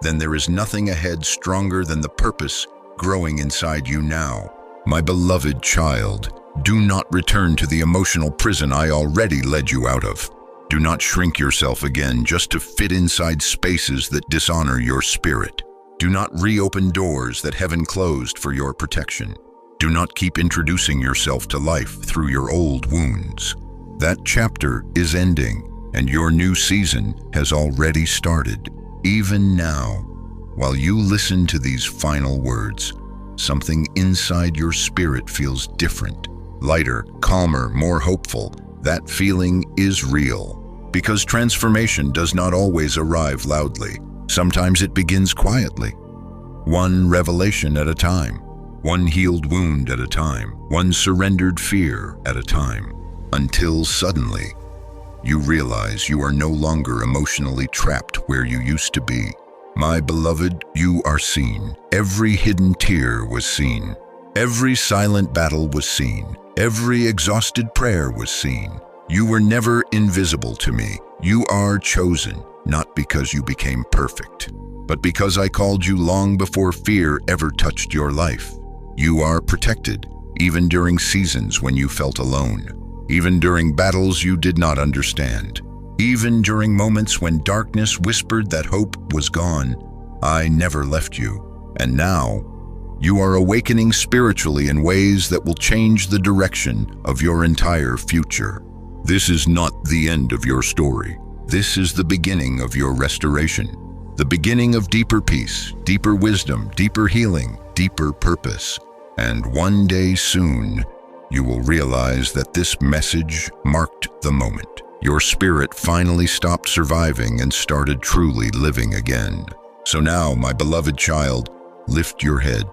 then there is nothing ahead stronger than the purpose growing inside you now. My beloved child, do not return to the emotional prison I already led you out of. Do not shrink yourself again just to fit inside spaces that dishonor your spirit. Do not reopen doors that heaven closed for your protection. Do not keep introducing yourself to life through your old wounds. That chapter is ending, and your new season has already started. Even now, while you listen to these final words, something inside your spirit feels different, lighter, calmer, more hopeful. That feeling is real, because transformation does not always arrive loudly. Sometimes it begins quietly. One revelation at a time, one healed wound at a time, one surrendered fear at a time, until suddenly you realize you are no longer emotionally trapped where you used to be. My beloved, you are seen. Every hidden tear was seen. Every silent battle was seen. Every exhausted prayer was seen. You were never invisible to me. You are chosen, not because you became perfect, but because I called you long before fear ever touched your life. You are protected, even during seasons when you felt alone, even during battles you did not understand, even during moments when darkness whispered that hope was gone. I never left you, and now you are awakening spiritually in ways that will change the direction of your entire future. This is not the end of your story. This is the beginning of your restoration, the beginning of deeper peace, deeper wisdom, deeper healing, deeper purpose. And one day soon, you will realize that this message marked the moment. Your spirit finally stopped surviving and started truly living again. So now, my beloved child, lift your head,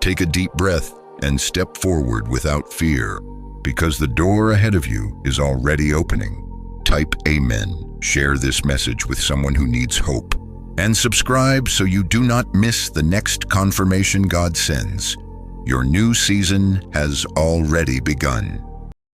take a deep breath, and step forward without fear, because the door ahead of you is already opening. Type Amen, share this message with someone who needs hope, and subscribe so you do not miss the next confirmation God sends. Your new season has already begun.